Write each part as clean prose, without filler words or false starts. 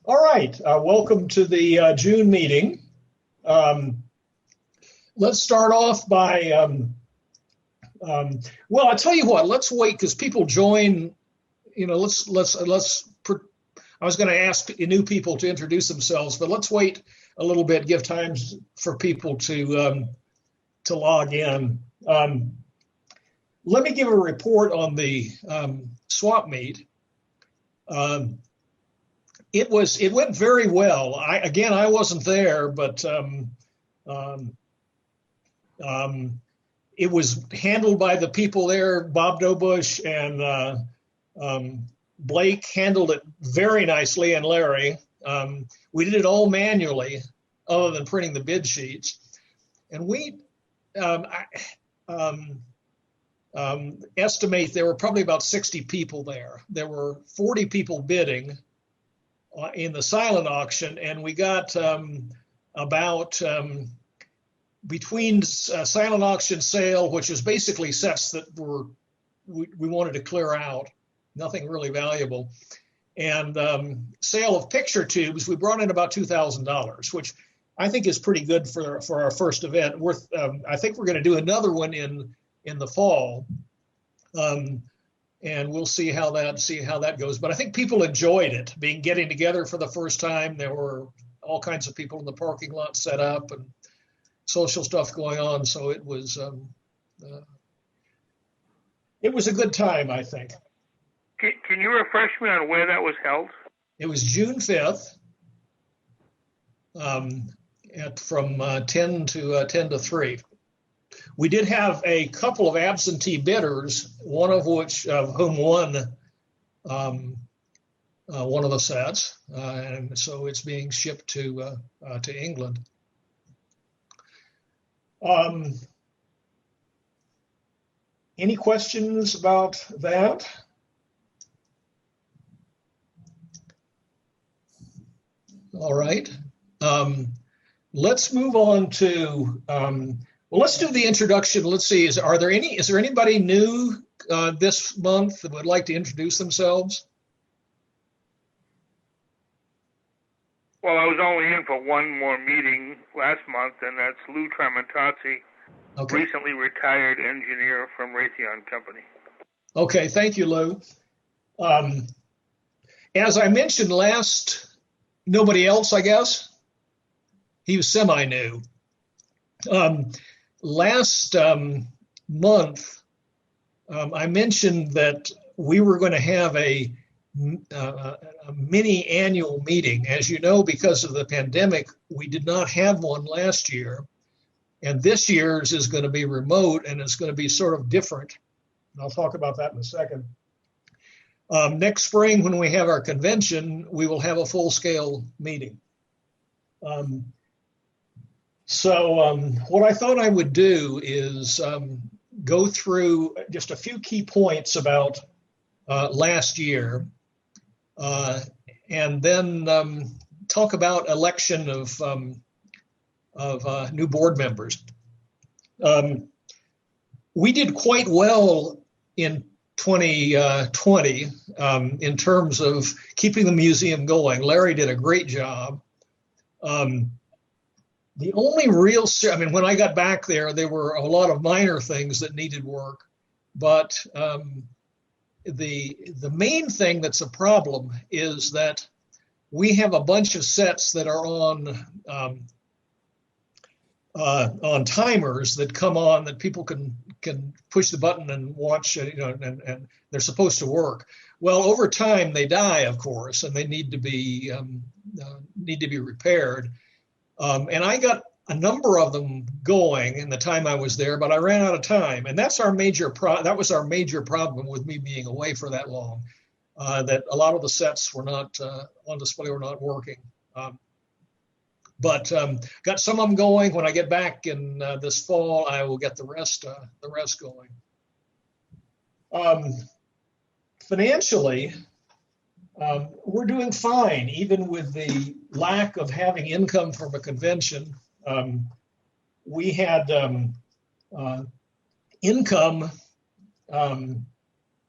All right, welcome to the June meeting. Let's start off by, well, I'll tell you what, let's wait because people join, I was going to ask new people to introduce themselves, but let's wait a little bit, give time for people to log in. Let me give a report on the swap meet. It went very well. I wasn't there, but it was handled by the people there. Bob Dobush and Blake handled it very nicely, and Larry. We did it all manually, other than printing the bid sheets. And we estimate there were probably about 60 people there. There were 40 people bidding in the silent auction, and we got about between silent auction sale, which is basically sets that we wanted to clear out, nothing really valuable, and sale of picture tubes, we brought in about $2,000, which I think is pretty good for our first event. I think we're going to do another one in the fall. And we'll see how that goes. But I think people enjoyed it, getting together for the first time. There were all kinds of people in the parking lot set up and social stuff going on. So it was a good time, I think. Can you refresh me on where that was held? It was June 5th, from 10 to 3. We did have a couple of absentee bidders, one of whom won one of the sets, and so it's being shipped to England. Any questions about that? All right. Let's move on to. Well, let's do the introduction. Let's see. Is there anybody new this month that would like to introduce themselves? Well, I was only in for one more meeting last month, and that's Lou Tramontazzi, recently retired engineer from Raytheon Company. Okay, thank you, Lou. As I mentioned nobody else, I guess. He was semi-new. Last month, I mentioned that we were going to have a mini annual meeting. As you know, because of the pandemic, we did not have one last year. And this year's is going to be remote, and it's going to be sort of different. And I'll talk about that in a second. Next spring, when we have our convention, we will have a full-scale meeting. So what I thought I would do is go through just a few key points about last year, and then talk about election of new board members. We did quite well in 2020 in terms of keeping the museum going. Larry did a great job. The only real, when I got back there were a lot of minor things that needed work, but the main thing that's a problem is that we have a bunch of sets that are on timers that come on that people can push the button and watch, and they're supposed to work. Well, over time they die, of course, and they need to be repaired. And I got a number of them going in the time I was there, but I ran out of time. And that's that was our major problem with me being away for that long, that a lot of the sets were not on display, were not working. But got some of them going. When I get back in this fall, I will get the rest going. Financially, we're doing fine, even with the lack of having income from a convention. We had income of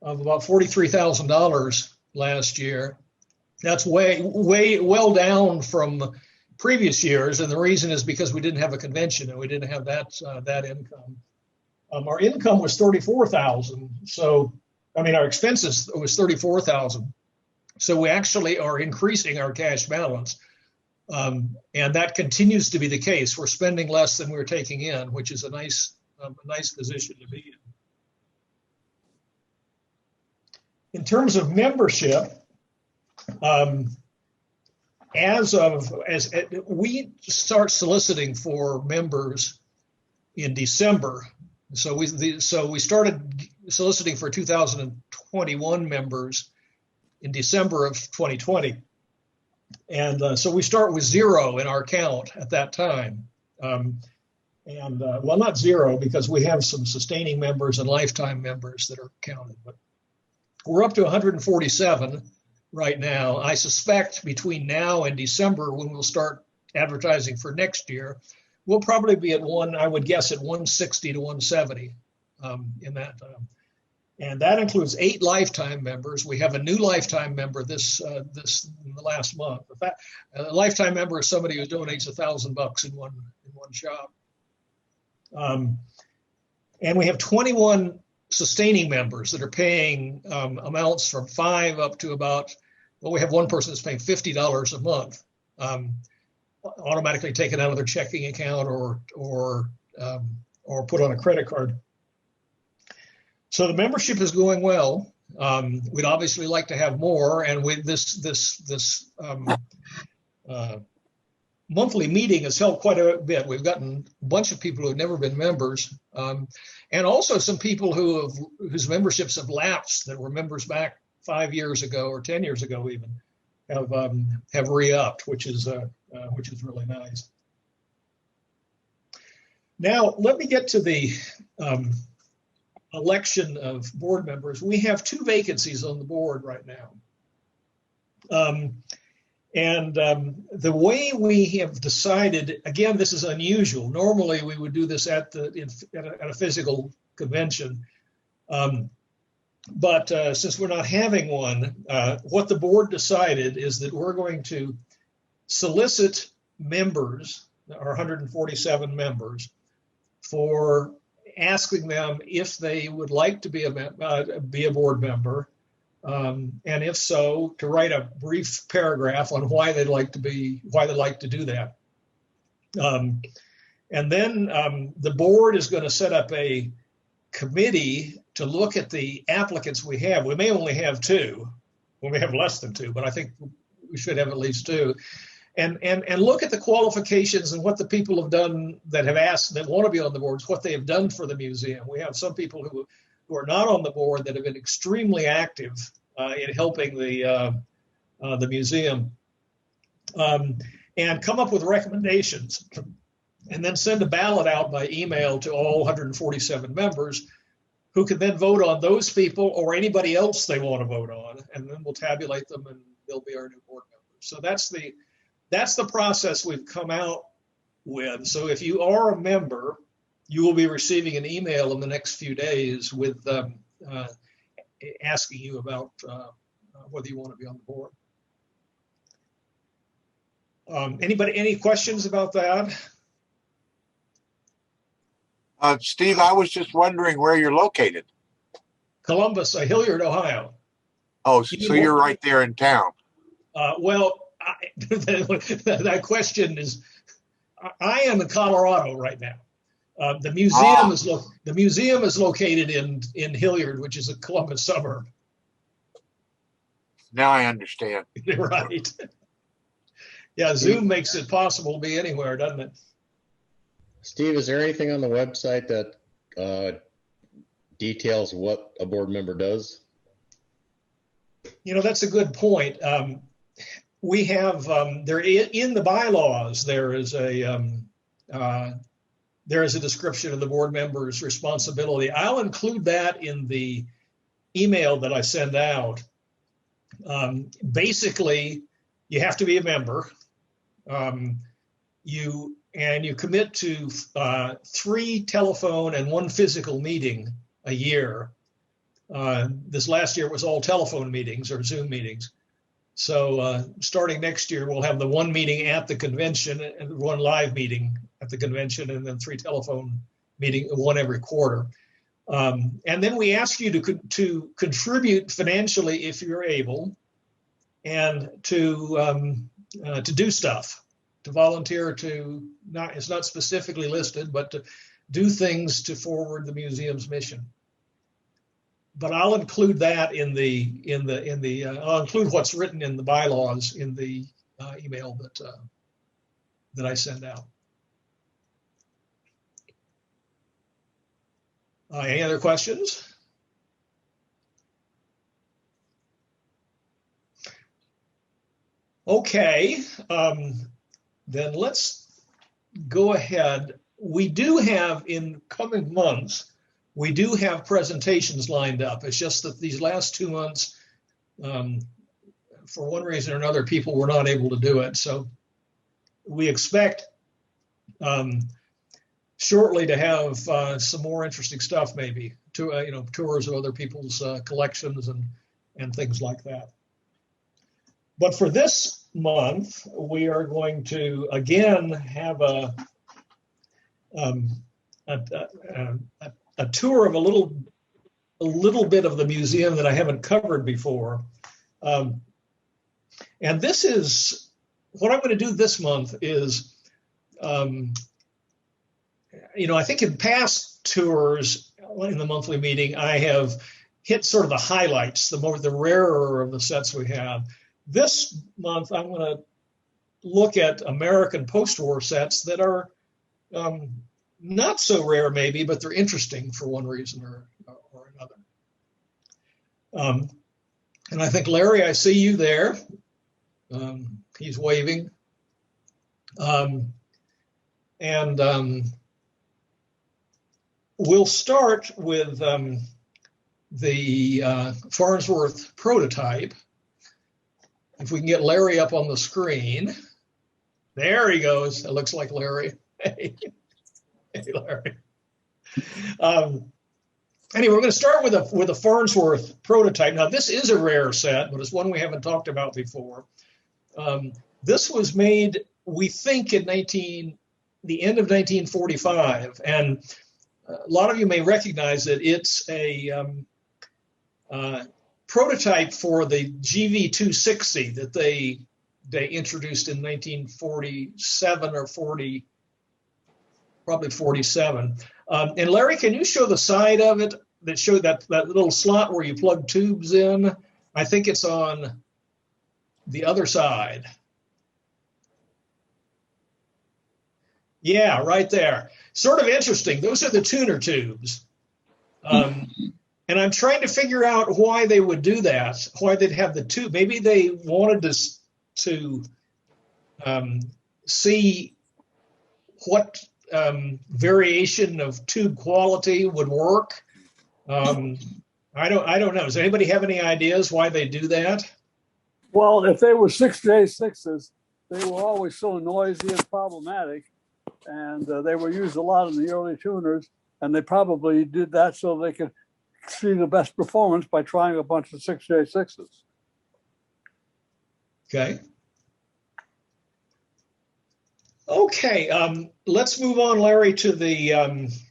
about $43,000 last year, That's way well down from previous years, and the reason is because we didn't have a convention and we didn't have that income. Our income was $34,000, so our expenses was $34,000. So we actually are increasing our cash balance, and that continues to be the case. We're spending less than we're taking in, which is a nice position to be in. In terms of membership, as we start soliciting for members in December, so we started soliciting for 2021 members in December of 2020, and so we start with 0 in our count at that time, well, not 0 because we have some sustaining members and lifetime members that are counted, but we're up to 147 right now. I suspect between now and December, when we'll start advertising for next year, we'll probably be at I would guess at 160 to 170 in that time. And that includes 8 lifetime members. We have a new lifetime member this in the last month. In fact, a lifetime member is somebody who donates $1,000 in one shop. And we have 21 sustaining members that are paying amounts from $5 up to about, we have one person that's paying $50 a month, automatically taken out of their checking account or put on a credit card. So the membership is going well. We'd obviously like to have more, and with this monthly meeting has helped quite a bit. We've gotten a bunch of people who have never been members, and also some people whose memberships have lapsed that were members back 5 years ago or 10 years ago even have re-upped, which is really nice. Now let me get to the election of board members. We have 2 vacancies on the board right now. And the way we have decided, again, this is unusual. Normally, we would do this at a physical convention. But since we're not having one, what the board decided is that we're going to solicit members, our 147 members, for asking them if they would like to be a board member. And if so, to write a brief paragraph on why they'd like to do that. And then the board is going to set up a committee to look at the applicants we have. We may only have 2, we may have less than 2, but I think we should have at least 2. And look at the qualifications and what the people have done that have asked, that want to be on the boards, what they have done for the museum. We have some people who are not on the board that have been extremely active in helping the museum, and come up with recommendations, and then send a ballot out by email to all 147 members, who can then vote on those people or anybody else they want to vote on, and then we'll tabulate them and they'll be our new board members. So that's the process we've come out with. So if you are a member, you will be receiving an email in the next few days with asking you about whether you want to be on the board. Any questions about that? Steve, I was just wondering where you're located. Columbus, Hilliard, Ohio. Oh, so you're right there in town. That question is, I am in Colorado right now. The museum is located in Hilliard, which is a Columbus suburb. Now I understand. Right. Yeah, Zoom makes it possible to be anywhere, doesn't it? Steve, is there anything on the website that details what a board member does? That's a good point. We have there in the bylaws there is a description of the board member's responsibility. I'll include that in the email that I send out. Basically, you have to be a member. You commit to 3 telephone and 1 physical meeting a year. This last year was all telephone meetings or Zoom meetings. So starting next year, we'll have the one meeting at the convention and one live meeting at the convention, and then 3 telephone meeting, one every quarter. And then we ask you to contribute financially if you're able, and to do stuff, to volunteer, to not, it's not specifically listed, but to do things to forward the museum's mission. But I'll include that I'll include what's written in the bylaws in the email that I send out. Any other questions? Okay, then let's go ahead. We do have, in coming months, we do have presentations lined up. It's just that these last 2 months, for one reason or another, people were not able to do it. So we expect shortly to have some more interesting stuff, maybe tours of other people's collections and things like that. But for this month, we are going to again have a tour of a little bit of the museum that I haven't covered before. And this is what I'm going to do this month is, I think in past tours in the monthly meeting, I have hit sort of the highlights, the rarer of the sets we have. This month, I'm going to look at American post-war sets that are not so rare maybe, but they're interesting for one reason or another. And I think, Larry, I see you there. He's waving. We'll start with the Farnsworth prototype. If we can get Larry up on the screen. There he goes. It looks like Larry. Hey, Larry. Anyway, we're going to start with a Farnsworth prototype. Now, this is a rare set, but it's one we haven't talked about before. This was made, we think, in the end of 1945, and a lot of you may recognize that it's a prototype for the GV260 that they introduced in 1947 or 40, probably 47. And Larry, can you show the side of it that showed that little slot where you plug tubes in? I think it's on the other side. Yeah, right there. Sort of interesting. Those are the tuner tubes. And I'm trying to figure out why they would do that, why they'd have the tube. Maybe they wanted to see what variation of tube quality would work. I don't know. Does anybody have any ideas why they do that? Well, if they were 6J6s, they were always so noisy and problematic, and they were used a lot in the early tuners, and they probably did that so they could see the best performance by trying a bunch of 6J6s. Okay. Okay, let's move on, Larry, to the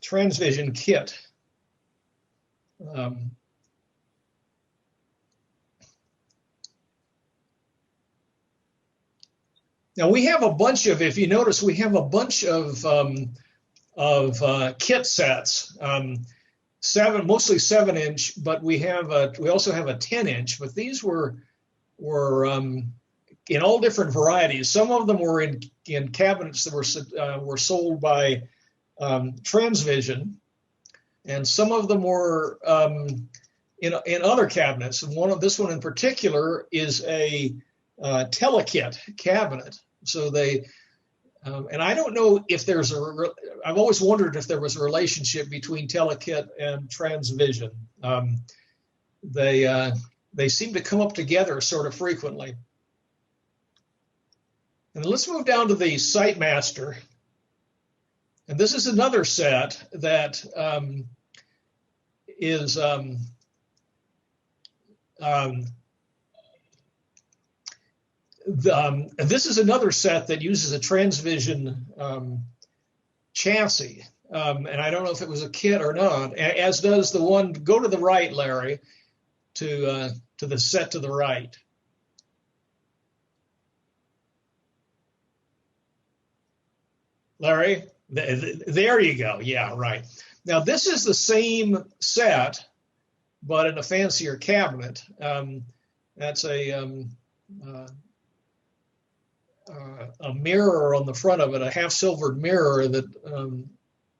Transvision kit. Now we have a bunch of, if you notice, we have a bunch of kit sets, mostly 7-inch, but we also have a 10-inch. But these were in all different varieties. Some of them were in cabinets that were sold by Transvision, and some of them were in other cabinets. And this one in particular is a Telekit cabinet. So they, and I don't know if there's I've always wondered if there was a relationship between Telekit and Transvision. They seem to come up together sort of frequently. And let's move down to the Sightmaster. And this is another set that this is another set that uses a Transvision chassis. And I don't know if it was a kit or not, as does the one, go to the right, Larry, to the set to the right. Larry, there you go. Yeah, right. Now, this is the same set, but in a fancier cabinet. That's a mirror on the front of it, a half-silvered mirror that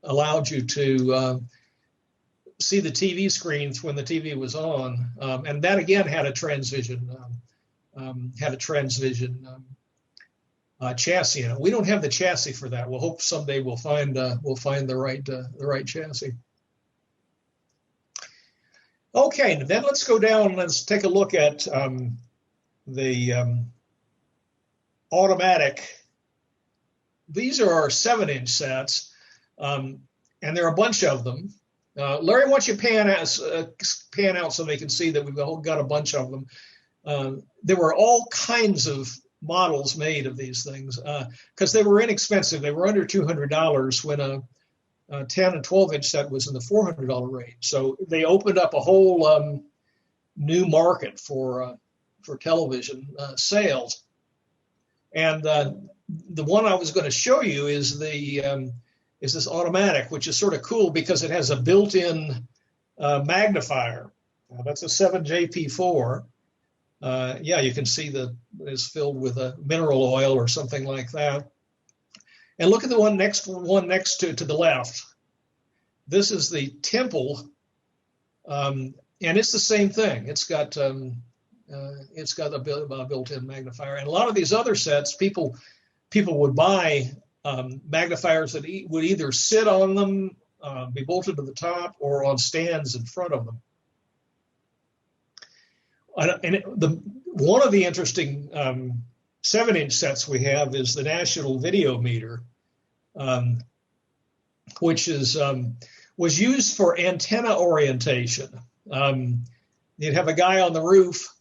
allowed you to see the TV screens when the TV was on, and that again had a Transvision chassis in it. We don't have the chassis for that. We'll hope someday we'll find the right chassis. Okay, then let's go down. Let's take a look at the automatic. These are our 7-inch sets, and there are a bunch of them. Larry, why don't you pan out so they can see that we've got a bunch of them. There were all kinds of models made of these things because they were inexpensive. They were under $200 when a 10 and 12-inch set was in the $400 range. So they opened up a whole new market for television sales. And the one I was going to show you is this automatic, which is sort of cool because it has a built-in magnifier. That's a 7JP4. Yeah, you can see it's filled with a mineral oil or something like that. And look at the one next to the left. This is the Temple, and it's the same thing. It's got a built-in magnifier. And a lot of these other sets, people would buy magnifiers that would either sit on them, be bolted to the top, or on stands in front of them. And one of the interesting 7-inch sets we have is the National Video Meter, which was used for antenna orientation. You'd have a guy on the roof.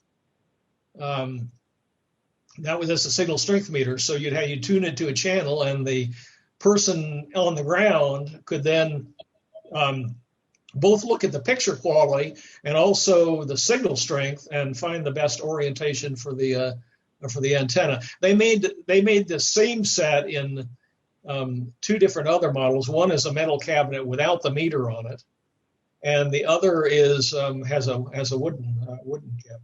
That was just a signal strength meter, so you'd tune it to a channel, and the person on the ground could then both look at the picture quality and also the signal strength and find the best orientation for the antenna. They made the same set in 2 different other models. One is a metal cabinet without the meter on it, and the other is has a wooden cabinet.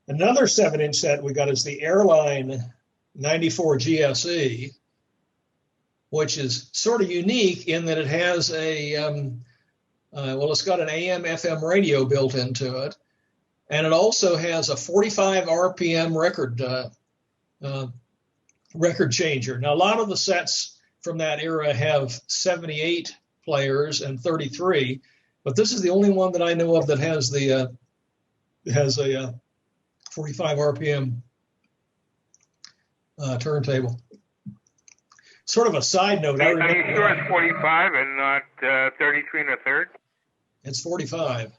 Another 7-inch set we got is the Airline 94 GSE, which is sort of unique in that it has it's got an AM FM radio built into it, and it also has a 45 RPM record changer. Now, a lot of the sets from that era have 78 players and 33, but this is the only one that I know of that has a 45 RPM turntable. Sort of a side note. Are you sure it's 45 and not 33 1/3? It's 45.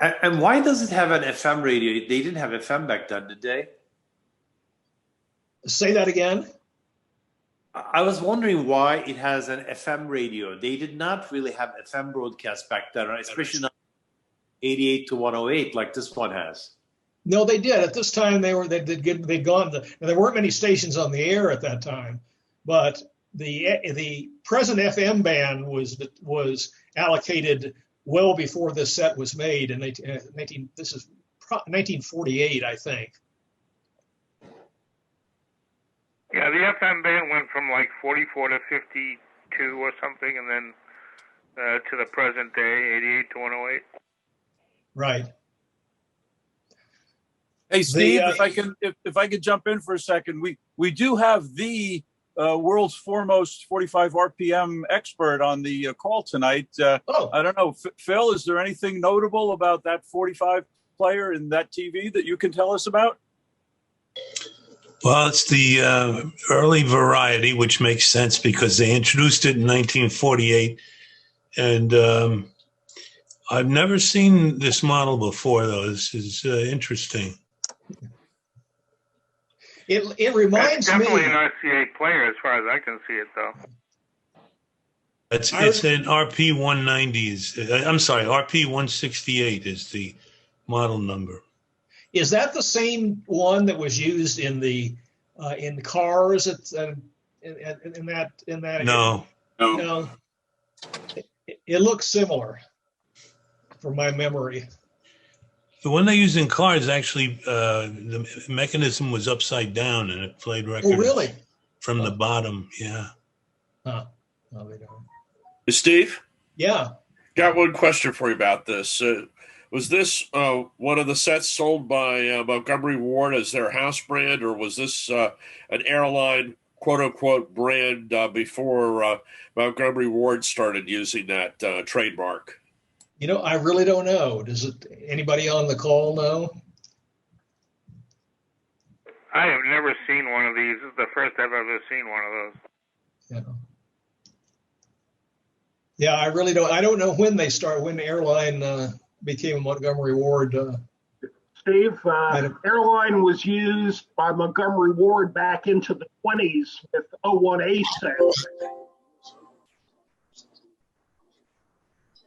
And why does it have an FM radio? They didn't have FM back then, did they? Say that again. I was wondering why it has an FM radio. They did not really have FM broadcast back then, especially not 88 to 108 like this one has. No, they did. At this time, they'd gone. There weren't many stations on the air at that time, but the present FM band was allocated well before this set was made in 1948, I think. Yeah, the FM band went from like 44 to 52 or something, and then to the present day, 88 to 108. Right. Hey, Steve, if I could jump in for a second, we do have the world's foremost 45 RPM expert on the call tonight. I don't know, Phil, is there anything notable about that 45 player in that TV that you can tell us about? Well, it's the early variety, which makes sense because they introduced it in 1948. And I've never seen this model before, though. This is interesting. It reminds That's definitely me. an RCA player as far as I can see it, though. It's an RP190 I'm sorry, RP168 is the model number. Is that the same one that was used in the in cars? In that. No. No. It looks similar, from my memory. The one they used in cars, actually, the mechanism was upside down and it played records. Oh, really? From the bottom, yeah. Huh. No, they don't. Steve? Yeah. Got one question for you about this. Was this one of the sets sold by Montgomery Ward as their house brand, or was this an airline quote-unquote brand before Montgomery Ward started using that trademark? You know, I really don't know. Does anybody on the call know? I have never seen one of these. This is the first I've ever seen one of those. Yeah. Yeah, I really don't. I don't know when they when the airline became a Montgomery Ward. Steve, airline was used by Montgomery Ward back into the 20s with O1A sets.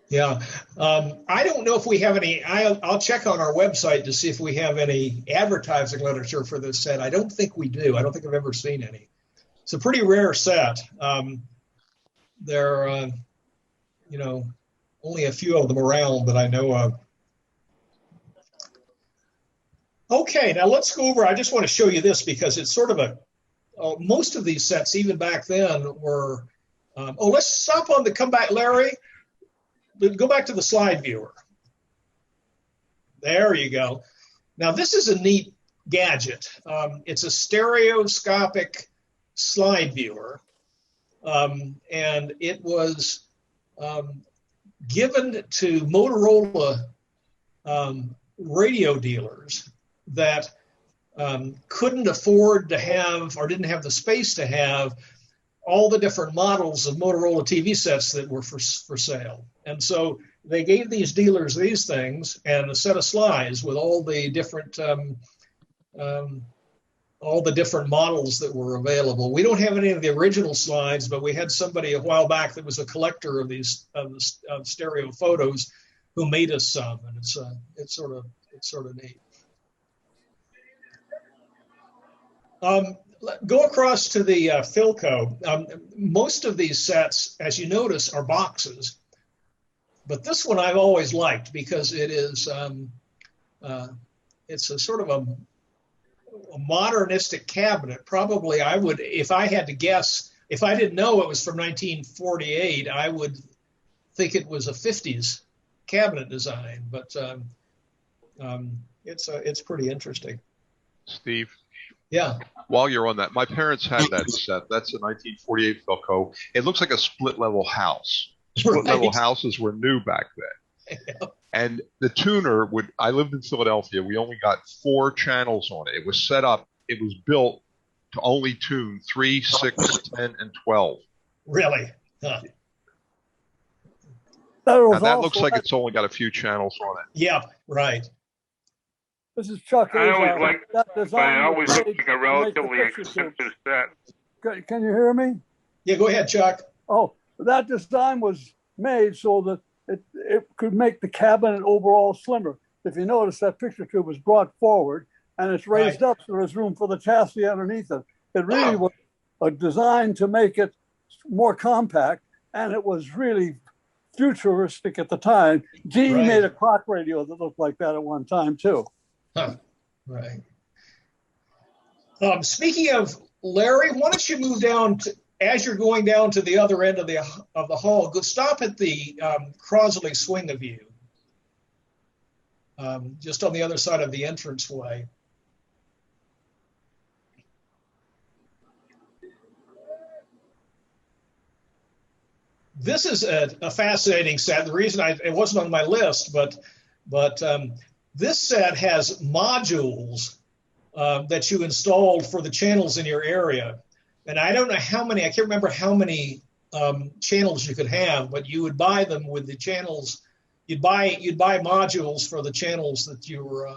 Yeah, I don't know if we have any. I'll check on our website to see if we have any advertising literature for this set. I don't think we do. I don't think I've ever seen any. It's a pretty rare set. There are, only a few of them around that I know of. Okay, now let's go over. I just want to show you this because it's sort of most of these sets, even back then, were. Let's stop on come back, Larry. Go back to the slide viewer. There you go. Now, this is a neat gadget. It's a stereoscopic slide viewer, and it was given to Motorola radio dealers that couldn't afford to have or didn't have the space to have all the different models of Motorola TV sets that were for sale. And so they gave these dealers these things and a set of slides with all the different models that were available. We don't have any of the original slides, but we had somebody a while back that was a collector of these of stereo photos who made us some, and it's sort of neat. Go across to the Philco. Most of these sets, as you notice, are boxes, but this one I've always liked because it is it's a sort of a modernistic cabinet. Probably I would, if I had to guess, if I didn't know it was from 1948, I would think it was a 50s cabinet design, but it's pretty interesting. Steve? Yeah. While you're on that, my parents had that set. That's a 1948 Philco. It looks like a split-level house. Split-level houses were new back then. Yeah. And the tuner I lived in Philadelphia. We only got 4 channels on it. It was set up. It was built to only tune 3, 6, 10, and 12. Really? Huh. Now, that looks like it's only got a few channels on it. Yeah, right. This is Chuck. I always look like a relatively expensive set. Can you hear me? Yeah, go ahead, Chuck. Oh, that design was made so that it could make the cabinet overall slimmer. If you notice, that picture tube was brought forward and it's raised up so there's room for the chassis underneath it. It really was a design to make it more compact, and it was really futuristic at the time. GE made a clock radio that looked like that at one time too. Huh. Right. Speaking of Larry, why don't you move down as you're going down to the other end of the hall? Go stop at the Crosley Swing of View, just on the other side of the entranceway. This is a fascinating set. The reason it wasn't on my list, but this set has modules that you installed for the channels in your area. And I don't know how many, I can't remember how many channels you could have, but you would buy them with the channels. You'd buy modules for the channels that you were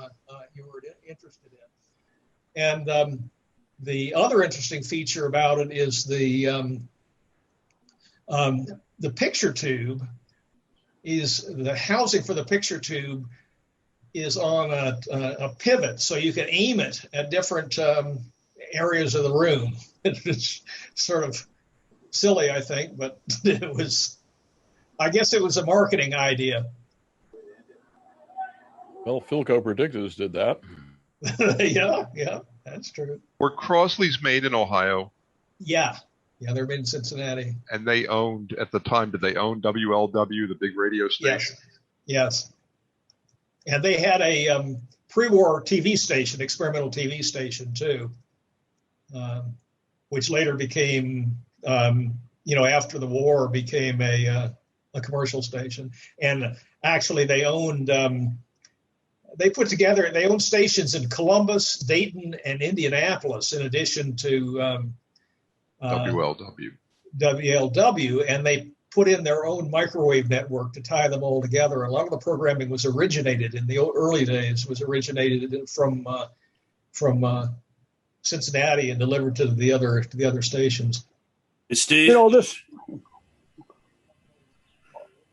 interested in. And The other interesting feature about it is the picture tube is the housing for the picture tube is on a pivot, so you can aim it at different areas of the room. It's sort of silly, I think, but I guess it was a marketing idea. Well, Philco Predictors did that. Yeah, that's true. Were Crosley's made in Ohio? Yeah, they're made in Cincinnati. And they owned, at the time, did they own WLW, the big radio station? Yes. And they had a pre-war TV station, experimental TV station too, which later became, after the war, became a commercial station. And actually, they owned. They owned stations in Columbus, Dayton, and Indianapolis, in addition to WLW, and they put in their own microwave network to tie them all together. A lot of the programming was originated in the early days, from Cincinnati and delivered to the other stations. Steve,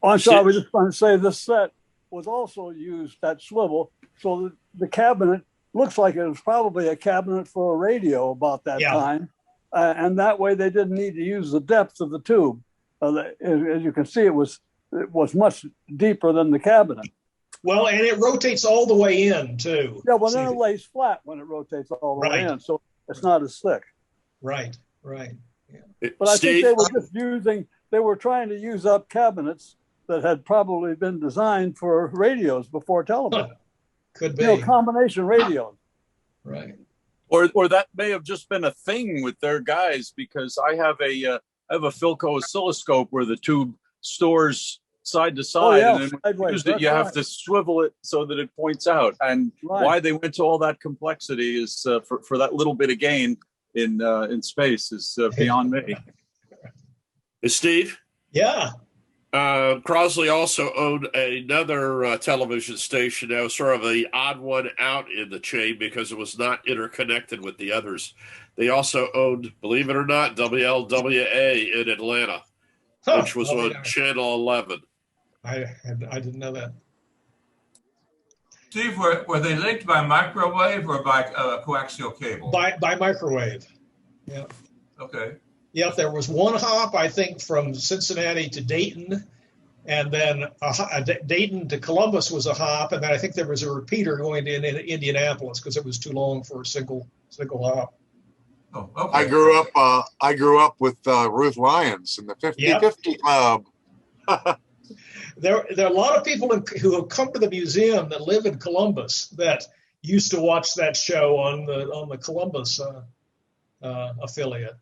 I'm sorry, we just want to say this set was also used, that swivel, so the cabinet looks like it was probably a cabinet for a radio about that time. And that way they didn't need to use the depth of the tube. As you can see, it was much deeper than the cabinet. Well, and it rotates all the way in too. Yeah, well, then it lays flat when it rotates all the way in, so it's not as thick. Right. Yeah. But I think they were trying to use up cabinets that had probably been designed for radios before television. Could be. Combination radios. Right. Or that may have just been a thing with their guys, because I have a Philco oscilloscope where the tube stores side to side, and then when you use it, you have to swivel it so that it points out. And why they went to all that complexity is for that little bit of gain in space is beyond me. Steve? Yeah. Crosley also owned another television station that was sort of the odd one out in the chain because it was not interconnected with the others. They also owned, believe it or not, WLWA in Atlanta, which was on Channel 11. I didn't know that. Steve, were they linked by microwave or by coaxial cable? By microwave. Yeah. Okay. Yep, there was one hop, I think, from Cincinnati to Dayton, and then Dayton to Columbus was a hop, and then I think there was a repeater going to Indianapolis because it was too long for a single hop. Oh, okay. I grew up with Ruth Lyons in the 50-50 club. There are a lot of people who have come to the museum that live in Columbus that used to watch that show on the Columbus affiliate.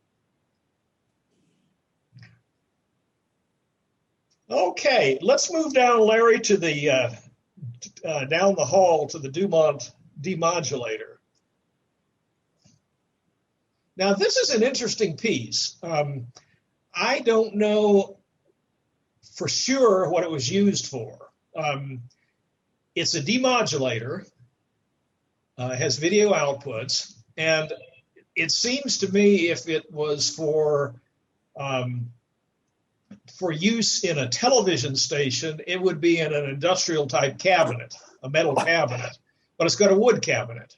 Okay, let's move down, Larry, to the down the hall to the Dumont demodulator. Now, this is an interesting piece. I don't know for sure what it was used for. It's a demodulator, has video outputs, and it seems to me if it was for use in a television station, it would be in an industrial type cabinet, a metal cabinet, but it's got a wood cabinet.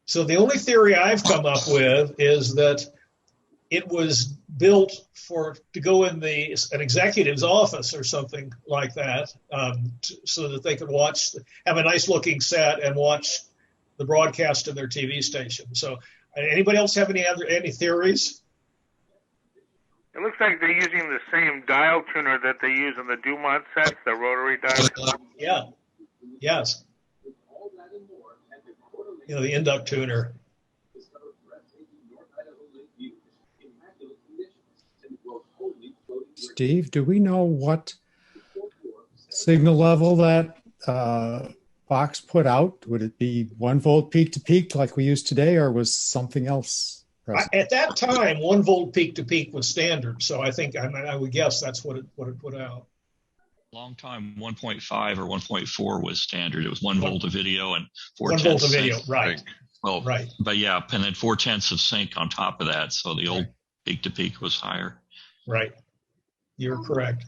So the only theory I've come up with is that it was built to go in an executive's office or something like that, so that they could have a nice looking set and watch the broadcast of their TV station. So anybody else have any theories? It looks like they're using the same dial tuner that they use on the Dumont sets, the rotary dial. Yeah. Yes. The induct tuner. Steve, do we know what signal level that box put out? Would it be 1 volt peak to peak like we use today, or was something else present? At that time, 1 volt peak to peak was standard, so I think I would guess that's what it put out. Long time, 1.5 or 1.4 was standard. It was 1 volt of video and 4 1 volt of video, right? Oh, right. But yeah, and then 4/10 of sync on top of that. So the old peak to peak was higher. Right. You're correct.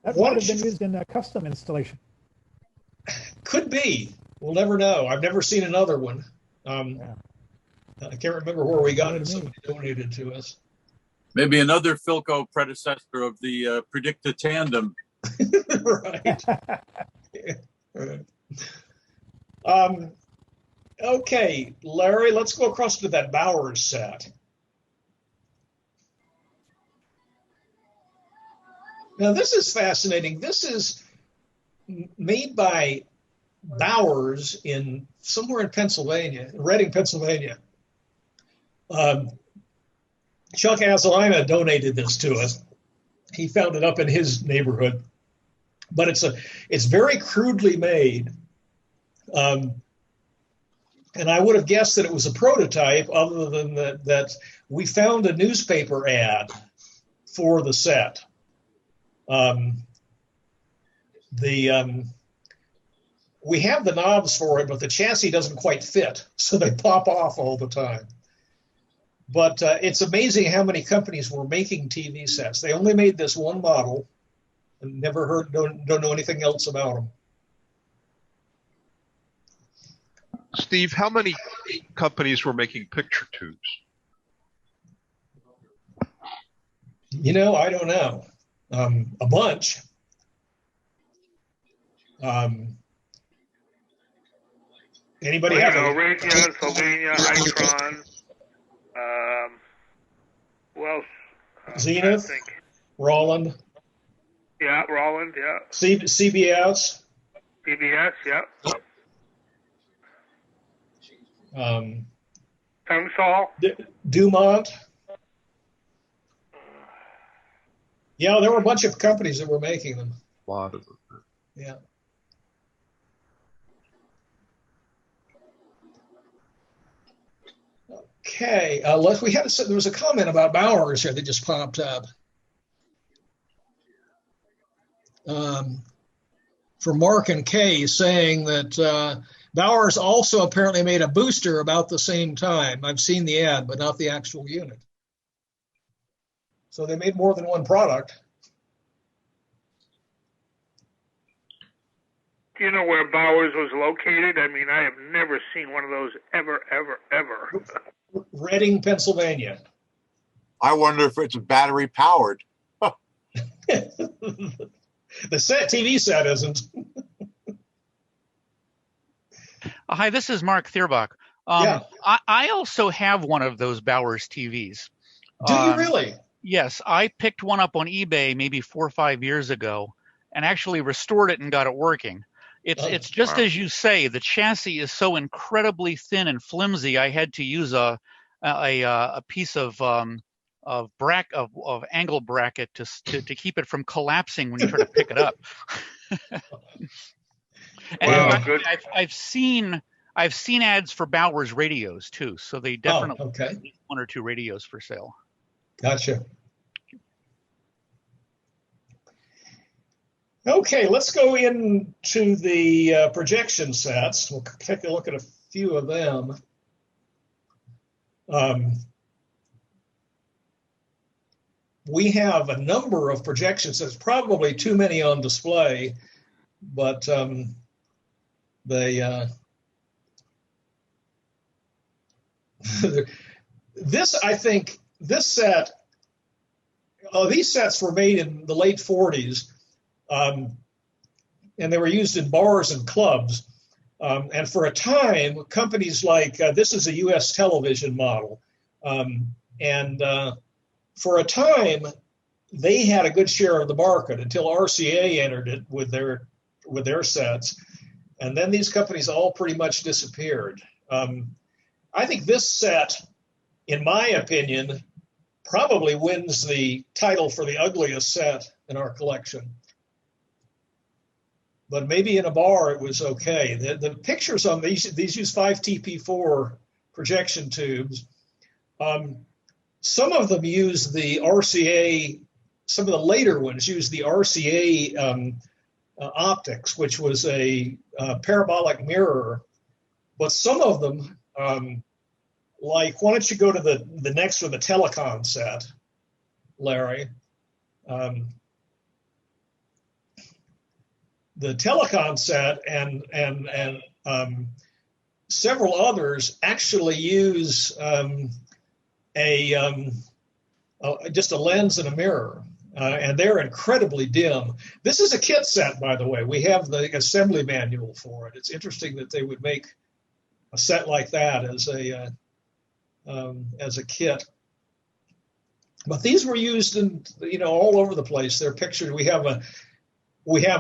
That might have been used in a custom installation. Could be. We'll never know. I've never seen another one. I can't remember where we got it. Somebody donated to us. Maybe another Philco predecessor of the Predicta Tandem. Right. Okay, Larry, let's go across to that Bowers set. Now, this is fascinating. This is made by Bowers in somewhere in Pennsylvania, Reading, Pennsylvania. Chuck Azzolina donated this to us. He found it up in his neighborhood, but it's very crudely made. And I would have guessed that it was a prototype, other than that we found a newspaper ad for the set. We have the knobs for it, but the chassis doesn't quite fit, so they pop off all the time. But it's amazing how many companies were making TV sets. They only made this one model, and don't know anything else about them. Steve, how many companies were making picture tubes? I don't know. A bunch. Anybody have Raytheon, Sylvania, Itron, who else? Zenith, Roland. Yeah, Roland, yeah. CBS. CBS, yeah. Tensol. Dumont. Yeah, there were a bunch of companies that were making them. A lot of them. Yeah. Okay, there was a comment about Bowers here that just popped up. For Mark and Kay, saying that Bowers also apparently made a booster about the same time. I've seen the ad, but not the actual unit. So they made more than one product. Do you know where Bowers was located? I mean, I have never seen one of those ever. Reading, Pennsylvania. I wonder if it's battery powered. The TV set isn't. Hi, this is Mark Thierbach. Yeah. I also have one of those Bowers TVs. Do you really? Yes, I picked one up on eBay maybe 4 or 5 years ago and actually restored it and got it working. It's just as you say, the chassis is so incredibly thin and flimsy. I had to use a piece of angle bracket to keep it from collapsing when you try to pick it up. And I've seen ads for Bowers radios too, so they definitely have 1 or 2 radios for sale. Gotcha. Okay, let's go into the projection sets. We'll take a look at a few of them. We have a number of projection sets, probably too many on display, but this set, these sets were made in the late 40s. And they were used in bars and clubs. And for a time, companies like, this is a U.S. television model. For a time, they had a good share of the market until RCA entered it with their sets. And then these companies all pretty much disappeared. I think this set, in my opinion, probably wins the title for the ugliest set in our collection. But maybe in a bar it was okay. The pictures on these use 5TP4 projection tubes. Some of them use the RCA, some of the later ones use the RCA optics, which was a parabolic mirror but some of them, like, why don't you go to the next one, the Telecom set, Larry? The Telecom set and several others actually use just a lens and a mirror, and they're incredibly dim. This is a kit set, by the way. We have the assembly manual for it. It's interesting that they would make a set like that as a kit. But these were used in, all over the place. They're pictured. We have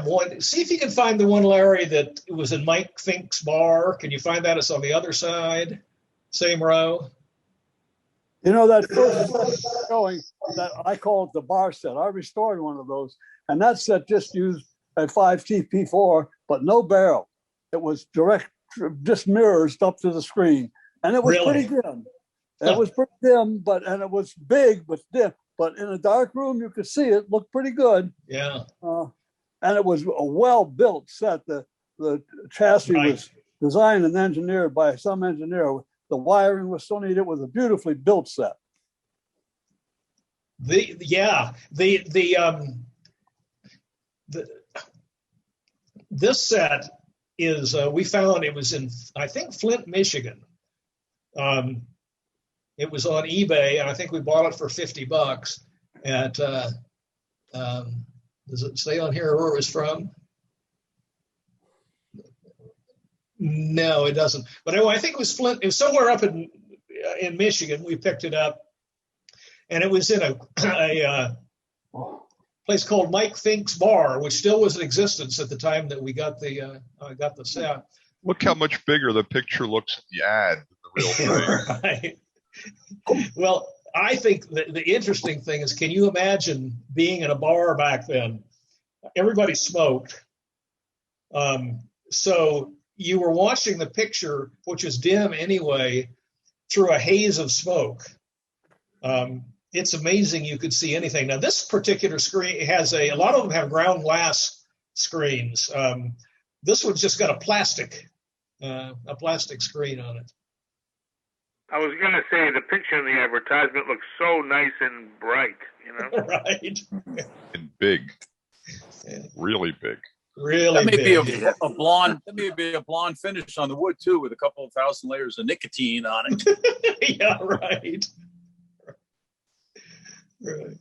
one. See if you can find the one, Larry, that was in Mike Fink's bar. Can you find that? It's on the other side, same row. That first set showing that I call it the bar set. I restored one of those, and that set just used a 5TP4, but no barrel. It was direct, just mirrors up to the screen, and it was pretty dim. It was pretty dim, and it was big but dim. But in a dark room, you could see it. Looked pretty good. Yeah. And it was a well-built set. The chassis was designed and engineered by some engineer. The wiring was so neat. It was a beautifully built set. This set is we found it was in, I think, Flint, Michigan. It was on eBay, and I think we bought it for $50. At does it say on here where it was from? No, it doesn't. But anyway, I think it was Flint. It was somewhere up in Michigan. We picked it up, and it was in a place called Mike Fink's Bar, which still was in existence at the time that we got the set. Look how much bigger the picture looks in the ad than the real thing. Right. Well, I think the interesting thing is, can you imagine being in a bar back then? Everybody smoked. So you were watching the picture, which is dim anyway, through a haze of smoke. It's amazing you could see anything. Now, this particular screen has a lot of them have ground glass screens. This one's just got a plastic screen on it. I was going to say, the picture in the advertisement looks so nice and bright, Right. And big. Really big. Really that may big. be a blonde. That may be a blonde finish on the wood too, with a couple of thousand layers of nicotine on it. Yeah, right. Right.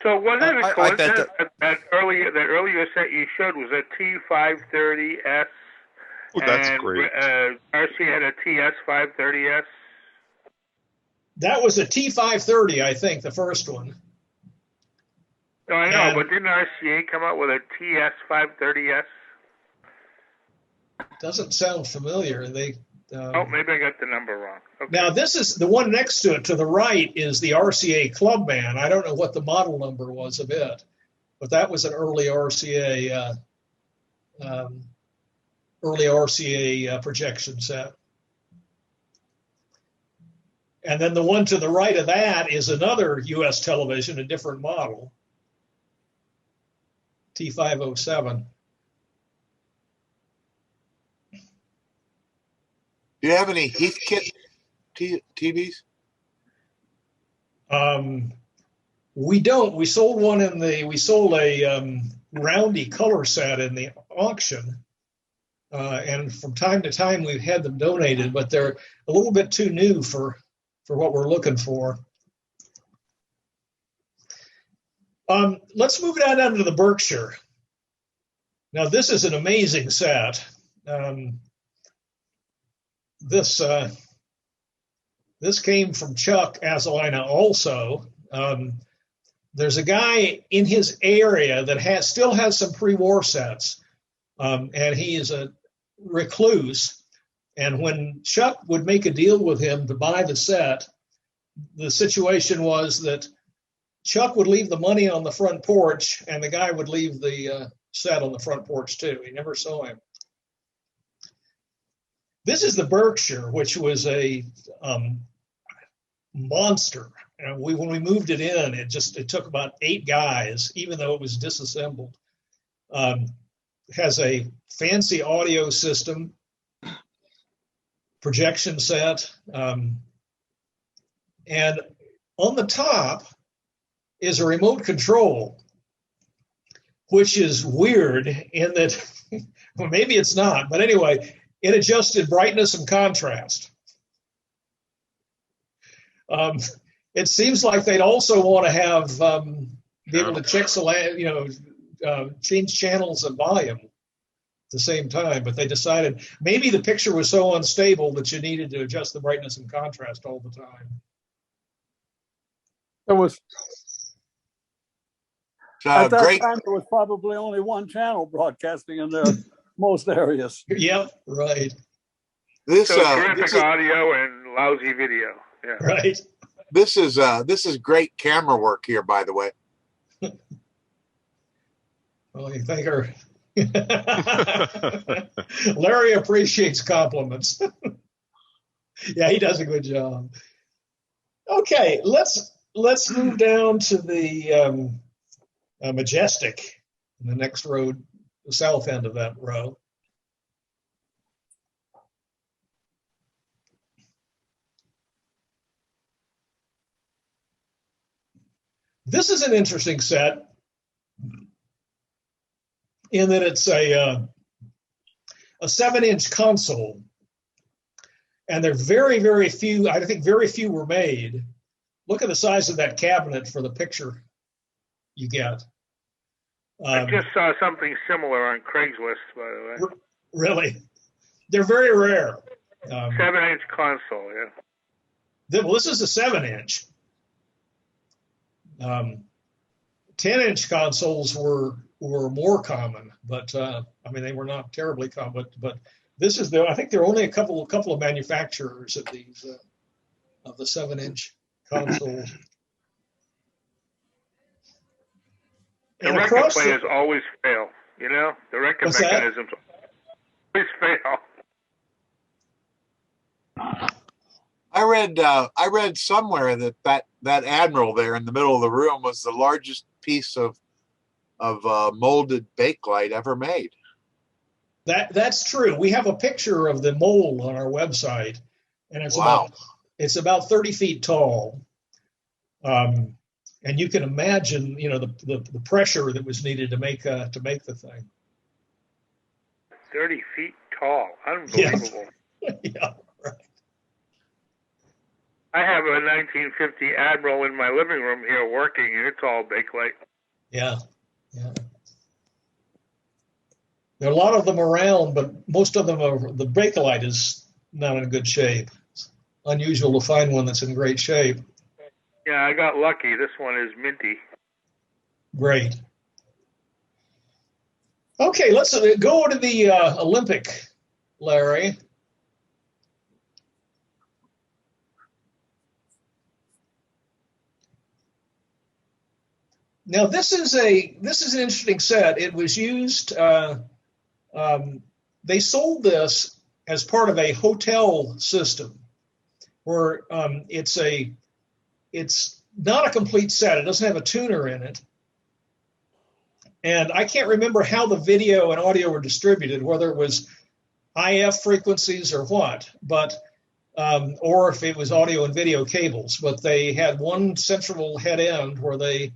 So was it a coincidence that earlier set you showed was a T530S? Oh, that's great. RC had a TS530S. That was a T530, I think, the first one. No, I know, but didn't RCA come out with a TS530S? Doesn't sound familiar. Maybe I got the number wrong. Okay. Now, this is the one next to it, to the right, is the RCA Clubman. I don't know what the model number was of it, but that was an early RCA projection set. And then the one to the right of that is another U.S. television, a different model, T507. Do you have any Heathkit TVs? We don't. We sold one we sold a Roundy color set in the auction. And from time to time we've had them donated, but they're a little bit too new for what we're looking for. Let's move down to the Berkshire. Now, this is an amazing set. This came from Chuck Azzolina also. There's a guy in his area that still has some pre-war sets, and he is a recluse. And when Chuck would make a deal with him to buy the set, the situation was that Chuck would leave the money on the front porch, and the guy would leave the set on the front porch too. He never saw him. This is the Berkshire, which was a monster. And when we moved it in, it took about 8 guys, even though it was disassembled. It has a fancy audio system. projection set. And on the top is a remote control, which is weird in that, well, maybe it's not, but anyway, it adjusted brightness and contrast. It seems like they'd also want to have be able to check, change channels and volume at the same time, but they decided maybe the picture was so unstable that you needed to adjust the brightness and contrast all the time. There was at that great. time there was probably only one channel broadcasting in most areas. Yep, right. So terrific audio and lousy video. Yeah. Right. This is great camera work here, by the way. Well, you think her. Larry appreciates compliments. Yeah, he does a good job. Okay, let's move down to the Majestic, the next road, the south end of that row. This is an interesting set in that it's a 7-inch console, and there are very, very few. I think very few were made. Look at the size of that cabinet for the picture you get. I just saw something similar on Craigslist, by the way. Really? They're very rare. 7-inch console, yeah. Well, this is a 7-inch. 10-inch consoles were more common, but they were not terribly common. But this is I think there are only a couple of manufacturers of these of the 7-inch consoles. The record players always fail. You know, the record mechanisms always fail. I read somewhere that Admiral there in the middle of the room was the largest piece of molded Bakelite ever made. That's true. We have a picture of the mold on our website, and it's about 30 feet tall. And you can imagine, the pressure that was needed to make the thing. 30 feet tall, unbelievable. Yeah, right. I have a 1950 Admiral in my living room here working, and it's all Bakelite. Yeah. There are a lot of them around, but most of them the Bakelite is not in good shape. It's unusual to find one that's in great shape. Yeah, I got lucky. This one is minty. Great. Okay, let's go to the Olympic, Larry. Now this is an interesting set. It was used. They sold this as part of a hotel system, where it's not a complete set. It doesn't have a tuner in it. And I can't remember how the video and audio were distributed, whether it was IF frequencies or what, or if it was audio and video cables. But they had one central head end where they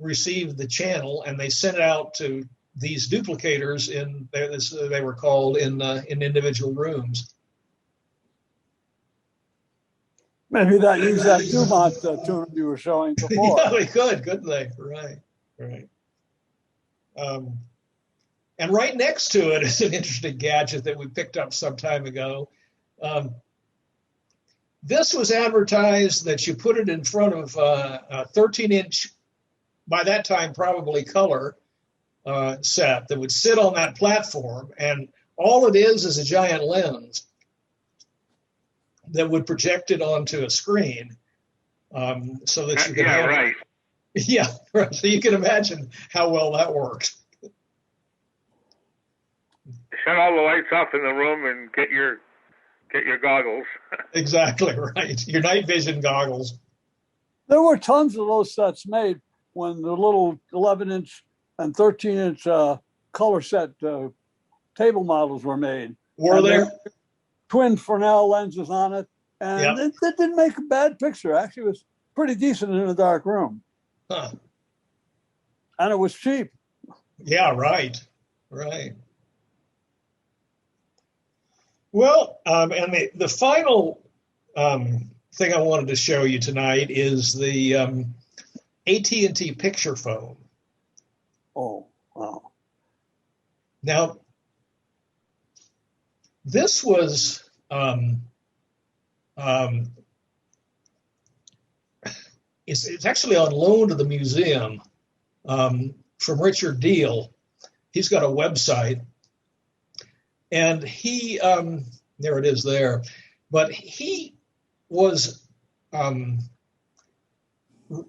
received the channel and they sent it out to these duplicators they were called in individual rooms. Maybe that used that Dumont tuner you were showing before. Yeah, they could, couldn't they? Right. And right next to it is an interesting gadget that we picked up some time ago. This was advertised that you put it in front of a 13-inch, by that time probably color, set that would sit on that platform, and all it is a giant lens that would project it onto a screen, so that you can have right. Yeah, right. So you can imagine how well that works. Shut all the lights off in the room and get your goggles. Exactly right. Your night vision goggles. There were tons of those sets made when the little 11-inch and 13-inch color set table models were made. Were there? twin Fresnel lenses on it, and it didn't make a bad picture. Actually, it was pretty decent in a dark room. Huh. And it was cheap. Yeah, right. Well, and the final thing I wanted to show you tonight is the AT&T picture phone. Oh, wow. Now, this was it's actually on loan to the museum from Richard Deal. He's got a website, and he there it is there, but he was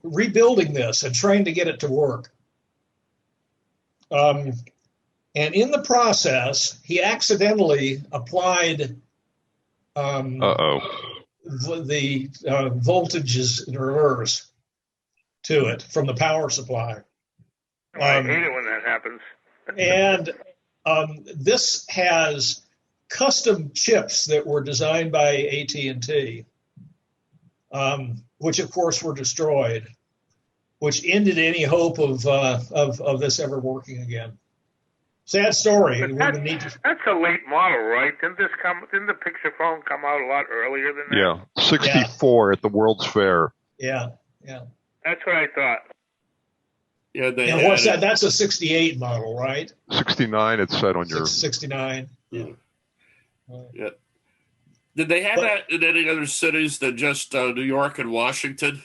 rebuilding this and trying to get it to work. And in the process, he accidentally applied the voltages in reverse to it from the power supply. I hate it when that happens. And this has custom chips that were designed by AT&T, which of course were destroyed, which ended any hope of this ever working again. Sad story. That's a late model, right? Didn't the picture phone come out a lot earlier than that? Yeah, 64 at the World's Fair. Yeah. That's what I thought. Yeah, and what's that? That's a 68 model, right? 69, it said on your... 69. Yeah. Did they have that in any other cities than just New York and Washington?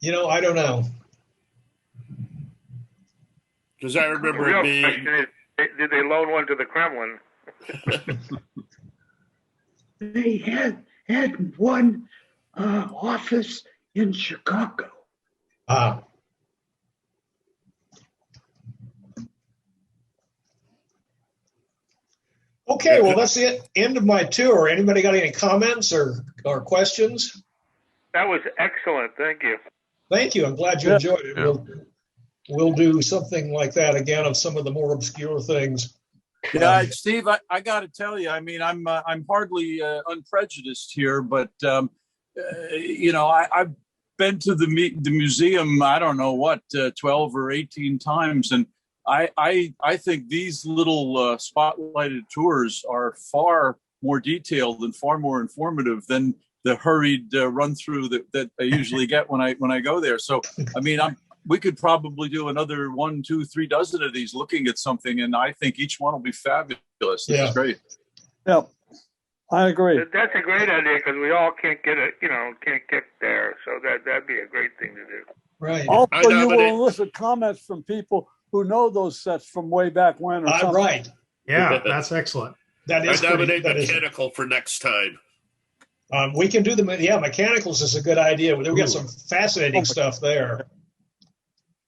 I don't know. Because I remember it being... Did they loan one to the Kremlin? They had one office in Chicago. Okay, well, that's the end of my tour. Anybody got any comments or questions? That was excellent. Thank you. Thank you. I'm glad you enjoyed it. Yeah. We'll do something like that again of some of the more obscure things. Yeah, Steve, I got to tell you, I mean, I'm hardly unprejudiced here, but I've been to the museum, I don't know what, 12 or 18 times, and I think these little spotlighted tours are far more detailed and far more informative than the hurried run through that I usually get when I go there. So, I mean, we could probably do another 1, 2, 3 dozen of these looking at something, and I think each one will be fabulous. This is great. Yeah, I agree. That's a great idea because we all can't get there. So that'd be a great thing to do. Right. Also, you will elicit comments from people who know those sets from way back when. Or something. Right. Yeah, that's excellent. That is I nominate mechanical for next time. We can do mechanicals is a good idea. We've got some fascinating stuff there.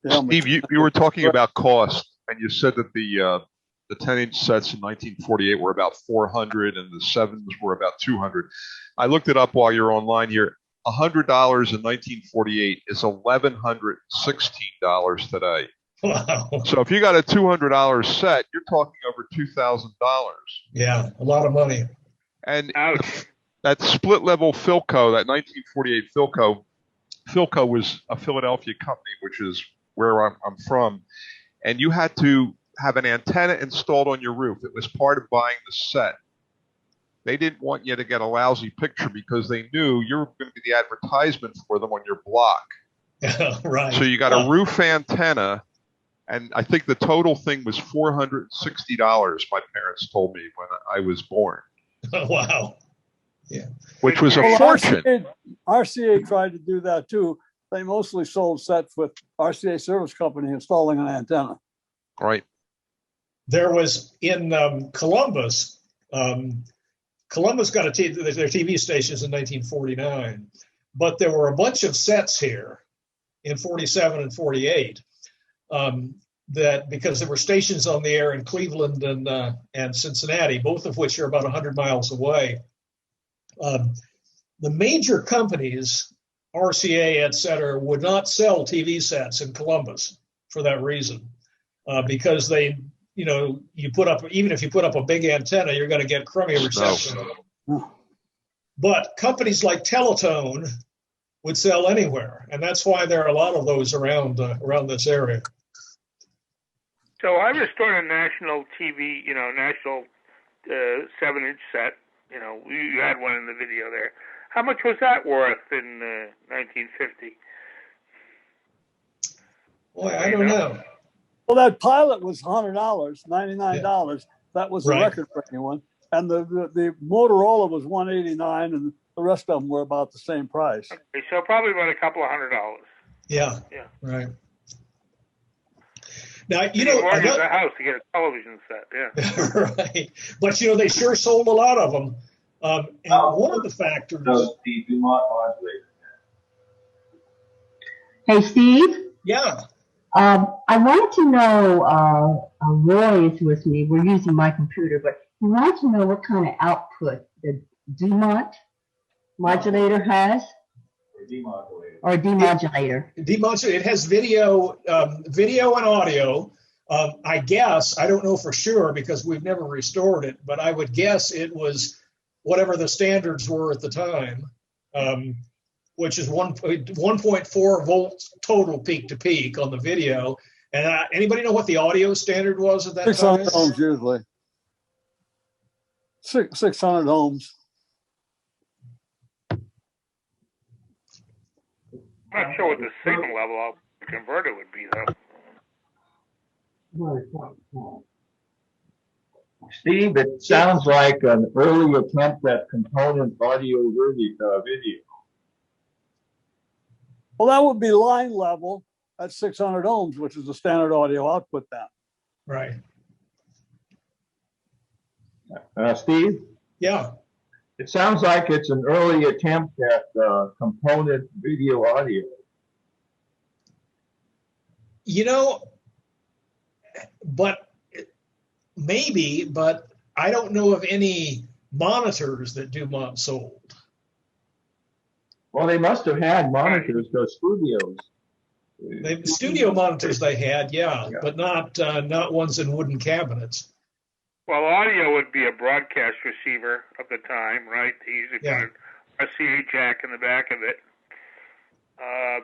Steve, you were talking about cost, and you said that the 10-inch sets in 1948 were about $400, and the 7s were about $200. I looked it up while you're online here. $100 in 1948 is $1,116 today. Wow. So if you got a $200 set, you're talking over $2,000. Yeah, a lot of money. And that split level Philco, that 1948 Philco was a Philadelphia company, which is where I'm from, and you had to have an antenna installed on your roof. It was part of buying the set. They didn't want you to get a lousy picture because they knew you were going to be the advertisement for them on your block. Right. So you got a roof antenna, and I think the total thing was $460, my parents told me when I was born. Wow. Yeah. Which was a fortune. RCA tried to do that too. They mostly sold sets with RCA Service Company installing an antenna. Right. There was in Columbus. Columbus got their TV stations in 1949, but there were a bunch of sets here in 47 and 48 that because there were stations on the air in Cleveland and Cincinnati, both of which are about 100 miles away. The major companies, RCA, et cetera, would not sell TV sets in Columbus for that reason, because they you put up, even if you put up a big antenna, you're going to get crummy reception. But companies like Teletone would sell anywhere, and that's why there are a lot of those around this area. So I restored a national TV, national 7-inch set. You had one in the video there. How much was that worth in 1950? Boy, I don't know. Well, that Pilot was $100, $99. That was the record-breaking one. And the Motorola was $189, and the rest of them were about the same price. Okay, so probably about a couple of $100. Yeah. Right. Now, you mortgage a house to get a television set. Yeah. Right. But they sure sold a lot of them. And one of the factors. The Dumont modulator. Hey, Steve. Yeah. I wanted to know. Roy is with me. We're using my computer, but I wanted to know what kind of output the Dumont modulator has. Or demodulator. It has video and audio. I guess, I don't know for sure because we've never restored it, but I would guess it was whatever the standards were at the time, which is 1.4 volts total peak to peak on the video. And anybody know what the audio standard was at that 600 time? ohms usually. 600 ohms. I'm not sure what the signal level of the converter would be, though. Steve, it sounds like an early attempt at component audio video. Well, that would be line level at 600 ohms, which is the standard audio output then. Right. Steve? Yeah. It sounds like it's an early attempt at component video audio. But maybe, but I don't know of any monitors that Dumont sold. Well, they must have had monitors, those studios. Studio monitors they had, but not ones in wooden cabinets. Well, audio would be a broadcast receiver of the time, right? They usually put an RCA jack in the back of it.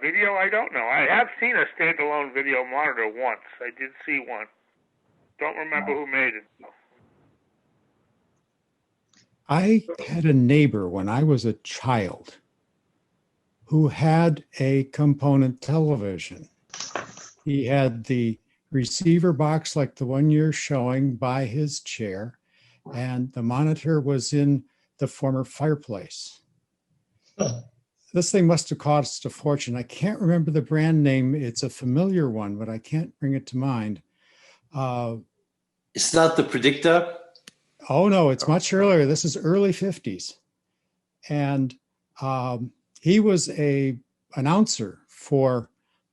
Video, I don't know. I have seen a standalone video monitor once. I did see one. Don't remember who made it. I had a neighbor when I was a child who had a component television. He had the receiver box like the one you're showing by his chair, and the monitor was in the former fireplace. This thing must have cost a fortune. I can't remember the brand name. It's a familiar one, but I can't bring it to mind. It's not the Predicta? Oh, no, it's much earlier. This is early 50s. And he was a announcer for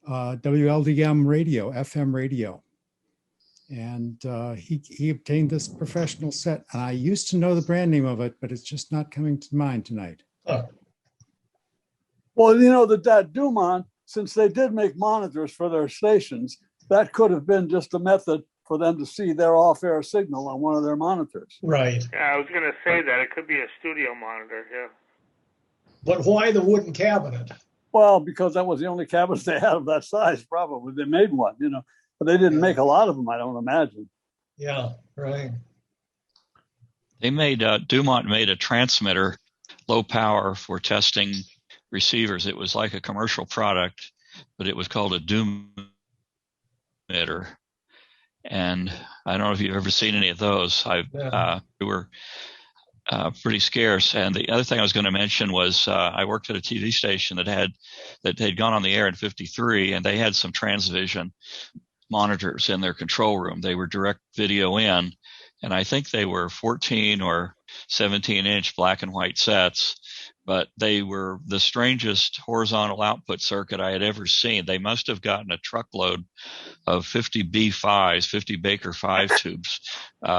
WLDM radio, FM radio. And he obtained this professional set. And I used to know the brand name of it, but it's just not coming to mind tonight. Well, that Dumont, since they did make monitors for their stations, that could have been just a method for them to see their off-air signal on one of their monitors. Right. Yeah, I was going to say that. It could be a studio monitor, yeah. But why the wooden cabinet? Well, because that was the only cabinet they had of that size, probably. They made one, but they didn't make a lot of them, I don't imagine. Yeah, right. Dumont made a transmitter, low power, for testing receivers. It was like a commercial product, but it was called a Doom emitter. And I don't know if you've ever seen any of those. They were pretty scarce. And the other thing I was going to mention was I worked at a TV station that had gone on the air in 53, and they had some Transvision monitors in their control room. They were direct video in, and I think they were 14 or 17-inch black and white sets. But they were the strangest horizontal output circuit I had ever seen. They must have gotten a truckload of 50 B5s, 50 Baker 5 tubes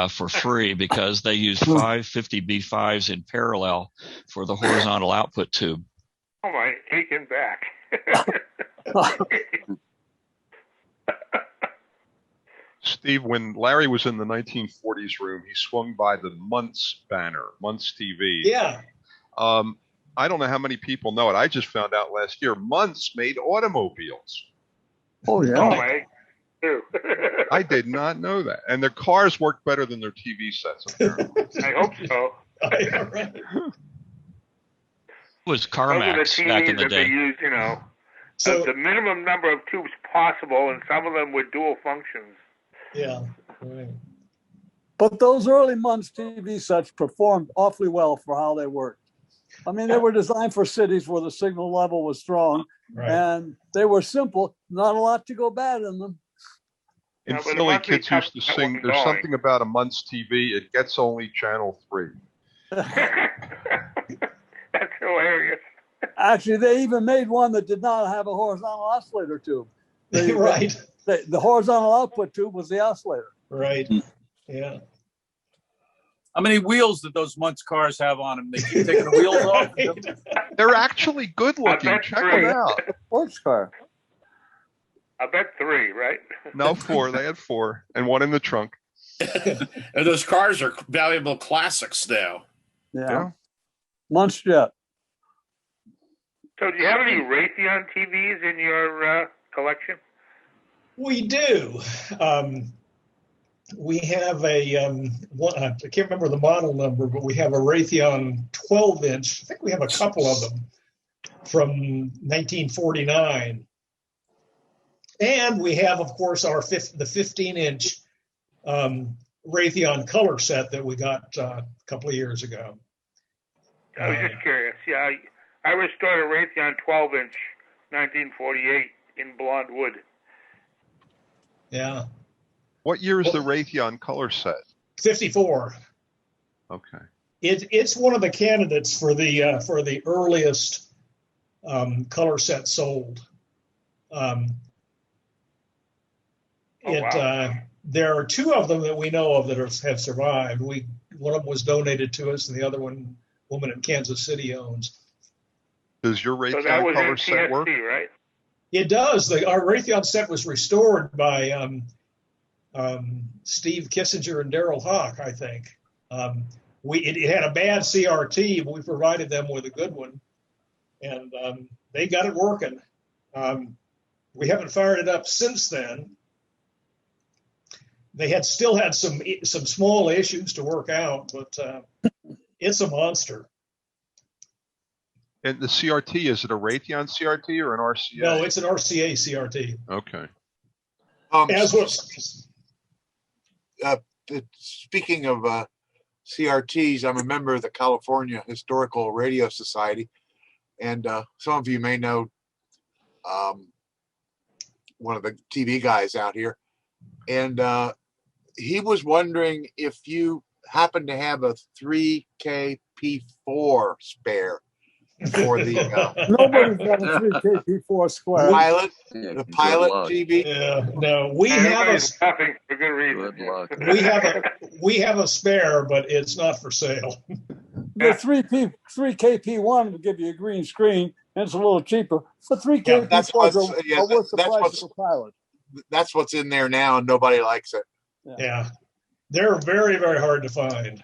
for free, because they used 5 50 B5s in parallel for the horizontal output tube. Oh, my aching back. Steve, when Larry was in the 1940s room, he swung by the Muntz banner, Muntz TV. Yeah. I don't know how many people know it. I just found out last year Muntz made automobiles. Oh, yeah. Oh, my. Too. I did not know that. And their cars work better than their TV sets, apparently. I hope so. Right. It was CarMax back in the that day. They used, you know, So- the minimum number of tubes possible, and some of them with dual functions. Yeah. Right. But those early Muntz TV sets performed awfully well for how they worked. I mean, they were designed for cities where the signal level was strong, Right. and they were simple, not a lot to go bad in them. In Yeah, but it Philly, must be kids tough used to to get sing, one there's going. something about a Muntz TV, it gets only channel 3. That's hilarious. Actually, they even made one that did not have a horizontal oscillator tube. Right. The horizontal output tube was the oscillator. Right. Yeah. How many wheels did those Muntz cars have on them? They keep taking the wheels off. They're actually good looking. bet Check 3. them out. Sports car. I bet 3, right? No, 4. They had 4 and one in the trunk. And those cars are valuable classics now. Yeah. Muntz Jet. So, do you have any Raytheon TVs in your collection? We do. We have a one, I can't remember the model number, but we have a Raytheon 12-inch. I think we have a couple of them from 1949. And we have, of course, the 15-inch Raytheon color set that we got a couple of years ago. I was just curious. Yeah, I restored a Raytheon 12-inch 1948 in blonde wood. Yeah. What year is the Raytheon color set? 54. Okay. It's one of the candidates for the earliest color set sold. There are 2 of them that we know of that have survived. One of them was donated to us, and the other one, woman in Kansas City owns. Does your So that Raytheon was color set work? NTSC, right? It does. Our Raytheon set was restored by Steve Kissinger and Daryl Hawk, I think. It had a bad CRT, but we provided them with a good one, and they got it working. We haven't fired it up since then. They still had some small issues to work out, but it's a monster. And the CRT, is it a Raytheon CRT or an RCA? No, it's an RCA CRT. Okay. As was. Speaking of CRTs, I'm a member of the California Historical Radio Society, and some of you may know one of the TV guys out here, and he was wondering if you happen to have a 3KP4 spare for the Nobody's got a 3KP4 square. pilot, the pilot TV. Yeah, no, we have laughing for good reason. we have a spare, but it's not for sale. The 3KP1 will give you a green screen, and it's a little cheaper. The 3KP4 that's are worth the price of a pilot. That's what's in there now, and nobody likes it. Yeah, they're very, very hard to find.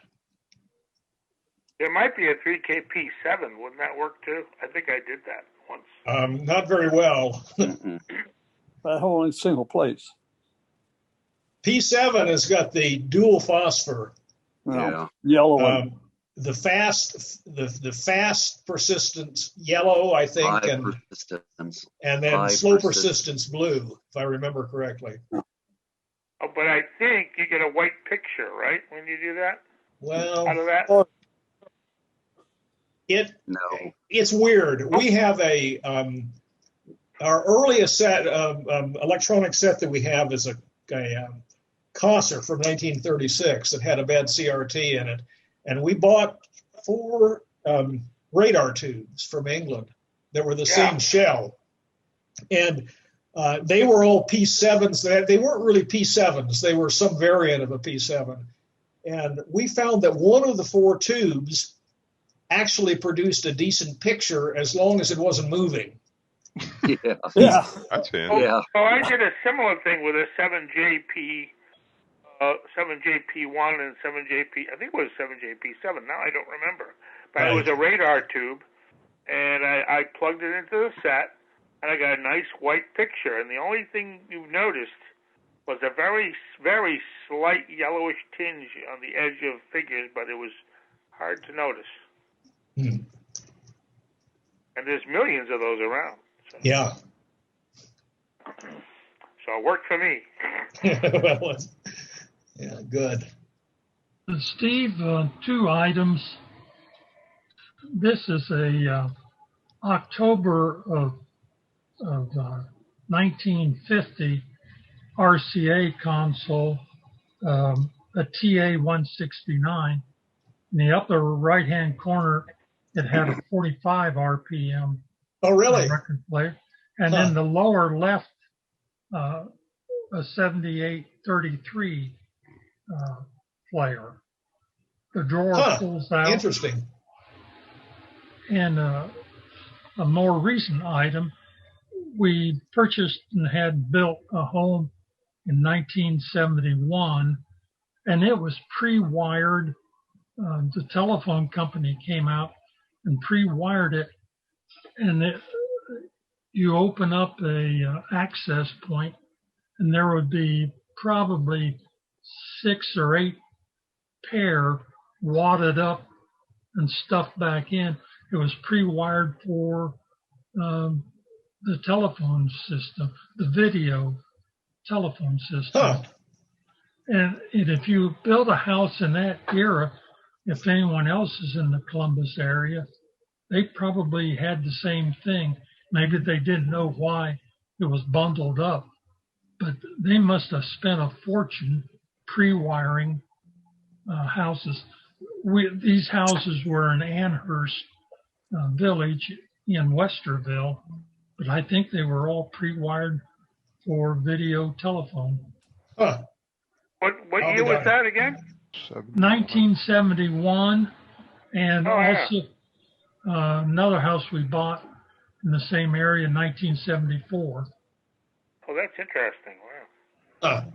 There might be a 3KP7. Wouldn't that work too? I think I did that once. Not very well. That whole in single place. P7 has got the dual phosphor. Yellow one. The fast persistence yellow, I think, High and persistence. then High slow persistence. persistence blue, if I remember correctly. Oh, but I think you get a white picture, right, when you do that? Well, Out of that? It's weird. We have our earliest set electronic set that we have is a Kosser from 1936 that had a bad CRT in it, and we bought 4 radar tubes from England that were the same shell, and they were all P7s. They weren't really P7s. They were some variant of a P7, and we found that one of the 4 tubes actually produced a decent picture as long as it wasn't moving. That's it. Oh, I did a similar thing with a 7JP 7JP1 and 7JP, I think it was 7JP7, now I don't remember. But It was a radar tube, and I plugged it into the set, and I got a nice white picture. And the only thing you noticed was a very, very slight yellowish tinge on the edge of figures, but it was hard to notice. Hmm. And there's millions of those around. So. Yeah. So it worked for me. Well, yeah, good. Steve, two items. This is a October of 1950 RCA console, a TA-169. In the upper right-hand corner, it had a 45 RPM. Oh, really? Record player. And then the lower left, a 7833 player. The drawer pulls out. Interesting. And a more recent item, we purchased and had built a home in 1971, and it was pre-wired. The telephone company came out and pre-wired it, and you open up a access point, and there would be probably 6 or 8 pair wadded up and stuffed back in. It was pre-wired for the telephone system, the video telephone system. And if you build a house in that era, if anyone else is in the Columbus area, they probably had the same thing. Maybe they didn't know why it was bundled up, but they must have spent a fortune pre-wiring houses. These houses were in Amherst Village in Westerville, but I think they were all pre-wired for video telephone. What year was that again? 1971, and also another house we bought in the same area in 1974. Oh, that's interesting. Wow.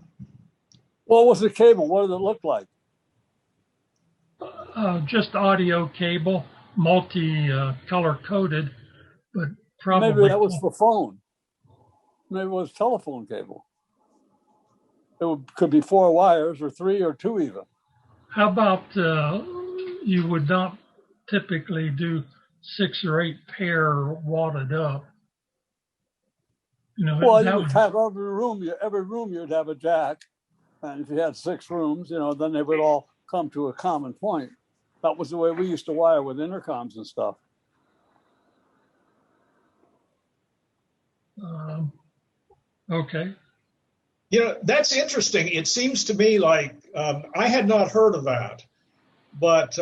What was the cable? What did it look like? Just audio cable, multi-color coded, but probably... Maybe that was for phone. Maybe it was telephone cable. Could be 4 wires or 3 or 2 even. How about you would not typically do 6 or 8 pair wadded up? You know, well, you would have every room you'd have a jack, and if you had 6 rooms, then they would all come to a common point. That was the way we used to wire with intercoms and stuff. Okay. That's interesting. It seems to me like I had not heard of that, but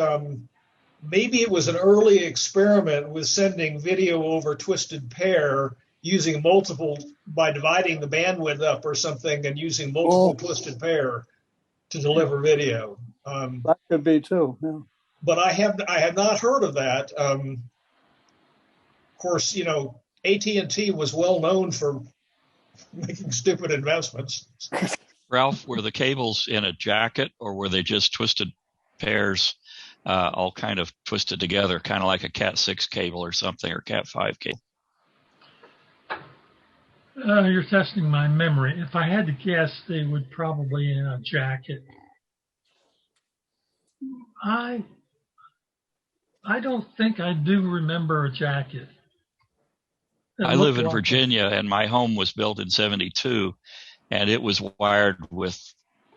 maybe it was an early experiment with sending video over twisted pair using multiple, by dividing the bandwidth up or something and using multiple twisted pair to deliver video. That could be too. Yeah. But I have not heard of that. Of course, AT&T was well known for making stupid investments. Ralph, were the cables in a jacket, or were they just twisted pairs, all kind of twisted together, kind of like a Cat 6 cable or something, or Cat 5 cable? You're testing my memory. If I had to guess, they would probably in a jacket. I don't think I do remember a jacket. I live in Virginia, and my home was built in 1972, and it was wired with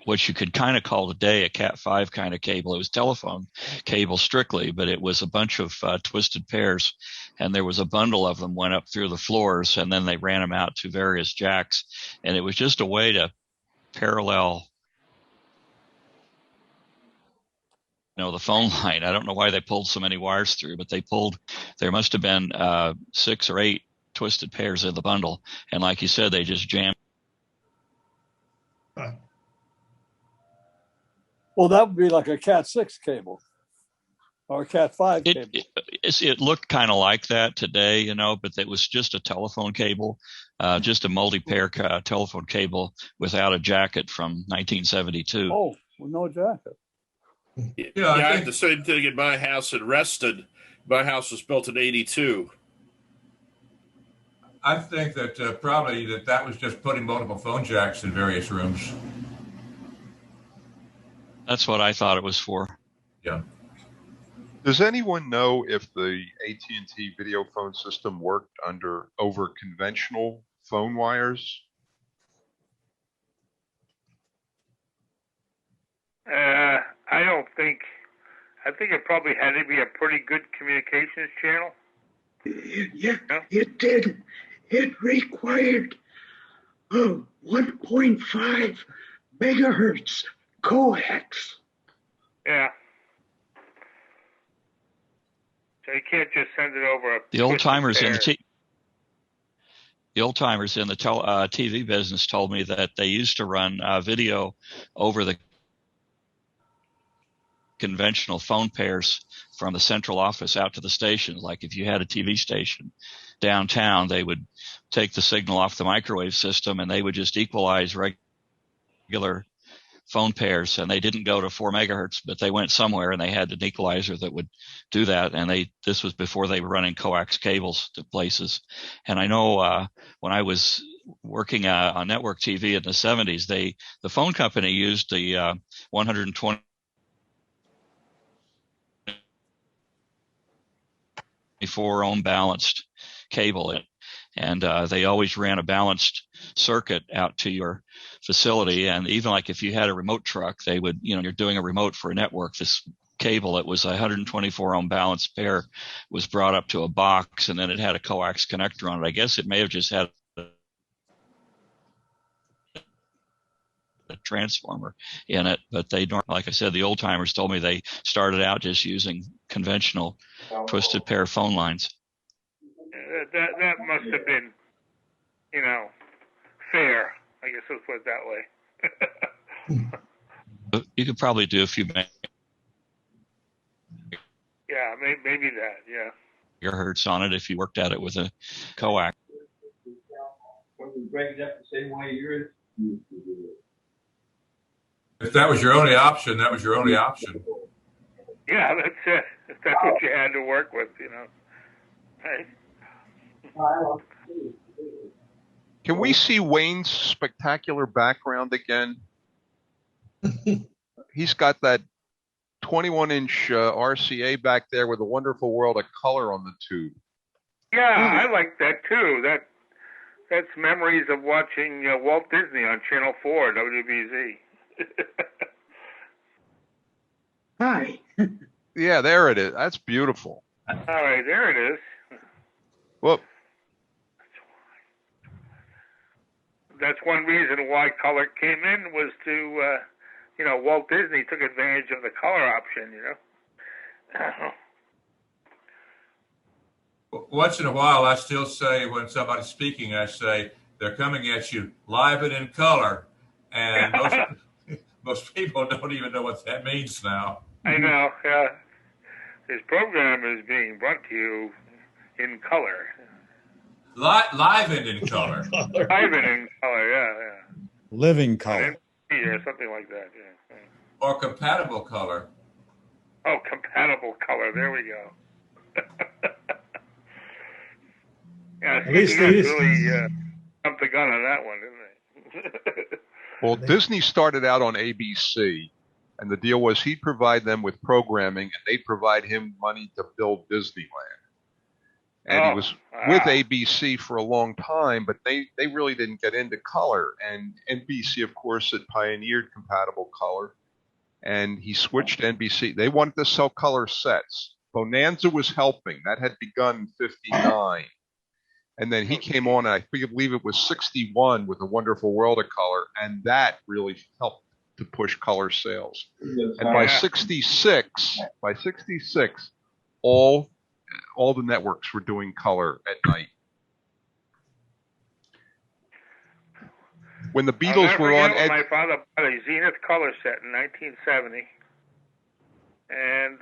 what you could kind of call today a Cat 5 kind of cable. It was telephone cable strictly, but it was a bunch of twisted pairs, and there was a bundle of them went up through the floors, and then they ran them out to various jacks, and it was just a way to parallel the phone line. I don't know why they pulled so many wires through, but there must have been 6 or 8 twisted pairs in the bundle, and like you said, they just jammed. Well, that would be like a Cat 6 cable. or Cat5 cable. It looked kind of like that today, you know, but it was just a telephone cable, just a multi-pair telephone cable without a jacket from 1972. Oh, with no jacket. Yeah, I had the same thing in my house in Reston. My house was built in 82. I think that probably that was just putting multiple phone jacks in various rooms. That's what I thought it was for. Yeah. Does anyone know if the AT&T video phone system worked over conventional phone wires? I don't think. I think it probably had to be a pretty good communications channel. Yeah, it did. It required 1.5 megahertz coax. Yeah. So you can't just send it over. The old timers in the TV business told me that they used to run video over the conventional phone pairs from the central office out to the station. Like if you had a TV station downtown, they would take the signal off the microwave system and they would just equalize regular phone pairs, and they didn't go to 4 megahertz, but they went somewhere and they had an equalizer that would do that. And this was before they were running coax cables to places. And I know when I was working on network TV in the 70s, the phone company used the 120 ohm balanced cable, and they always ran a balanced circuit out to your facility. And even like if you had a remote truck, they would, you're doing a remote for a network, this cable that was a 124 ohm balanced pair was brought up to a box, and then it had a coax connector on it. I guess it may have just had a transformer in it, but like I said, the old timers told me they started out just using conventional twisted pair phone lines. That must have been, fair. I guess let's put it that way. You could probably do a few Yeah, maybe that. Yeah. Megahertz on it if you worked at it with a coax. If that was your only option, that was your only option. Yeah, that's it. If that's what you had to work with, Hey. Can we see Wayne's spectacular background again? He's got that 21-inch RCA back there with a wonderful world of color on the tube. Yeah, I like that too. That's memories of watching Walt Disney on Channel 4, WBZ. Hi. Yeah, there it is. That's beautiful. All right, there it is. Whoop. That's one reason why color came in was to, Walt Disney took advantage of the color option, Once in a while, I still say when somebody's speaking, I say, they're coming at you live and in color. And most people don't even know what that means now. I know. This program is being brought to you in color. Live and in color. Live and in color, yeah. Living color. Or something like that, yeah. Or compatible color. Oh, compatible color. There we go. Yeah, At least they really jumped the gun on that one, didn't they? Well, Disney started out on ABC, and the deal was he'd provide them with programming, and they'd provide him money to build Disneyland. And he was with ABC for a long time, but they really didn't get into color. And NBC, of course, had pioneered compatible color, and he switched to NBC. They wanted to sell color sets. Bonanza was helping. That had begun in 59. And then he came on, and I believe it was 61 with A Wonderful World of Color, and that really helped to push color sales. And by 66, all the networks were doing color at night. When the Beatles were on, my father bought a Zenith color set in 1970, and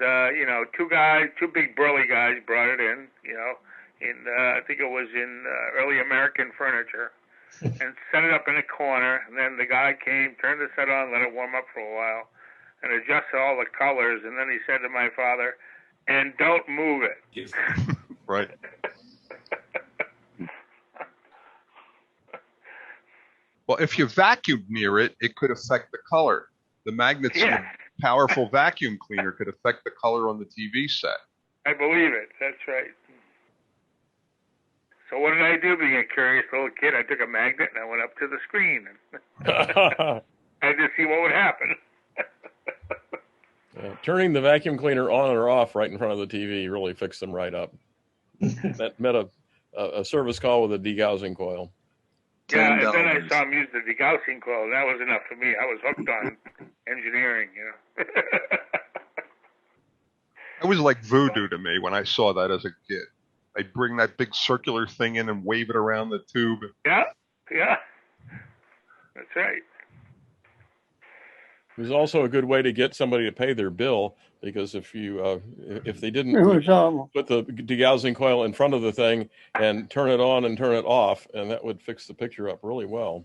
two big burly guys brought it in, I think it was in early American Furniture, and set it up in a corner. And then the guy came, turned the set on, let it warm up for a while, and adjusted all the colors. And then he said to my father, "And don't move it." Right. Well, if you vacuumed near it, it could affect the color. The magnets in a powerful vacuum cleaner could affect the color on the TV set. I believe it. That's right. So what did I do? Being a curious little kid, I took a magnet and I went up to the screen and I had to see what would happen. Turning the vacuum cleaner on or off right in front of the TV really fixed them right up. That met a service call with a degaussing coil. Yeah, and then I saw him use the degaussing coil. That was enough for me. I was hooked on engineering, It was like voodoo to me when I saw that as a kid. I'd bring that big circular thing in and wave it around the tube. Yeah. That's right. It was also a good way to get somebody to pay their bill, because if they didn't put the degaussing coil in front of the thing and turn it on and turn it off, and that would fix the picture up really well.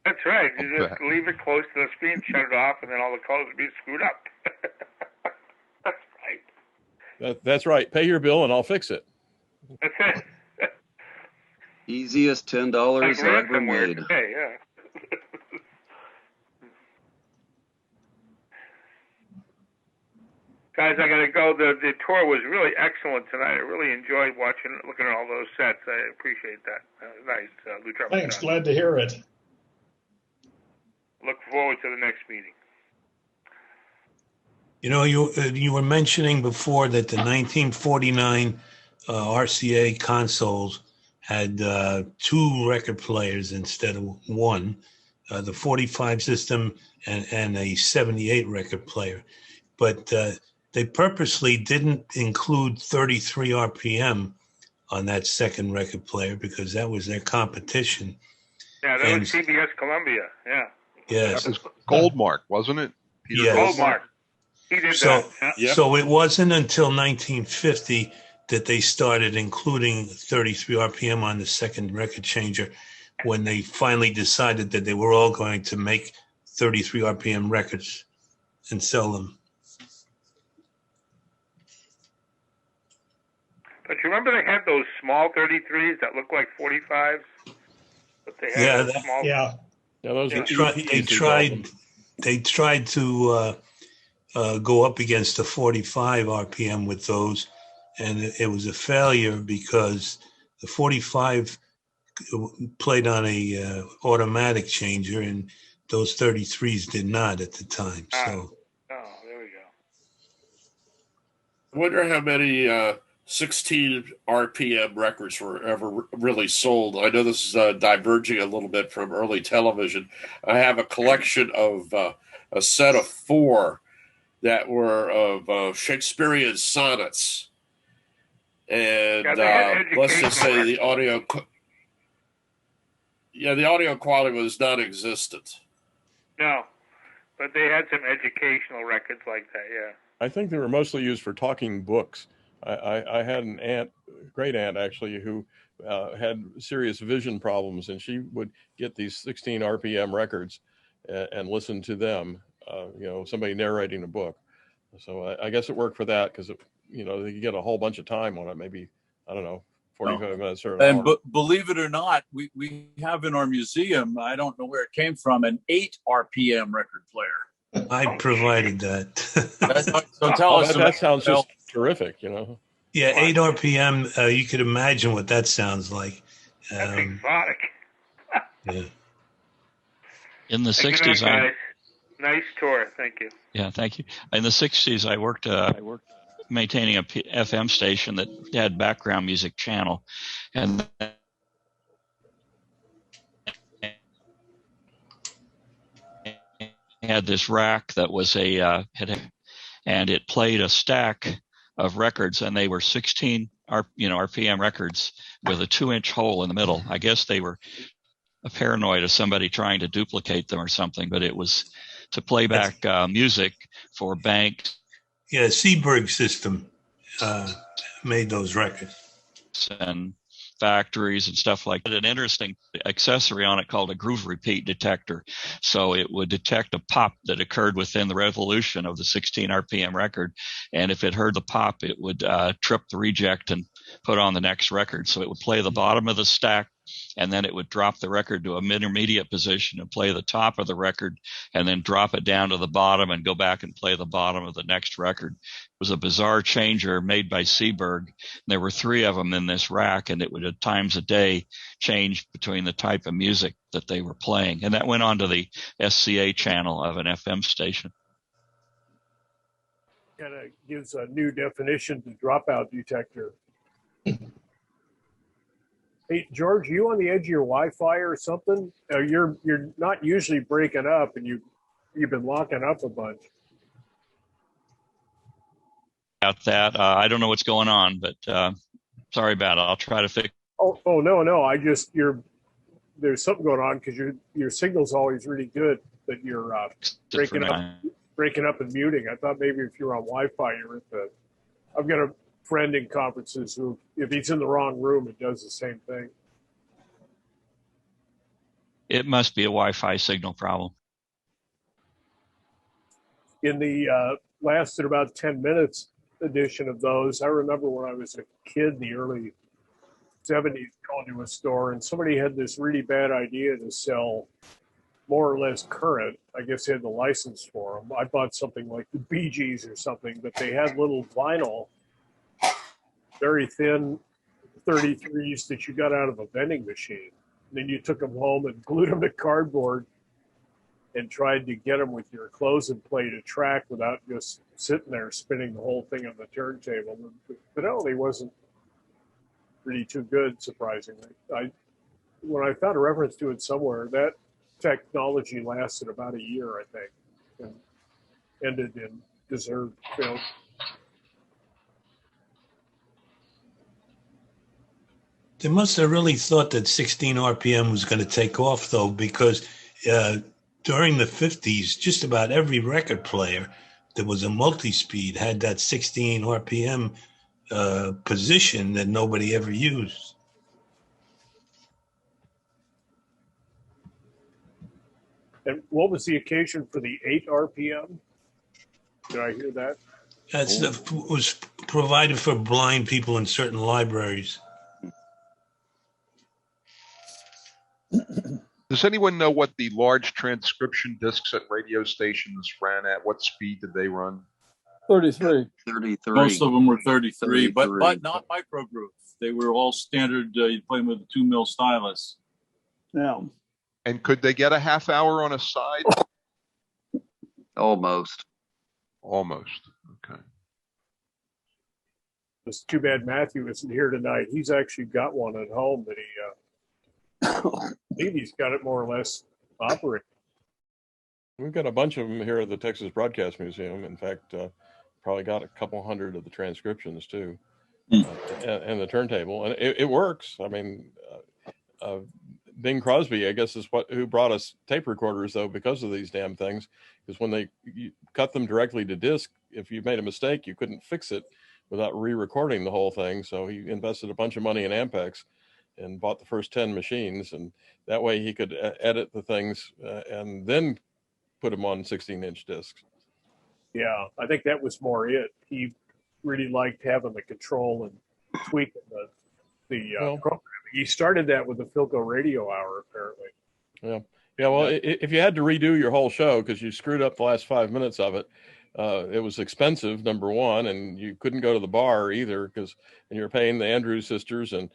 That's right. You just leave it close to the screen, shut it off, and then all the colors would be screwed up. That's right. That's right. Pay your bill and I'll fix it. That's it. Easiest $10 ever made. Today, yeah. Guys, I got to go. The tour was really excellent tonight. I really enjoyed looking at all those sets. I appreciate that. Nice. Lou Trump. Thanks. Glad to hear it. Look forward to the next meeting. You were mentioning before that the 1949 RCA consoles had two record players instead of one, the 45 system and a 78 record player. But they purposely didn't include 33 RPM on that second record player because that was their competition. Yeah, that was CBS Columbia. Yeah. Yes. That was Goldmark, wasn't it? Yes. Goldmark. He did that. Yeah. So it wasn't until 1950 that they started including 33 RPM on the second record changer, when they finally decided that they were all going to make 33 RPM records and sell them. But you remember they had those small 33s that looked like 45s? But they had small. Yeah. They tried to go up against the 45 RPM with those, and it was a failure because the 45 played on a automatic changer, and those 33s did not at the time. So. Oh, there we go. I wonder how many 16 RPM records were ever really sold. I know this is diverging a little bit from early television. I have a collection of a set of 4 that were of Shakespearean sonnets. And let's just say the audio quality was non-existent. No, but they had some educational records like that, yeah. I think they were mostly used for talking books. I had an great aunt actually, who had serious vision problems, and she would get these 16 RPM records and listen to them, somebody narrating a book. So I guess it worked for that, because, they could get a whole bunch of time on it, maybe, 45 minutes or an hour. Believe it or not, we have in our museum, I don't know where it came from, an 8 RPM record player. I provided that. So tell us. That sounds just terrific, Yeah, 8 RPM. You could imagine what that sounds like. That's exotic. Yeah. In the 60s, nice tour. Thank you. Yeah, thank you. In the 60s, I worked maintaining a FM station that had background music channel, and had this rack that was and it played a stack of records, and they were 16 RPM records with a 2-inch hole in the middle. I guess they were paranoid of somebody trying to duplicate them or something, but it was to play back music for banks Yeah, Seeburg system made those records. And factories and stuff like that. An interesting accessory on it called a groove repeat detector. So it would detect a pop that occurred within the revolution of the 16 RPM record. And if it heard the pop, it would trip the reject and put on the next record. So it would play the bottom of the stack, and then it would drop the record to a intermediate position and play the top of the record, and then drop it down to the bottom and go back and play the bottom of the next record. It was a bizarre changer made by Seeburg. There were 3 of them in this rack, and it would at times a day change between the type of music that they were playing. And that went on to the SCA channel of an FM station. Kind of gives a new definition to dropout detector. Hey, George, you on the edge of your Wi-Fi or something? You're not usually breaking up, and you've been locking up a bunch. About that, I don't know what's going on, but sorry about it. I'll try to fix. Oh no! There's something going on because your signal's always really good, but you're breaking up and muting. I thought maybe if you're on Wi-Fi, you're at the. I've got a friend in conferences who, if he's in the wrong room, it does the same thing. It must be a Wi-Fi signal problem. In the lasted about 10 minutes edition of those, I remember when I was a kid in the early 70s going to a store, and somebody had this really bad idea to sell more or less current. I guess they had the license for them. I bought something like the Bee Gees or something, but they had little vinyl, very thin 33s that you got out of a vending machine. And then you took them home and glued them to cardboard and tried to get them with your clothes and played a track without just sitting there spinning the whole thing on the turntable. The fidelity wasn't really too good, surprisingly. When I found a reference to it somewhere, that technology lasted about a year, I think, and ended in deserved failure. They must have really thought that 16 RPM was going to take off, though, because during the 50s, just about every record player that was a multi-speed had that 16 RPM position that nobody ever used. And what was the occasion for the 8 RPM? Did I hear that? Was provided for blind people in certain libraries. Does anyone know what the large transcription discs at radio stations ran at? What speed did they run? 33. 33. Most of them were 33, but not microgrooves. They were all standard. You play them with a 2 mil stylus. Yeah. And could they get a half hour on a side? Almost. Okay. It's too bad Matthew isn't here tonight. He's actually got one at home that he. I think he's got it more or less operating. We've got a bunch of them here at the Texas Broadcast Museum. In fact, probably got a couple hundred of the transcriptions too, and the turntable, and it works. I mean, Bing Crosby, I guess, is who brought us tape recorders, though, because of these damn things. Because when you cut them directly to disc, if you made a mistake, you couldn't fix it without re-recording the whole thing. So he invested a bunch of money in Ampex and bought the first 10 machines, and that way he could edit the things and then put them on 16-inch discs. Yeah, I think that was more it. He really liked having the control and tweaking the programming. He started that with the Philco Radio Hour, apparently. Yeah. Well, if you had to redo your whole show because you screwed up the last 5 minutes of it, it was expensive, number one, and you couldn't go to the bar either because you're paying the Andrews sisters and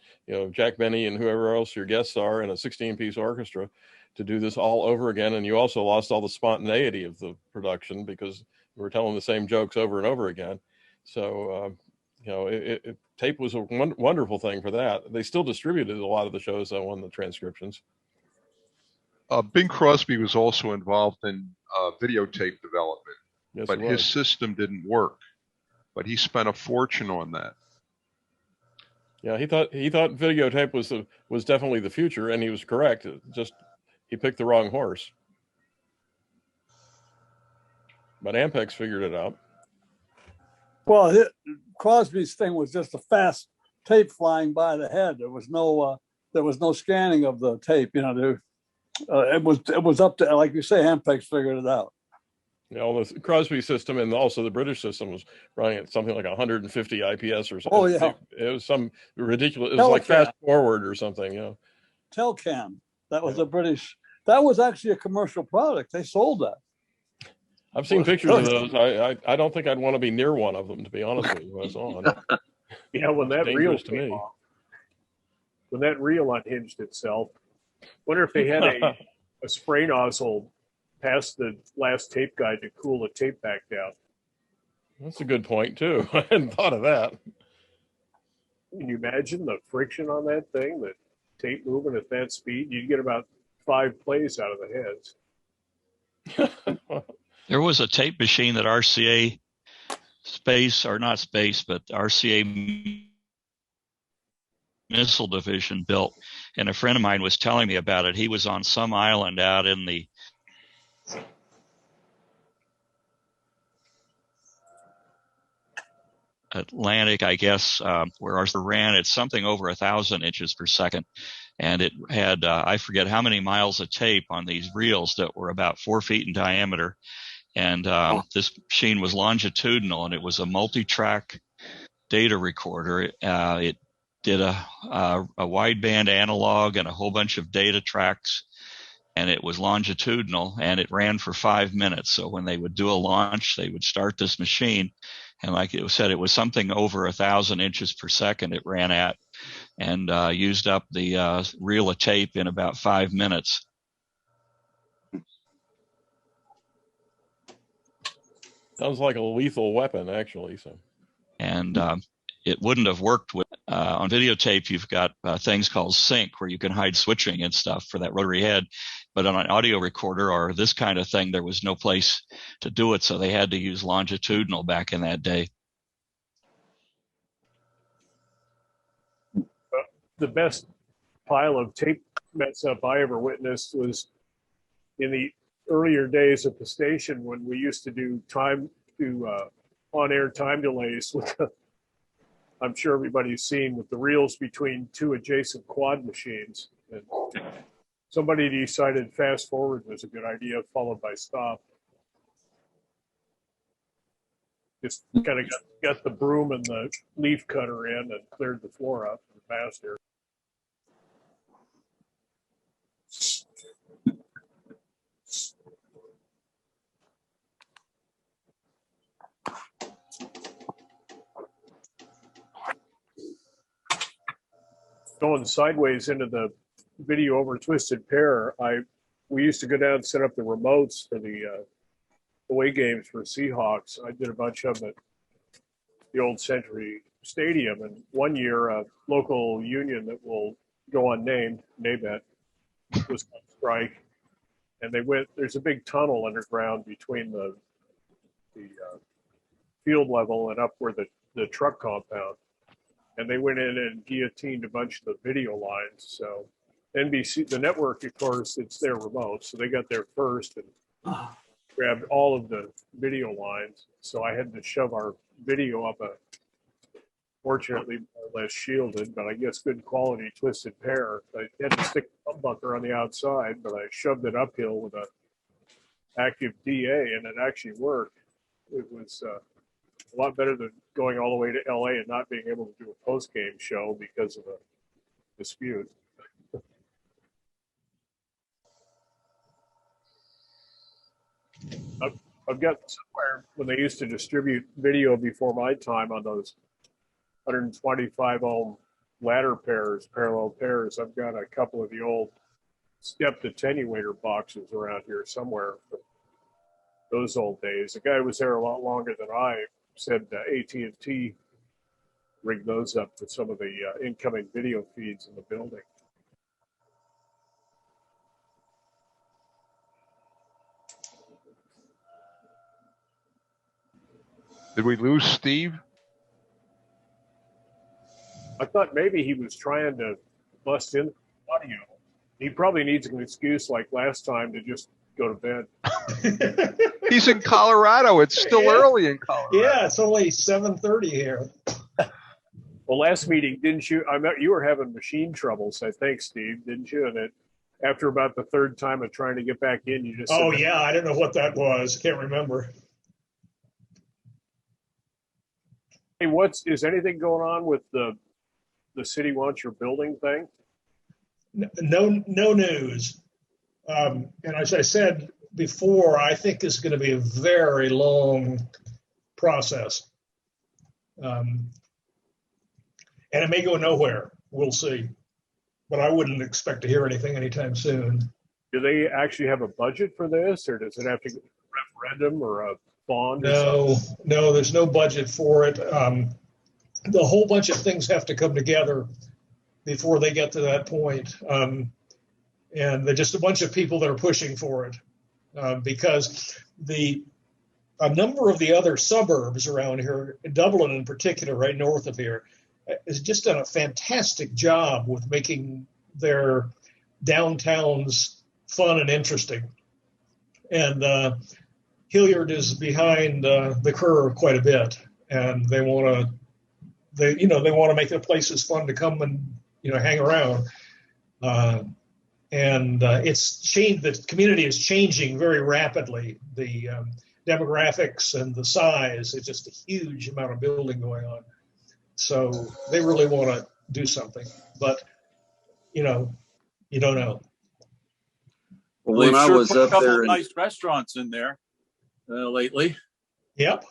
Jack Benny and whoever else your guests are in a 16-piece orchestra to do this all over again. And you also lost all the spontaneity of the production because we were telling the same jokes over and over again. So tape was a wonderful thing for that. They still distributed a lot of the shows on the transcriptions. Bing Crosby was also involved in videotape development. Yes, but his system didn't work. But he spent a fortune on that. Yeah, he thought videotape was definitely the future, and he was correct. Just he picked the wrong horse. But Ampex figured it out. Well, Crosby's thing was just a fast tape flying by the head. There was no scanning of the tape. You know, it was up to, like you say, Ampex figured it out. You know, the Crosby system and also the British system was running at something like 150 IPS or something. Oh yeah, it was some ridiculous. It was like fast forward or something. You know, Telcam. That was a British. That was actually a commercial product. They sold that. I've seen pictures of those. I don't think I'd want to be near one of them, to be honest with you. When I saw them. Yeah, when that reel to me. When that reel unhinged itself, wonder if they had a spray nozzle past the last tape guide to cool the tape back down. That's a good point too. I hadn't thought of that. Can you imagine the friction on that thing? The tape moving at that speed, you'd get about 5 plays out of the heads. There was a tape machine that RCA RCA Missile Division built, and a friend of mine was telling me about it. He was on some island out in the Atlantic, I guess, where Arthur ran. It's something over 1,000 inches per second. And it had, I forget how many miles of tape on these reels that were about 4 feet in diameter. And this machine was longitudinal, and it was a multi-track data recorder. It did a wideband analog and a whole bunch of data tracks, and it was longitudinal, and it ran for 5 minutes. So when they would do a launch, they would start this machine, and like it was said, it was something over 1,000 inches per second it ran at, and used up the reel of tape in about 5 minutes. Sounds like a lethal weapon, actually. So, and it wouldn't have worked with on videotape. You've got things called sync where you can hide switching and stuff for that rotary head, but on an audio recorder or this kind of thing, there was no place to do it, so they had to use longitudinal back in that day. The best pile of tape mess up I ever witnessed was in the earlier days at the station when we used to do on-air time delays with I'm sure everybody's seen with the reels between 2 adjacent quad machines. And somebody decided fast forward was a good idea, followed by stop. Just kind of got the broom and the leaf cutter in and cleared the floor up faster. Going sideways into the video over Twisted Pair, we used to go down and set up the remotes for the away games for Seahawks. I did a bunch of them at the old Century Stadium, and one year a local union that will go unnamed, NABET, was on strike, and there's a big tunnel underground between the field level and up where the truck compound. And they went in and guillotined a bunch of the video lines. So NBC, the network, of course, it's their remote. So they got there first and grabbed all of the video lines. So I had to shove our video up fortunately more or less shielded, but I guess good quality Twisted Pair. I had to stick a humbucker on the outside, but I shoved it uphill with a active DA, and it actually worked. It was a lot better than going all the way to LA and not being able to do a post-game show because of a dispute. I've got somewhere when they used to distribute video before my time on those 125 ohm ladder pairs, parallel pairs. I've got a couple of the old stepped attenuator boxes around here somewhere from those old days. The guy was there a lot longer than I. Said AT&T rigged those up for some of the incoming video feeds in the building. Did we lose Steve? I thought maybe he was trying to bust in audio. He probably needs an excuse like last time to just go to bed. He's in Colorado. It's still early in Colorado. Yeah, it's only 7:30 here. Well, last meeting, didn't you? I met you were having machine troubles, I think, Steve, didn't you? And after about the third time of trying to get back in, you just Oh yeah, I don't know what that was. Can't remember. Hey, is anything going on with the city wants your building thing? No news. And as I said before, I think this is going to be a very long process. And it may go nowhere. We'll see. But I wouldn't expect to hear anything anytime soon. Do they actually have a budget for this, or does it have to go to a referendum or a bond? No, there's no budget for it. The whole bunch of things have to come together before they get to that point. And they're just a bunch of people that are pushing for it because a number of the other suburbs around here, Dublin in particular, right north of here, has just done a fantastic job with making their downtowns fun and interesting. And Hilliard is behind the curve quite a bit, and they want to make their places fun to come and hang around. And it's changed. The community is changing very rapidly. The demographics and the size. It's just a huge amount of building going on. So they really want to do something, but you don't know. Well, when I was up there, nice restaurants in there lately. Yep.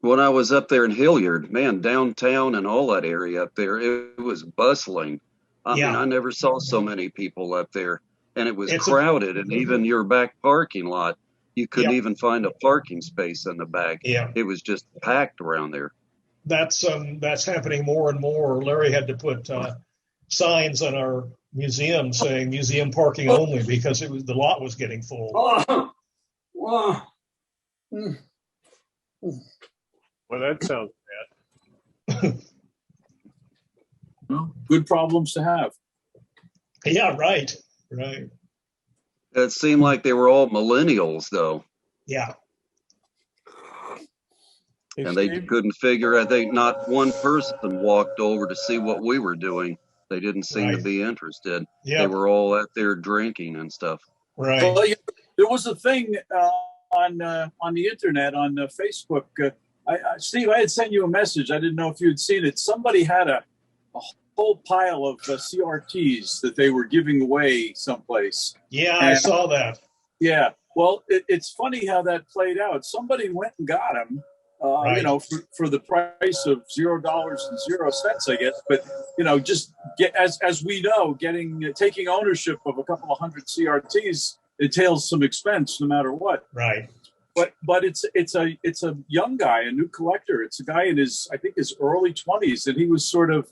When I was up there in Hilliard, man, downtown and all that area up there, it was bustling. I mean, I never saw so many people up there, and it was crowded. And even your back parking lot, you couldn't even find a parking space in the back. Yeah. It was just packed around there. That's happening more and more. Larry had to put signs on our museum saying museum parking only because the lot was getting full. Oh, wow. Well, that sounds bad. Well, good problems to have. Yeah, right. It seemed like they were all millennials, though. Yeah. And they couldn't figure. I think not one person walked over to see what we were doing. They didn't seem to be interested. Yep. They were all out there drinking and stuff. Right. Well, there was a thing on the internet, on Facebook. Steve, I had sent you a message. I didn't know if you'd seen it. Somebody had a whole pile of CRTs that they were giving away someplace. Yeah, I saw that. Yeah. Well, it's funny how that played out. Somebody went and got them. For the price of $0.00, I guess. But just as we know, taking ownership of a couple of hundred CRTs entails some expense, no matter what. Right. But it's a young guy, a new collector. It's a guy in his early 20s, and he was sort of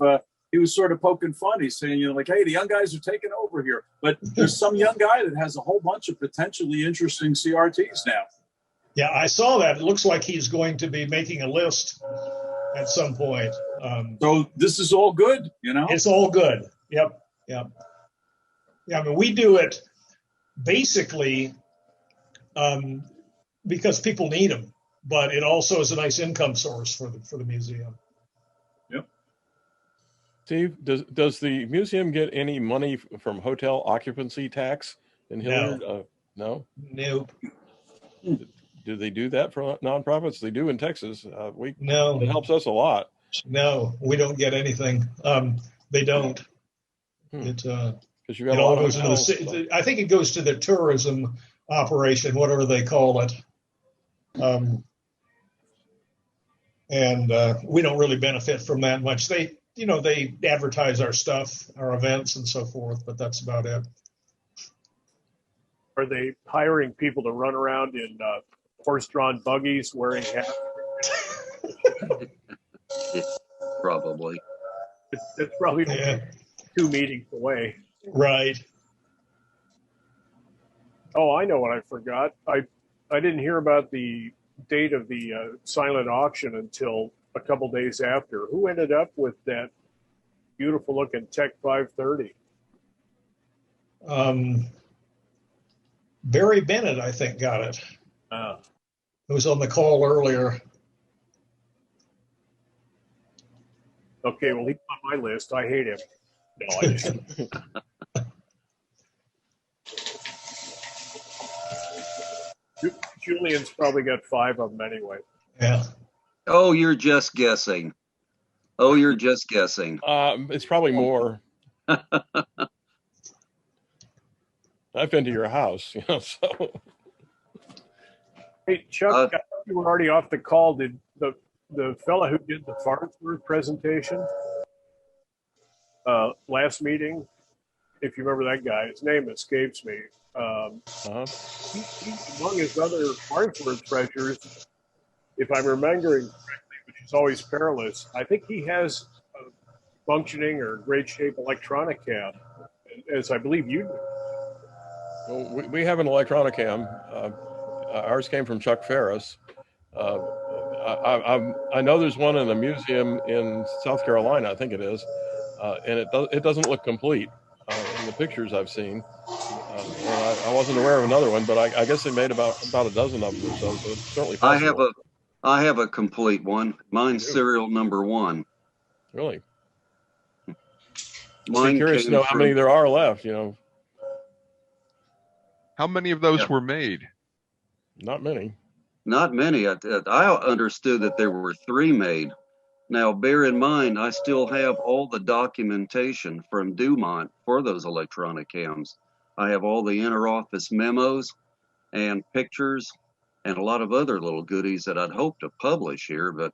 poking fun. He's saying, hey, the young guys are taking over here. But there's some young guy that has a whole bunch of potentially interesting CRTs now. Yeah, I saw that. It looks like he's going to be making a list at some point. So this is all good, It's all good. Yep. Yeah, I mean, we do it basically because people need them, but it also is a nice income source for the museum. Yep. Steve, does the museum get any money from hotel occupancy tax in Hilliard? No. Nope. Do they do that for nonprofits? They do in Texas. No. It helps us a lot. No, we don't get anything. They don't. It all goes into the city. I think it goes to the tourism operation, whatever they call it. And we don't really benefit from that much. They advertise our stuff, our events, and so forth, but that's about it. Are they hiring people to run around in horse-drawn buggies wearing hats? Probably. It's probably 2 meetings away. Right. Oh, I know what I forgot. I didn't hear about the date of the silent auction until a couple days after. Who ended up with that beautiful-looking Tech 530? Barry Bennett, I think, got it. Who was on the call earlier. Okay, well, he's on my list. I hate him. No, I just. Julian's probably got 5 of them anyway. Yeah. Oh, you're just guessing. It's probably more. I've been to your house, so. Hey, Chuck, you were already off the call. Did the fella who did the Farnsworth presentation last meeting, if you remember that guy, his name escapes me. He, among his other Farnsworth treasures, if I'm remembering correctly, which is always perilous, I think he has a functioning or great shape electronic cam, as I believe you do. Well, we have an electronic cam. Ours came from Chuck Ferris. I know there's one in a museum in South Carolina, I think it is, and it doesn't look complete in the pictures I've seen. And I wasn't aware of another one, but I guess they made about a dozen of them or so it's certainly possible. I have a complete one. Mine's serial number 1. Really? I'm curious to know how many there are left, How many of those were made? Not many. Not many. I understood that there were 3 made. Now, bear in mind, I still have all the documentation from Dumont for those electronic cams. I have all the inter-office memos and pictures and a lot of other little goodies that I'd hope to publish here, but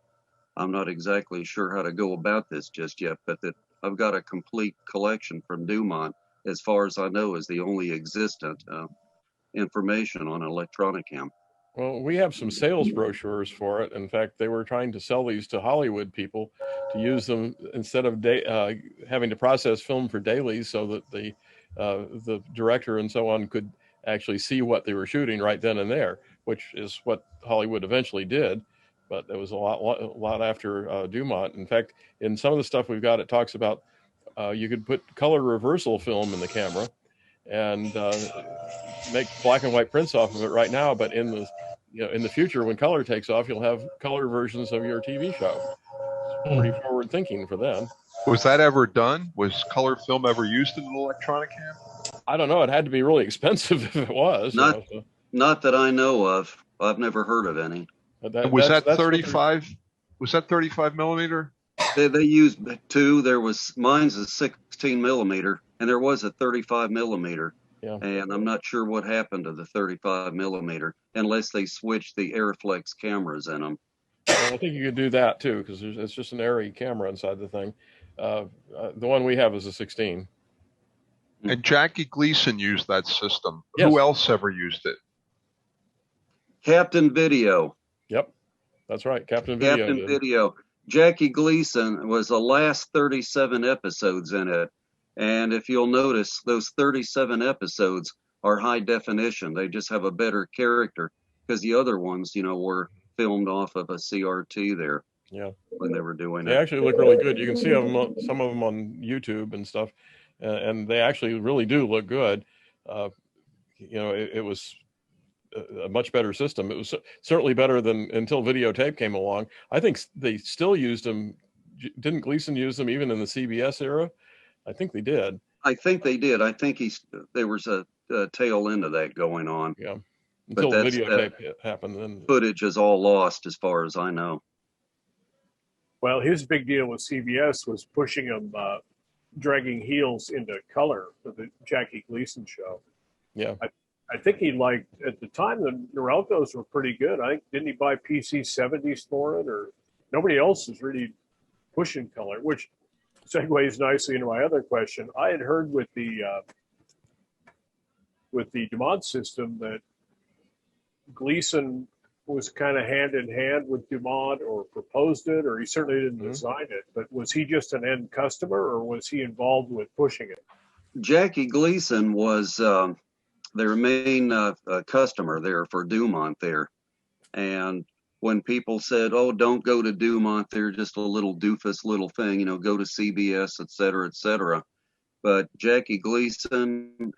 I'm not exactly sure how to go about this just yet. But that I've got a complete collection from Dumont, as far as I know, is the only existent information on an electronic cam. Well, we have some sales brochures for it. In fact, they were trying to sell these to Hollywood people to use them instead of having to process film for dailies, so that the director and so on could actually see what they were shooting right then and there, which is what Hollywood eventually did. But it was a lot after Dumont. In fact, in some of the stuff we've got, it talks about you could put color reversal film in the camera and make black and white prints off of it right now. But in the future, when color takes off, you'll have color versions of your TV show. It's pretty forward thinking for them. Was that ever done? Was color film ever used in an electronic cam? I don't know. It had to be really expensive if it was. Not that I know of. I've never heard of any. Was that 35? Was that 35 millimeter? They used 2. Mine's a 16 millimeter, and there was a 35 millimeter. Yeah. And I'm not sure what happened to the 35 millimeter, unless they switched the Airflex cameras in them. Well, I think you could do that too, because it's just an Arri camera inside the thing. The one we have is a 16. And Jackie Gleason used that system. Yes. Who else ever used it? Captain Video. Yep, that's right. Captain Video. Jackie Gleason was the last 37 episodes in it. And if you'll notice, those 37 episodes are high definition. They just have a better character, because the other ones, were filmed off of a CRT there. Yeah. When they were doing they actually look really good. You can see some of them on YouTube and stuff, and they actually really do look good. It was a much better system. It was certainly better than until videotape came along. I think they still used them. Didn't Gleason use them even in the CBS era? I think they did. I think they did. I think there was a tail end of that going on. Yeah. Until the videotape happened. Then footage is all lost as far as I know. Well, his big deal with CBS was pushing him, dragging heels into color for the Jackie Gleason show. Yeah. I think he liked, at the time, the Norelcos were pretty good. I think, didn't he buy PC-70s for it? Or nobody else is really pushing color, which segues nicely into my other question. I had heard with the Dumont system that Gleason was kind of hand in hand with Dumont, or proposed it, or he certainly didn't design it. But was he just an end customer, or was he involved with pushing it? Jackie Gleason was their main customer there for Dumont there. And when people said, "Oh, don't go to Dumont, they're just a little doofus little thing, go to CBS, et cetera, et cetera." But Jackie Gleason,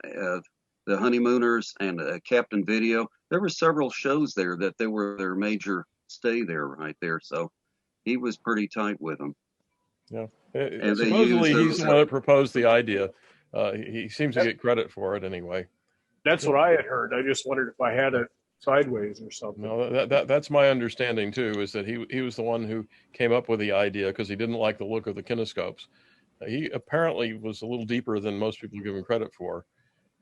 the Honeymooners and Captain Video. There were several shows there that they were their major stay there right there. So he was pretty tight with them. Yeah. And supposedly he's the one that proposed the idea. He seems to get credit for it anyway. That's what I had heard. I just wondered if I had it sideways or something. No, that's my understanding too, is that he was the one who came up with the idea because he didn't like the look of the kinescopes. He apparently was a little deeper than most people give him credit for.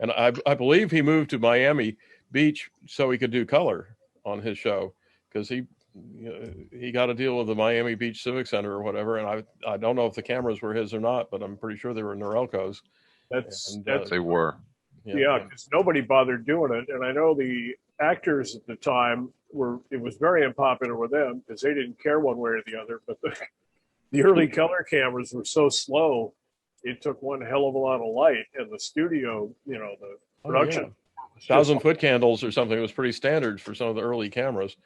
And I believe he moved to Miami Beach so he could do color on his show, because he got a deal with the Miami Beach Civic Center or whatever. And I don't know if the cameras were his or not, but I'm pretty sure they were Norelco's. That's they were. Yeah, because nobody bothered doing it. And I know the actors at the time it was very unpopular with them because they didn't care one way or the other. But the early color cameras were so slow, it took one hell of a lot of light. And the studio, the production. 1,000-foot candles or something was pretty standard for some of the early cameras.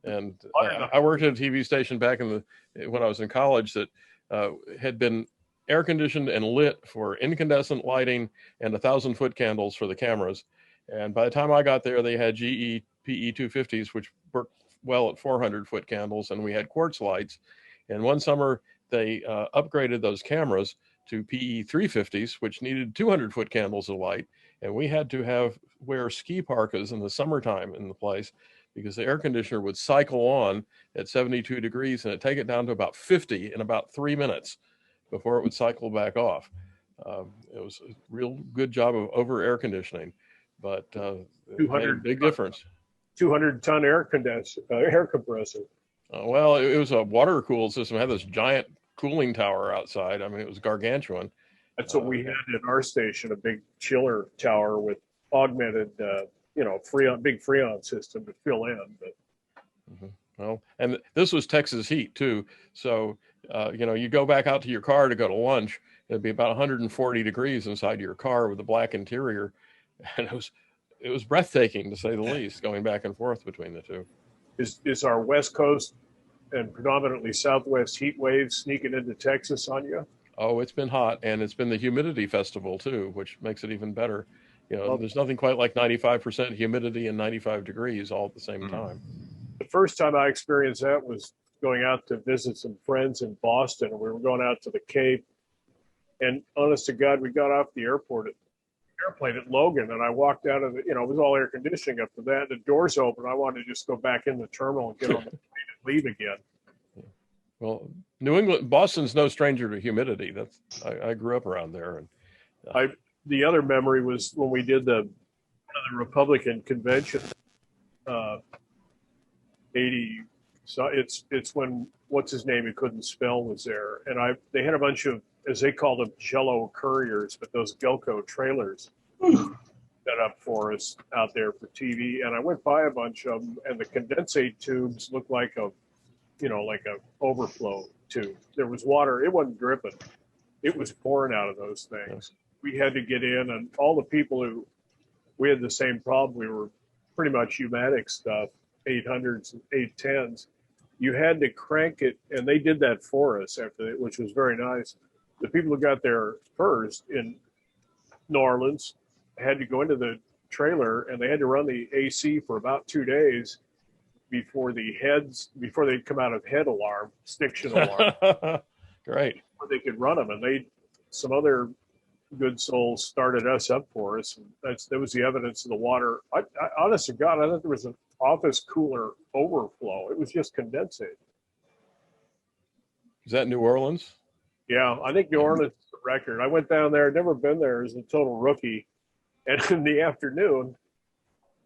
And I worked at a TV station back when I was in college that had been air conditioned and lit for incandescent lighting and 1,000-foot candles for the cameras. And by the time I got there, they had GE PE 250s, which worked well at 400-foot candles, and we had quartz lights. And one summer, they upgraded those cameras to PE 350s, which needed 200-foot candles of light. And we had to wear ski parkas in the summertime in the place, because the air conditioner would cycle on at 72 degrees and it'd take it down to about 50 in about 3 minutes before it would cycle back off. It was a real good job of over air conditioning, but it made a big difference. 200-ton air compressor. Well, it was a water cooled system. It had this giant cooling tower outside. I mean, it was gargantuan. That's what we had at our station, a big chiller tower with augmented, big Freon system to fill in. But well, and this was Texas heat too. So, you go back out to your car to go to lunch, it'd be about 140 degrees inside your car with a black interior. And it was breathtaking, to say the least, going back and forth between the two. Is our West Coast and predominantly Southwest heat waves sneaking into Texas on you? Oh, it's been hot, and it's been the humidity festival too, which makes it even better. There's nothing quite like 95% humidity and 95 degrees all at the same time. The first time I experienced that was going out to visit some friends in Boston, and we were going out to the Cape. And honest to God, we got off the airplane at Logan, and I walked out of it was all air conditioning up to that. The doors open. I wanted to just go back in the terminal and get on the plane and leave again. Well, New England, Boston's no stranger to humidity. I grew up around there, and the other memory was when we did the Republican convention. 80. So it's when what's his name who couldn't spell was there, and they had a bunch of, as they called them, Jello couriers, but those Gilco trailers set up for us out there for TV. And I went by a bunch of them, and the condensate tubes looked like a overflow tube. There was water. It wasn't dripping. It was pouring out of those things. We had to get in, and all the people we had the same problem. We were pretty much pneumatic stuff, 800s and 810s. You had to crank it, and they did that for us which was very nice. The people who got there first in New Orleans had to go into the trailer, and they had to run the AC for about 2 days before they'd come out of head alarm, stiction alarm. Great. Before they could run them, and some other good souls started us up for us. And that was the evidence of the water. I honest to God, I thought there was an office cooler overflow. It was just condensate. Is that New Orleans? Yeah, I think New Orleans is the record. I went down there, never been there as a total rookie. And in the afternoon,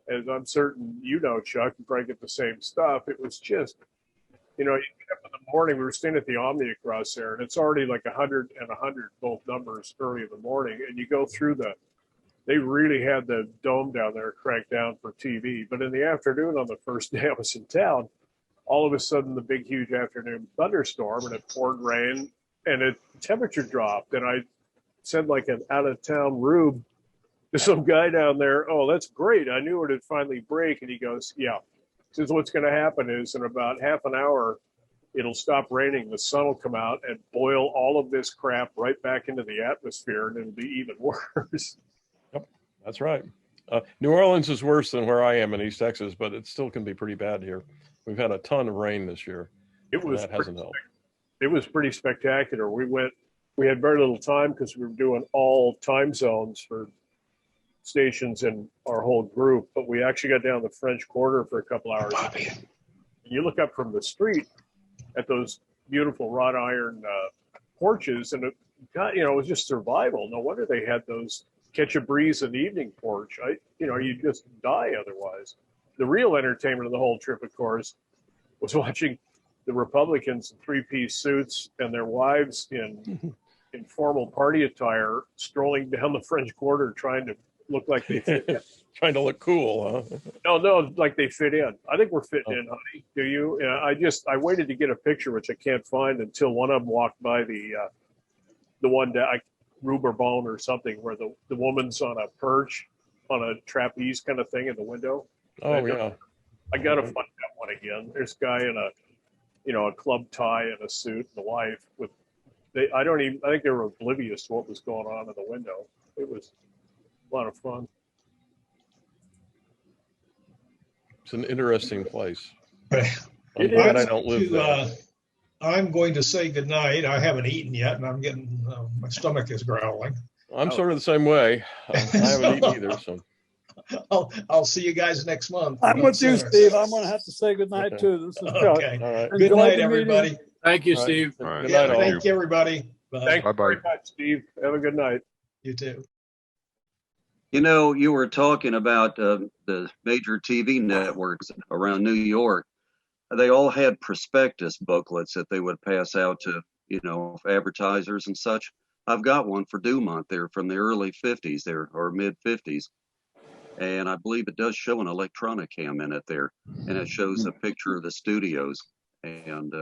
as I'm certain Chuck, you probably get the same stuff. It was just, you get up in the morning, we were staying at the Omni across there, and it's already like 100 and 100, both numbers, early in the morning. And you go through they really had the dome down there cranked down for TV. But in the afternoon, on the first day I was in town, all of a sudden the big, huge afternoon thunderstorm, and it poured rain, and the temperature dropped. And I said, like an out-of-town rube to some guy down there, "Oh, that's great. I knew it would finally break." And he goes, "Yeah." He says, "What's going to happen is in about half an hour, it'll stop raining. The sun will come out and boil all of this crap right back into the atmosphere, and it'll be even worse." Yep, that's right. New Orleans is worse than where I am in East Texas, but it still can be pretty bad here. We've had a ton of rain this year. That hasn't helped. It was pretty spectacular. We had very little time because we were doing all time zones for stations in our whole group, but we actually got down the French Quarter for a couple hours. You look up from the street at those beautiful wrought iron porches, and it was just survival. No wonder they had those catch a breeze in the evening porch. You'd just die otherwise. The real entertainment of the whole trip, of course, was watching the Republicans in three-piece suits and their wives in formal party attire strolling down the French Quarter trying to look like they fit in. Trying to look cool, huh? No, like they fit in. I think we're fitting in, honey. Do you? I waited to get a picture, which I can't find until one of them walked by the one that Rue Bourbon or something, where the woman's on a perch on a trapeze kind of thing in the window. Oh, yeah. I got to find that one again. There's a guy in a club tie and a suit, and the wife I think they were oblivious to what was going on in the window. It was a lot of fun. It's an interesting place. I'm glad I don't live there. I'm going to say goodnight. I haven't eaten yet, and I'm getting my stomach is growling. I'm sort of the same way. I haven't eaten either, so. I'll see you guys next month. I'm with you, Steve. I'm going to have to say goodnight too. This is Chuck. Okay. All right. Good night, everybody. Thank you, Steve. All right. Good night. Thank you, everybody. Bye. Thank you very much, Steve. Have a good night. You too. You were talking about the major TV networks around New York. They all had prospectus booklets that they would pass out to, advertisers and such. I've got one for Dumont there from the early 50s there, or mid 50s. And I believe it does show an Electronicam in it there. And it shows a picture of the studios. And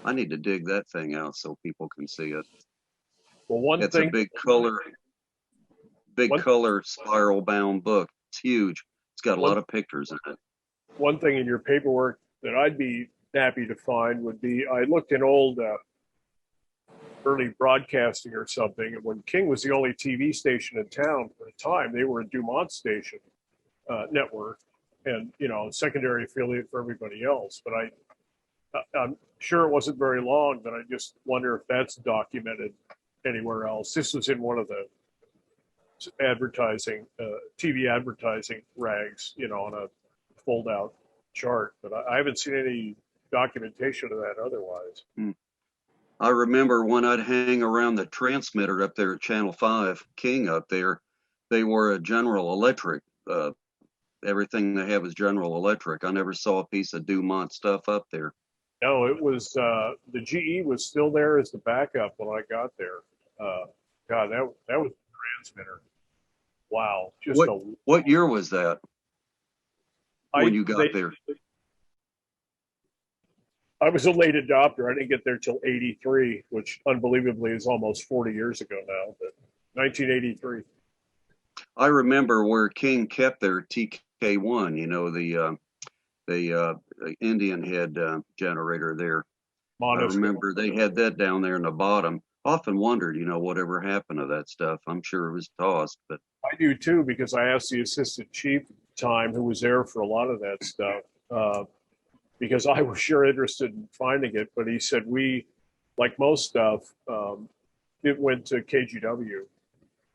I need to dig that thing out so people can see it. Well, it's a big color spiral bound book. It's huge. It's got a lot of pictures in it. One thing in your paperwork that I'd be happy to find would be, I looked in old early broadcasting or something, and when King was the only TV station in town for the time, they were a Dumont station network, and secondary affiliate for everybody else. But I'm sure it wasn't very long, but I just wonder if that's documented anywhere else. This was in one of the advertising, TV advertising rags, on a fold out chart, but I haven't seen any documentation of that otherwise. I remember when I'd hang around the transmitter up there at Channel 5, King up there, they were a General Electric. Everything they had was General Electric. I never saw a piece of Dumont stuff up there. No, it was, the GE was still there as the backup when I got there. God, that was the transmitter. Wow. What year was that when you got there? I was a late adopter. I didn't get there till 83, which unbelievably is almost 40 years ago now, but 1983. I remember where King kept their TK1, the Indian head generator there. I remember they had that down there in the bottom. Often wondered, whatever happened to that stuff. I'm sure it was tossed, but I do too, because I asked the assistant chief at the time, who was there for a lot of that stuff, because I was sure interested in finding it, but he said like most stuff, it went to KGW,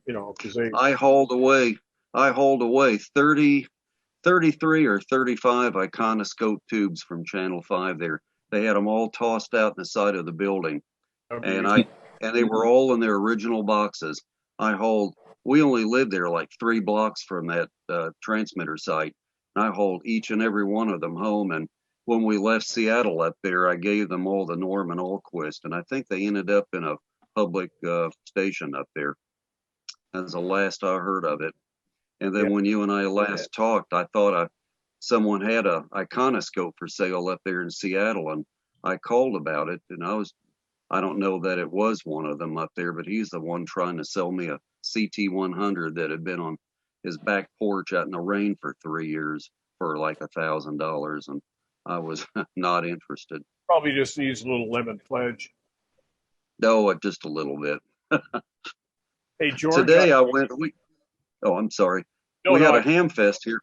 because they. I hauled away 33 or 35 iconoscope tubes from Channel 5 there. They had them all tossed out in the side of the building. And they were all in their original boxes. We only lived there like 3 blocks from that transmitter site. And I hauled each and every one of them home. And when we left Seattle up there, I gave them all to Norman Ahlquist. And I think they ended up in a public station up there. That's the last I heard of it. And then when you and I last talked, I thought someone had a iconoscope for sale up there in Seattle. And I called about it. And I don't know that it was one of them up there, but he's the one trying to sell me a CT100 that had been on his back porch out in the rain for 3 years for like $1,000, and I was not interested. Probably just needs a little lemon pledge. No, just a little bit. Hey, George. Today I went. Oh, I'm sorry. we had a ham fest here.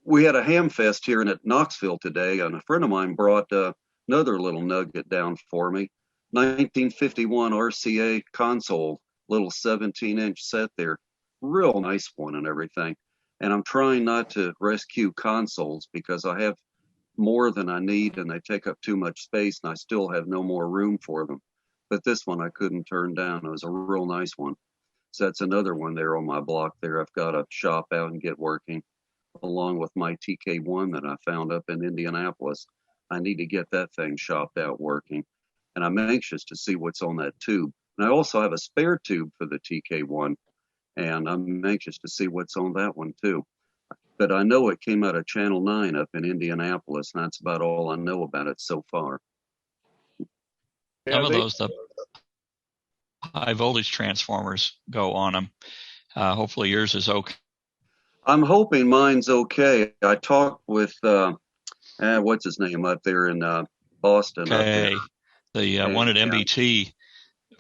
We had a ham fest here at Knoxville today, and a friend of mine brought another little nugget down for me. 1951 RCA console, little 17-inch set there. Real nice one and everything. And I'm trying not to rescue consoles because I have more than I need and they take up too much space and I still have no more room for them. But this one I couldn't turn down. It was a real nice one. So that's another one there on my block there. I've got to shop out and get working, along with my TK1 that I found up in Indianapolis. I need to get that thing shopped out working. And I'm anxious to see what's on that tube. And I also have a spare tube for the TK1, and I'm anxious to see what's on that one too. But I know it came out of Channel 9 up in Indianapolis, and that's about all I know about it so far. Some of those, the high voltage transformers go on them. Hopefully yours is okay. I'm hoping mine's okay. I talked with, what's his name up there in Boston. Okay. The one at MBT.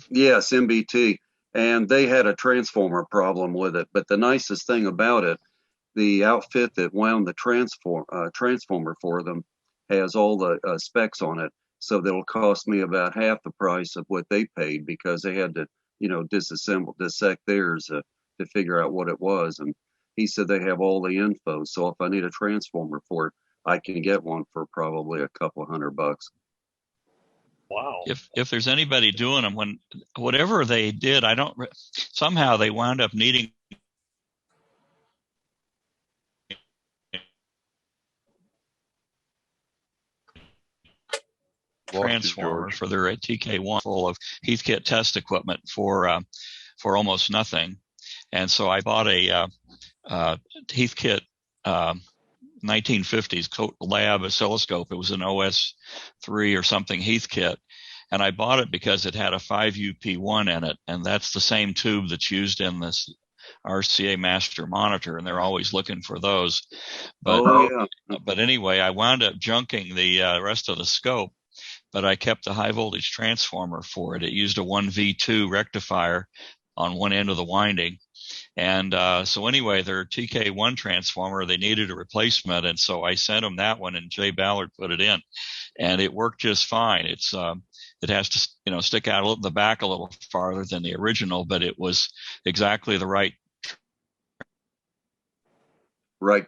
Yes, MBT. And they had a transformer problem with it. But the nicest thing about it, the outfit that wound the transformer for them has all the specs on it. So that'll cost me about half the price of what they paid because they had to, dissect theirs to figure out what it was. And he said they have all the info. So if I need a transformer for it, I can get one for probably a couple $100. Wow. If there's anybody doing them, whatever they did, somehow they wound up needing transformer for their TK1 full of Heathkit test equipment for almost nothing. And so I bought a Heathkit 1950s lab oscilloscope. It was an OS3 or something Heathkit. And I bought it because it had a 5UP1 in it. And that's the same tube that's used in this RCA master monitor. And they're always looking for those. But, but anyway, I wound up junking the rest of the scope. But I kept the high voltage transformer for it. It used a 1V2 rectifier on one end of the winding. And so anyway, their TK1 transformer, they needed a replacement. And so I sent them that one and Jay Ballard put it in. And it worked just fine. It has to, stick out the back a little farther than the original, but it was exactly the right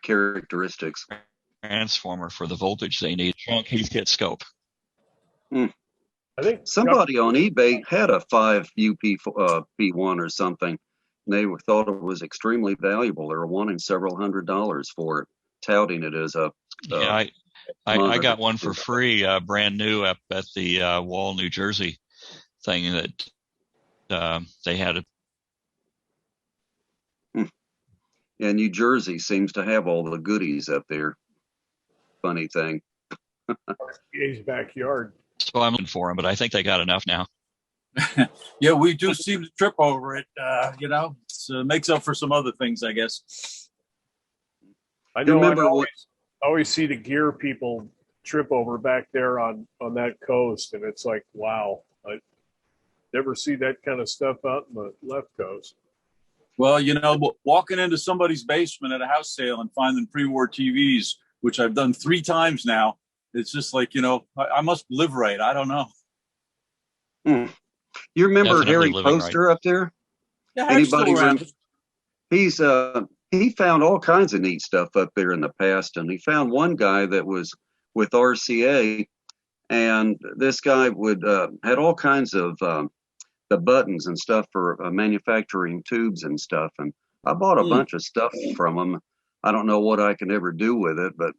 characteristics. Transformer for the voltage they need. Trunk Heathkit scope. I think somebody on eBay had a 5UP P1 or something. They thought it was extremally valuable. They were wanting several $100s for it, touting it as a. I got one for free, brand new, up at the Wall, New Jersey thing that they had. Yeah, New Jersey seems to have all the goodies up there. Funny thing. His backyard. So I'm looking for them, but I think they got enough now. Yeah, we do seem to trip over it. It makes up for some other things, I guess. I know. I always see the gear people trip over back there on that coast, and it's like, wow, I never see that kind of stuff out in the left coast. Well, walking into somebody's basement at a house sale and finding pre-war TVs, which I've done 3 times now, it's just like, I must live right. I don't know. You remember Harry Poster up there? Yeah, anybody? He found all kinds of neat stuff up there in the past, and he found one guy that was with RCA, and this guy had all kinds of the buttons and stuff for manufacturing tubes and stuff. And I bought a bunch of stuff from him. I don't know what I can ever do with it, but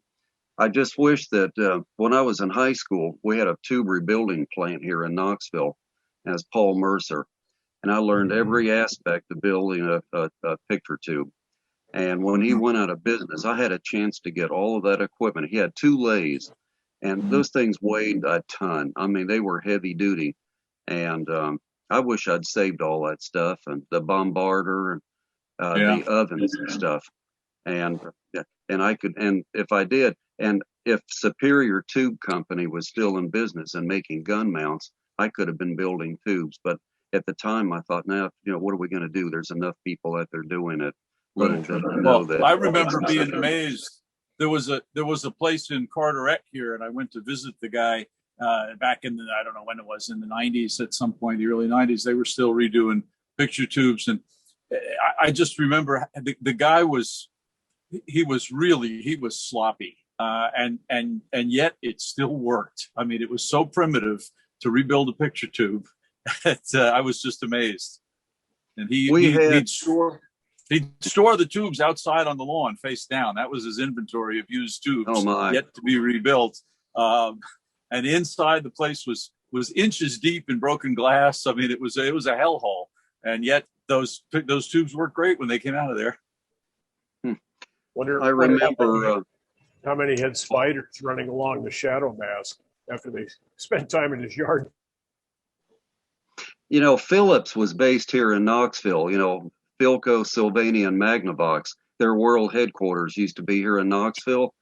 I just wish that when I was in high school, we had a tube rebuilding plant here in Knoxville as Paul Mercer. And I learned every aspect of building a picture tube. And when he went out of business, I had a chance to get all of that equipment. He had 2 lathes, and those things weighed a ton. I mean, they were heavy duty. And I wish I'd saved all that stuff, and the bombarder and the ovens and stuff. And I could, and if I did, and if Superior Tube Company was still in business and making gun mounts, I could have been building tubes. But at the time, I thought, now, what are we going to do? There's enough people out there doing it. Little did I know that. I remember being amazed. There was a place in Carteret here, and I went to visit the guy back in the, I don't know when it was, in the 90s at some point, the early 90s. They were still redoing picture tubes, and I just remember the guy was sloppy, and yet it still worked. I mean, it was so primitive to rebuild a picture tube that I was just amazed. And he'd store the tubes outside on the lawn, face down. That was his inventory of used tubes yet to be rebuilt. And inside the place was inches deep in broken glass. I mean, it was a hellhole. And yet those tubes worked great when they came out of there. I remember how many had spiders running along the shadow mask after they spent time in his yard. Philips was based here in Knoxville. Philco, Sylvania, and Magnavox, their world headquarters used to be here in Knoxville.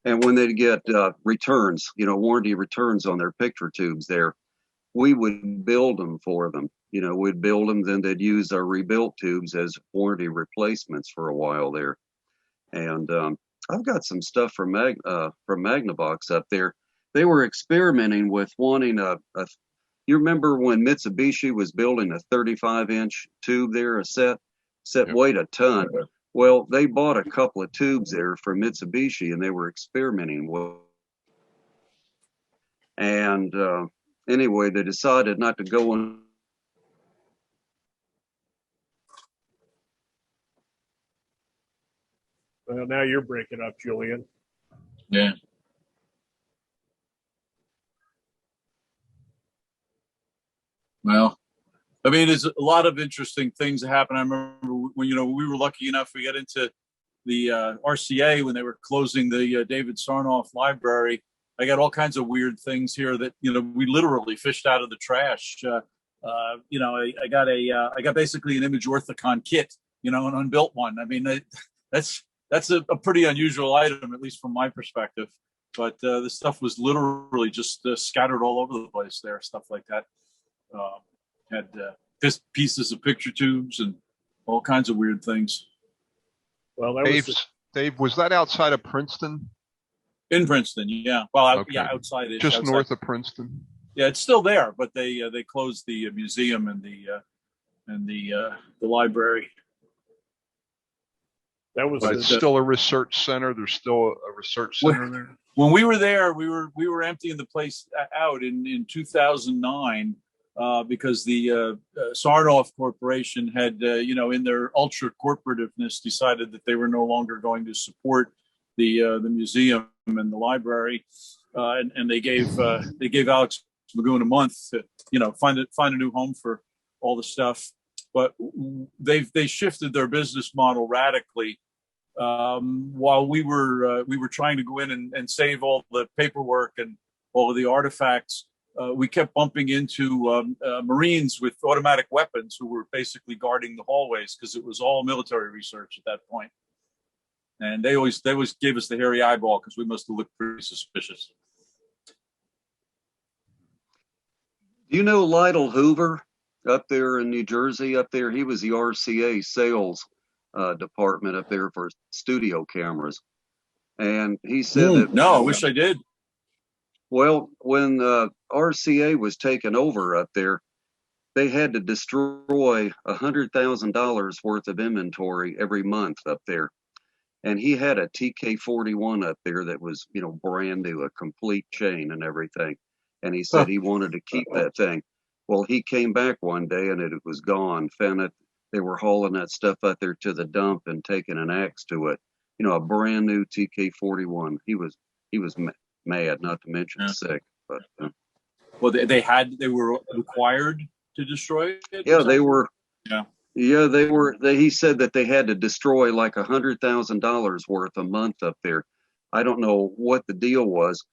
And when they'd get returns, warranty returns on their picture tubes there, we would build them for them. We'd build them, then they'd use our rebuilt tubes as warranty replacements for a while there. And I've got some stuff from Magnavox up there. They were experimenting with wanting you remember when Mitsubishi was building a 35-inch tube there, a set weighed a ton. Well, they bought a couple of tubes there from Mitsubishi, and they were experimenting with. And anyway, they decided not to go on. Well, now you're breaking up, Julian. Yeah. Well, I mean, there's a lot of interesting things that happen. I remember when, we were lucky enough, we got into the RCA when they were closing the David Sarnoff library. I got all kinds of weird things here that, we literally fished out of the trash. I got basically an Image Orthicon kit, an unbuilt one. I mean, that's a pretty unusual item, at least from my perspective. But the stuff was literally just scattered all over the place there, stuff like that. Had pieces of picture tubes and all kinds of weird things. Well, Dave, was that outside of Princeton? In Princeton, yeah. Well, yeah, outside. Just outside. North of Princeton. Yeah, it's still there, but they closed the museum and the library. That was. But it's still a research center. There's still a research center there. When we were there, we were emptying the place out in 2009 because the Sarnoff Corporation had, in their ultra corporativeness, decided that they were no longer going to support the museum and the library, and they gave Alex Magoon a month to find a new home for all the stuff. But they shifted their business model radically. While we were trying to go in and save all the paperwork and all of the artifacts, we kept bumping into Marines with automatic weapons who were basically guarding the hallways because it was all military research at that point. And they always gave us the hairy eyeball because we must have looked pretty suspicious. Do you know Lytle Hoover up there in New Jersey? Up there, he was the RCA sales department up there for studio cameras, and he said that. No, I wish I did. Well, when RCA was taken over up there, they had to destroy $100,000 worth of inventory every month up there. And he had a TK-41 up there that was, brand new, a complete chain and everything. And he said he wanted to keep that thing. Well, he came back one day and it was gone. Found it. They were hauling that stuff out there to the dump and taking an axe to it. A brand new TK-41. He was mad, not to mention sick. But well, they were required to destroy it. Yeah, they were. Yeah. Yeah, they were. He said that they had to destroy like $100,000 worth a month up there. I don't know what the deal was.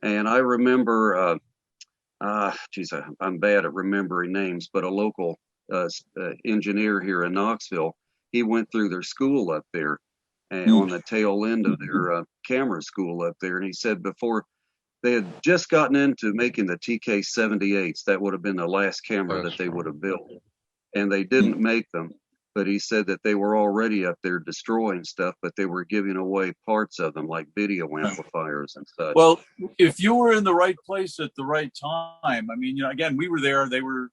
And I remember, I'm bad at remembering names, but a local engineer here in Knoxville, he went through their school up there and on the tail end of their camera school up there. And he said before they had just gotten into making the TK-78s. That would have been the last camera that they would have built. And they didn't make them. But he said that they were already up there destroying stuff, but they were giving away parts of them, like video amplifiers and such. Well, if you were in the right place at the right time, I mean, again, we were there. They were,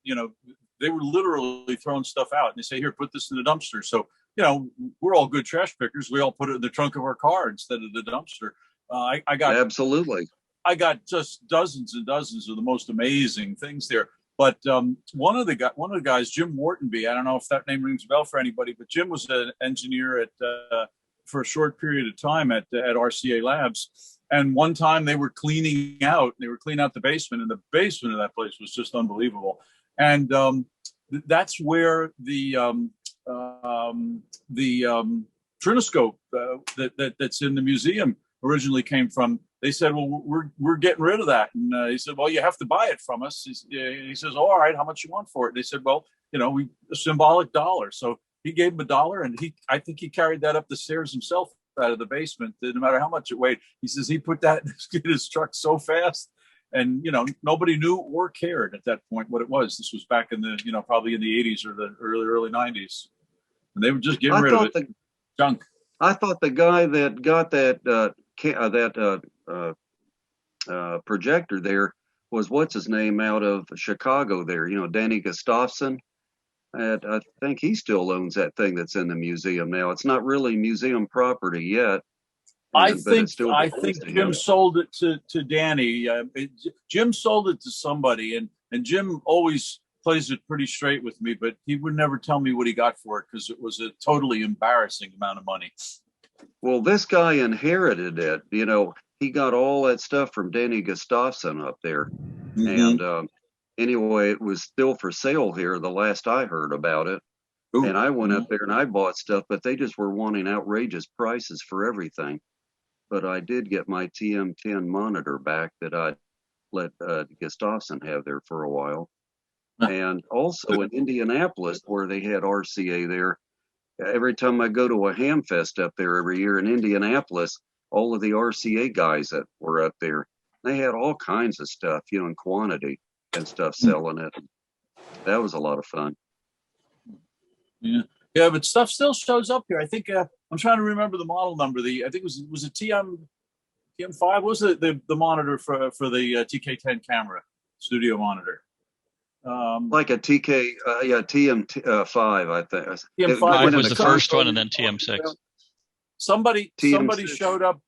they were literally throwing stuff out, and they say, "Here, put this in the dumpster." So, we're all good trash pickers. We all put it in the trunk of our car instead of the dumpster. I got absolutely. I got just dozens and dozens of the most amazing things there. But one of the guys, Jim Mortonby, I don't know if that name rings a bell for anybody, but Jim was an engineer for a short period of time at RCA Labs. And one time they were cleaning out the basement, and the basement of that place was just unbelievable. And that's where the trinoscope that's in the museum originally came from. They said, "Well, we're getting rid of that," and he said, "Well, you have to buy it from us." He says, "Oh, all right, how much you want for it?" They said, "Well, a symbolic $1." So he gave him $1, and I think he carried that up the stairs himself out of the basement. No matter how much it weighed, he says he put that in his truck so fast, and nobody knew or cared at that point what it was. This was back in the probably in the 80s or the early 90s, and they were just getting rid of it. Junk. I thought the guy that got that projector there was what's his name out of Chicago there, Danny Gustafson. And I think he still owns that thing that's in the museum now. It's not really museum property yet. I think Jim sold it to Danny. Jim sold it to somebody, and Jim always plays it pretty straight with me, but he would never tell me what he got for it because it was a totally embarrassing amount of money. Well, this guy inherited it. He got all that stuff from Danny Gustafson up there. Mm-hmm. And anyway, it was still for sale here the last I heard about it. Ooh. And I went up there and I bought stuff, but they just were wanting outrageous prices for everything. But I did get my TM10 monitor back that I let Gustafson have there for a while. And also in Indianapolis, where they had RCA there, every time I go to a ham fest up there every year in Indianapolis, all of the RCA guys that were up there, they had all kinds of stuff, in quantity and stuff selling it. That was a lot of fun. Yeah, but stuff still shows up here. I think I'm trying to remember the model number. I think it was a TM5. What was the monitor for the TK10 camera studio monitor? Like a TM5, I think. TM5 was the first one, and then TM6. Somebody showed up.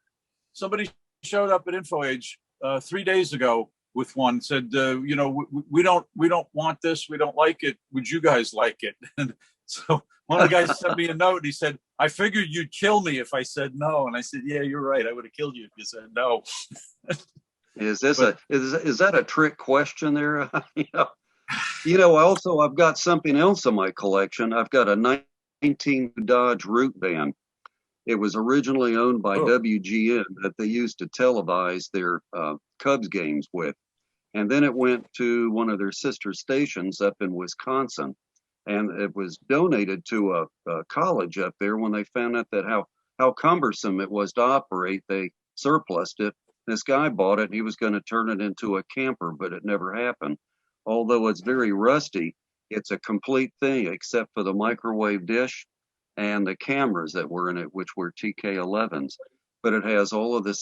Somebody showed up at InfoAge 3 days ago with one. Said, we don't want this. We don't like it. Would you guys like it? And so one of the guys sent me a note. And he said, "I figured you'd kill me if I said no." And I said, "Yeah, you're right. I would have killed you if you said no." Is that a trick question there? Also, I've got something else in my collection. I've got a 19 Dodge Root Van. It was originally owned by WGN that they used to televise their Cubs games with. And then it went to one of their sister stations up in Wisconsin. And it was donated to a college up there. When they found out that how cumbersome it was to operate, they surplused it. This guy bought it and he was going to turn it into a camper, but it never happened. Although it's very rusty, it's a complete thing except for the microwave dish and the cameras that were in it, which were TK11s. But it has all of the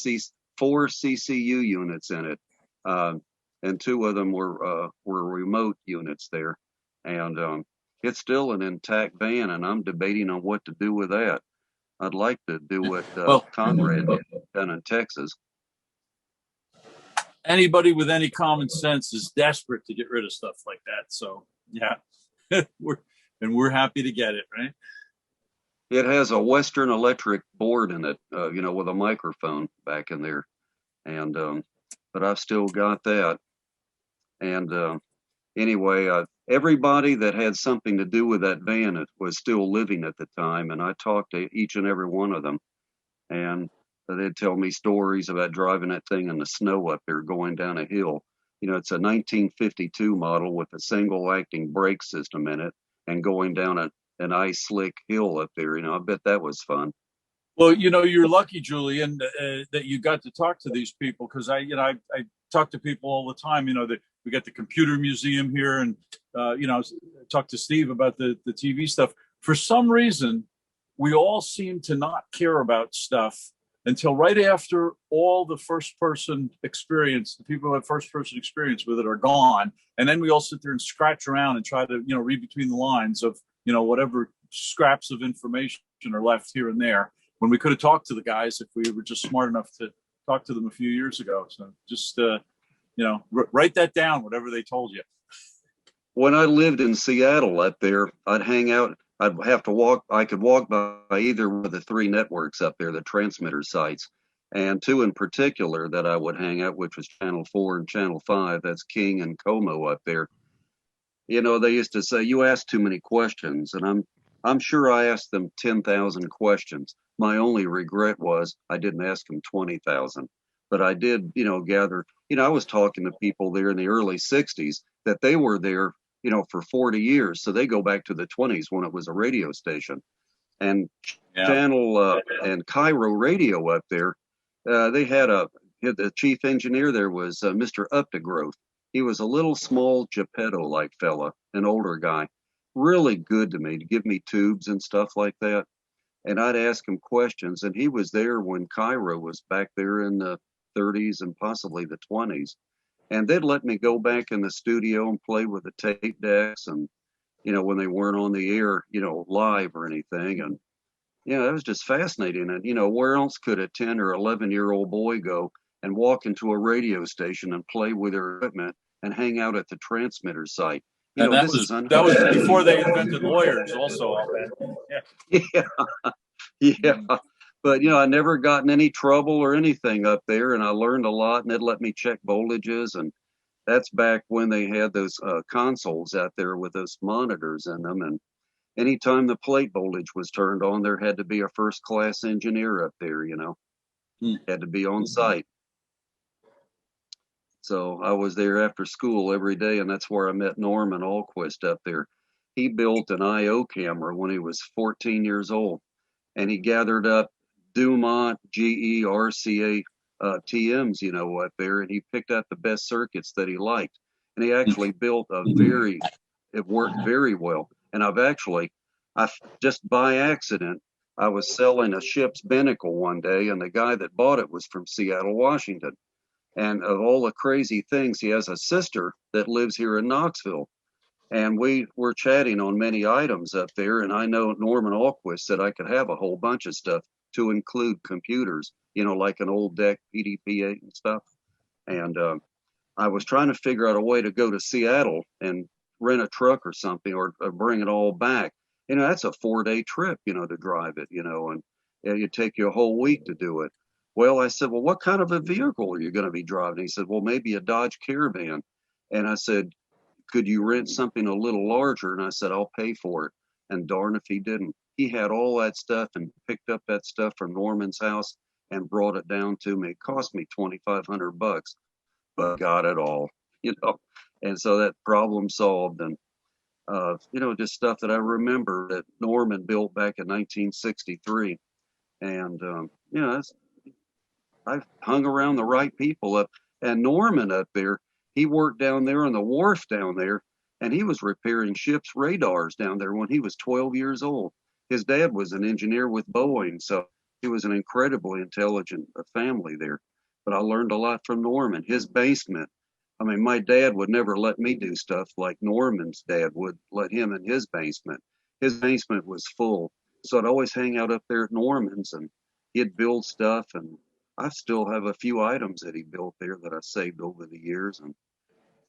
4 CCU units in it, and 2 of them were remote units there. And it's still an intact van, and I'm debating on what to do with that. I'd like to do what Conrad did down in Texas. Anybody with any common sense is desperate to get rid of stuff like that. So yeah, we're happy to get it, right? It has a Western Electric board in it, with a microphone back in there, and but I've still got that. And anyway, everybody that had something to do with that van was still living at the time, and I talked to each and every one of them, and they'd tell me stories about driving that thing in the snow up there, going down a hill. It's a 1952 model with a single acting brake system in it, and going down an ice slick hill up there. I bet that was fun. Well, you're lucky, Julian, that you got to talk to these people, because I talk to people all the time. That we got the computer museum here, and talk to Steve about the TV stuff. For some reason, we all seem to not care about stuff until right after all the first-person experience, the people who have first-person experience with it are gone, and then we all sit there and scratch around and try to read between the lines of whatever scraps of information are left here and there, when we could have talked to the guys if we were just smart enough to talk to them a few years ago. So just, write that down, whatever they told you. When I lived in Seattle up there, I'd hang out. I'd have to walk. I could walk by either one of the three networks up there, the transmitter sites, and two in particular that I would hang out, which was Channel 4 and Channel 5. That's King and Como up there. They used to say, you ask too many questions, and I'm sure I asked them 10,000 questions. My only regret was I didn't ask them 20,000, but I did, gather, I was talking to people there in the early 60s that they were there, for 40 years. So they go back to the 20s when it was a radio station. And Channel and Cairo Radio up there, they had the chief engineer there was Mr. Updegrowth. He was a little small Geppetto-like fella, an older guy, really good to me, to give me tubes and stuff like that. And I'd ask him questions, and he was there when Cairo was back there in the 30s and possibly the 20s. And they'd let me go back in the studio and play with the tape decks, and, when they weren't on the air, live or anything. And, it was just fascinating. And, where else could a 10 or 11-year-old boy go and walk into a radio station and play with their equipment and hang out at the transmitter site? And that was before they invented lawyers also. Yeah. But, I never got in any trouble or anything up there, and I learned a lot, and they'd let me check voltages. And that's back when they had those consoles out there with those monitors in them. And anytime the plate voltage was turned on, there had to be a first-class engineer up there, had to be on site. So I was there after school every day, and that's where I met Norman Ahlquist up there. He built an I/O camera when he was 14 years old, and he gathered up Dumont, GE, RCA TMs, up there, and he picked out the best circuits that he liked. And he actually built it worked very well. And I just by accident, I was selling a ship's binnacle one day, and the guy that bought it was from Seattle, Washington. And of all the crazy things, he has a sister that lives here in Knoxville. And we were chatting on many items up there. And I know Norman Ahlquist said I could have a whole bunch of stuff to include computers, like an old DEC PDP-8 and stuff. And I was trying to figure out a way to go to Seattle and rent a truck or something, or bring it all back. That's a 4-day trip, to drive it, and it'd take you a whole week to do it. Well, I said, well, what kind of a vehicle are you going to be driving? He said, well, maybe a Dodge Caravan. And I said, could you rent something a little larger? And I said, I'll pay for it. And darn if he didn't. He had all that stuff and picked up that stuff from Norman's house and brought it down to me. It cost me $2,500, but got it all, And so that problem solved. And, just stuff that I remember that Norman built back in 1963. And, I've hung around the right people up. And Norman up there, he worked down there on the wharf down there, and he was repairing ships' radars down there when he was 12 years old. His dad was an engineer with Boeing, so he was an incredibly intelligent family there. But I learned a lot from Norman. His basement, my dad would never let me do stuff like Norman's dad would let him in his basement. His basement was full, so I'd always hang out up there at Norman's, and he'd build stuff, and I still have a few items that he built there that I saved over the years.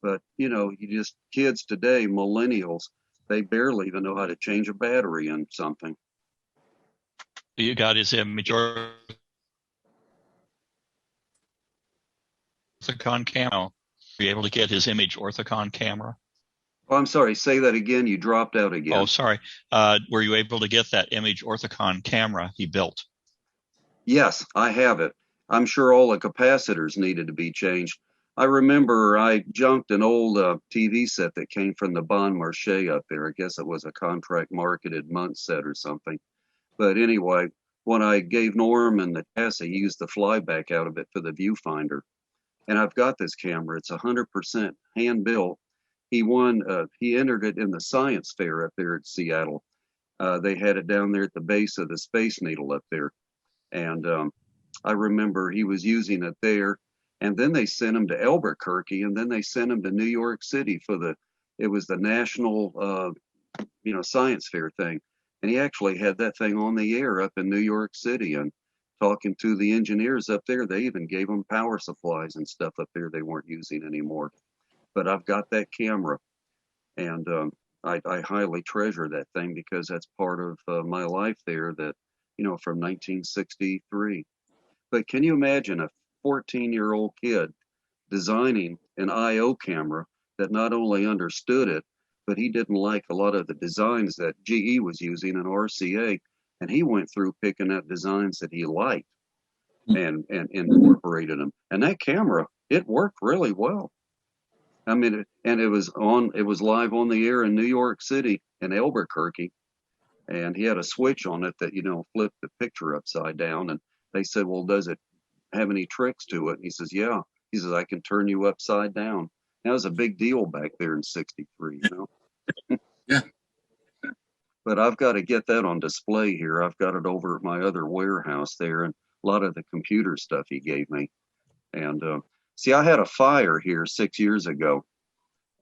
But kids today, millennials, they barely even know how to change a battery in something. You got his image orthicon camera. Were you able to get his image orthicon camera? Oh, I'm sorry. Say that again. You dropped out again. Oh, sorry. Were you able to get that image orthicon camera he built? Yes, I have it. I'm sure all the capacitors needed to be changed. I remember I junked an old TV set that came from the Bon Marché up there. I guess it was a contract marketed month set or something. But anyway, when I gave Norman the chassis, he used the flyback out of it for the viewfinder. And I've got this camera. It's 100% hand built. He entered it in the science fair up there at Seattle. They had it down there at the base of the Space Needle up there. And I remember he was using it there. And then they sent him to Albuquerque, and then they sent him to New York City for it was the national, science fair thing. And he actually had that thing on the air up in New York City, and talking to the engineers up there, they even gave them power supplies and stuff up there they weren't using anymore. But I've got that camera, and I highly treasure that thing because that's part of my life there that, from 1963. But can you imagine a 14-year-old kid designing an I/O camera that not only understood it, but he didn't like a lot of the designs that GE was using in RCA, and he went through picking out designs that he liked and incorporated them. And that camera, it worked really well. I mean, it was live on the air in New York City and Albuquerque, and he had a switch on it that flipped the picture upside down. And they said, "Well, does it have any tricks to it?" And he says, "Yeah." He says, "I can turn you upside down." That was a big deal back there in '63, Yeah. But I've got to get that on display here. I've got it over at my other warehouse there, and a lot of the computer stuff he gave me. And see, I had a fire here 6 years ago,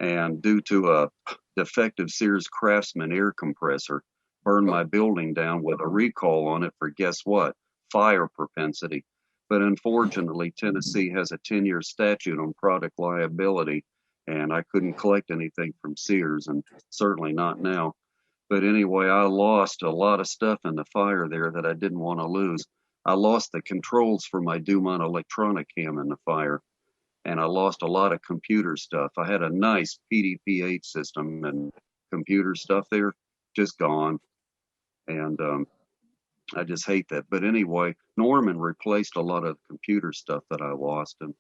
and due to a defective Sears Craftsman air compressor, burned my building down with a recall on it for, guess what? Fire propensity. But unfortunately, Tennessee has a 10-year statute on product liability, and I couldn't collect anything from Sears, and certainly not now. But anyway, I lost a lot of stuff in the fire there that I didn't want to lose. I lost the controls for my Dumont electronic cam in the fire, and I lost a lot of computer stuff. I had a nice PDP-8 system and computer stuff there, just gone. And I just hate that. But anyway, Norman replaced a lot of computer stuff that I lost, and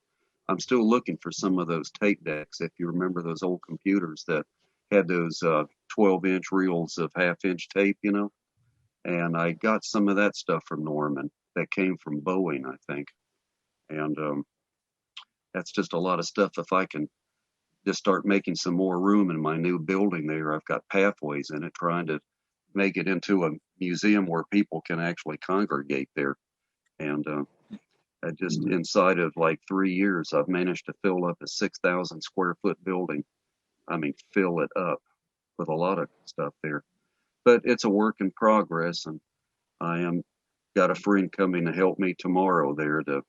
I'm still looking for some of those tape decks. If you remember those old computers that had those 12-inch reels of half-inch tape, and I got some of that stuff from Norman that came from Boeing, I think. And that's just a lot of stuff. If I can just start making some more room in my new building there, I've got pathways in it, trying to make it into a museum where people can actually congregate there. And I just, inside of like 3 years, I've managed to fill up a 6,000 square foot building. I mean, fill it up with a lot of stuff there. But it's a work in progress, and I got a friend coming to help me tomorrow there to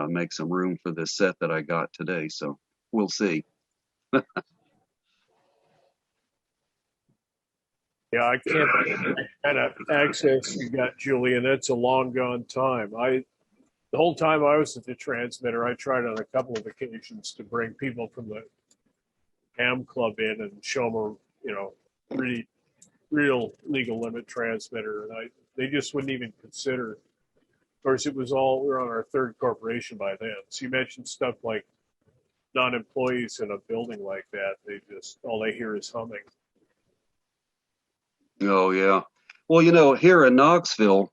make some room for this set that I got today. So we'll see. Yeah, I can't kind of access you got, Julian. That's a long gone time. The whole time I was at the transmitter, I tried on a couple of occasions to bring people from the Ham Club in and show them really real legal limit transmitter, and they just wouldn't even consider. Of course, we were on our third corporation by then. So you mentioned stuff like non-employees in a building like that. All they hear is humming. Oh, yeah. Well, here in Knoxville,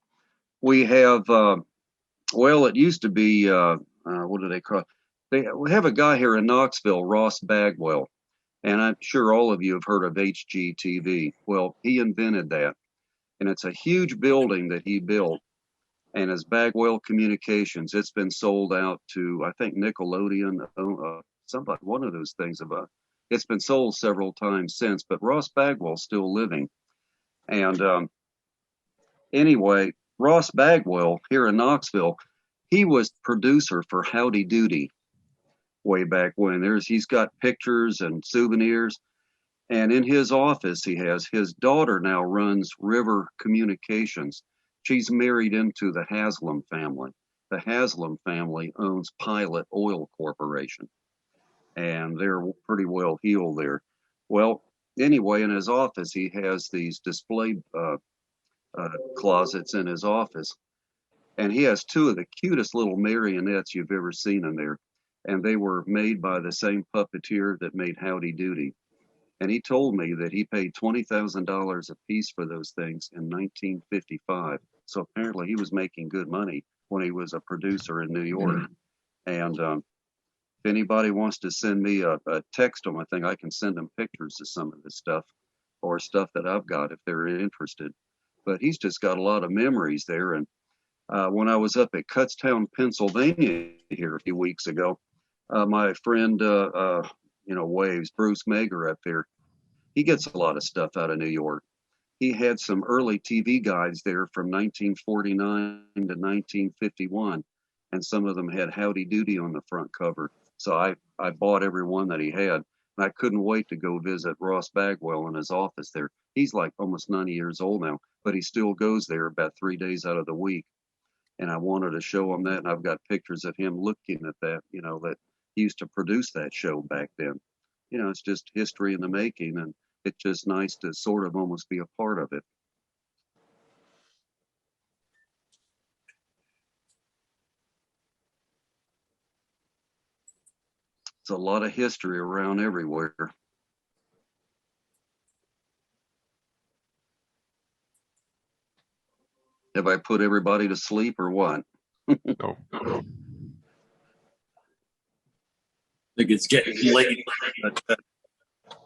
we have, it used to be, what do they call it? We have a guy here in Knoxville, Ross Bagwell, and I'm sure all of you have heard of HGTV. Well, he invented that, and it's a huge building that he built, and as Bagwell Communications, it's been sold out to, I think, Nickelodeon, somebody, one of those things. It's been sold several times since, but Ross Bagwell's still living. And anyway, Ross Bagwell here in Knoxville, he was producer for Howdy Doody way back when. He's got pictures and souvenirs. And in his office, his daughter now runs River Communications. She's married into the Haslam family. The Haslam family owns Pilot Oil Corporation, and they're pretty well heeled there. Well, anyway, in his office, he has these display closets in his office, and he has two of the cutest little marionettes you've ever seen in there, and they were made by the same puppeteer that made Howdy Doody. And he told me that he paid $20,000 a piece for those things in 1955. So apparently he was making good money when he was a producer in New York. And if anybody wants to send me a text on my thing, I can send them pictures of some of this stuff or stuff that I've got if they're interested. But he's just got a lot of memories there. And when I was up at Kutztown, Pennsylvania here a few weeks ago, my friend, Waves, Bruce Mager up there, he gets a lot of stuff out of New York. He had some early TV guides there from 1949 to 1951, and some of them had Howdy Doody on the front cover. So I bought every one that he had, and I couldn't wait to go visit Ross Bagwell in his office there. He's like almost 90 years old now, but he still goes there about 3 days out of the week. And I wanted to show him that, and I've got pictures of him looking at that, that he used to produce that show back then. It's just history in the making, and it's just nice to sort of almost be a part of it. It's a lot of history around everywhere. Have I put everybody to sleep or what? No. I think it's getting late. But,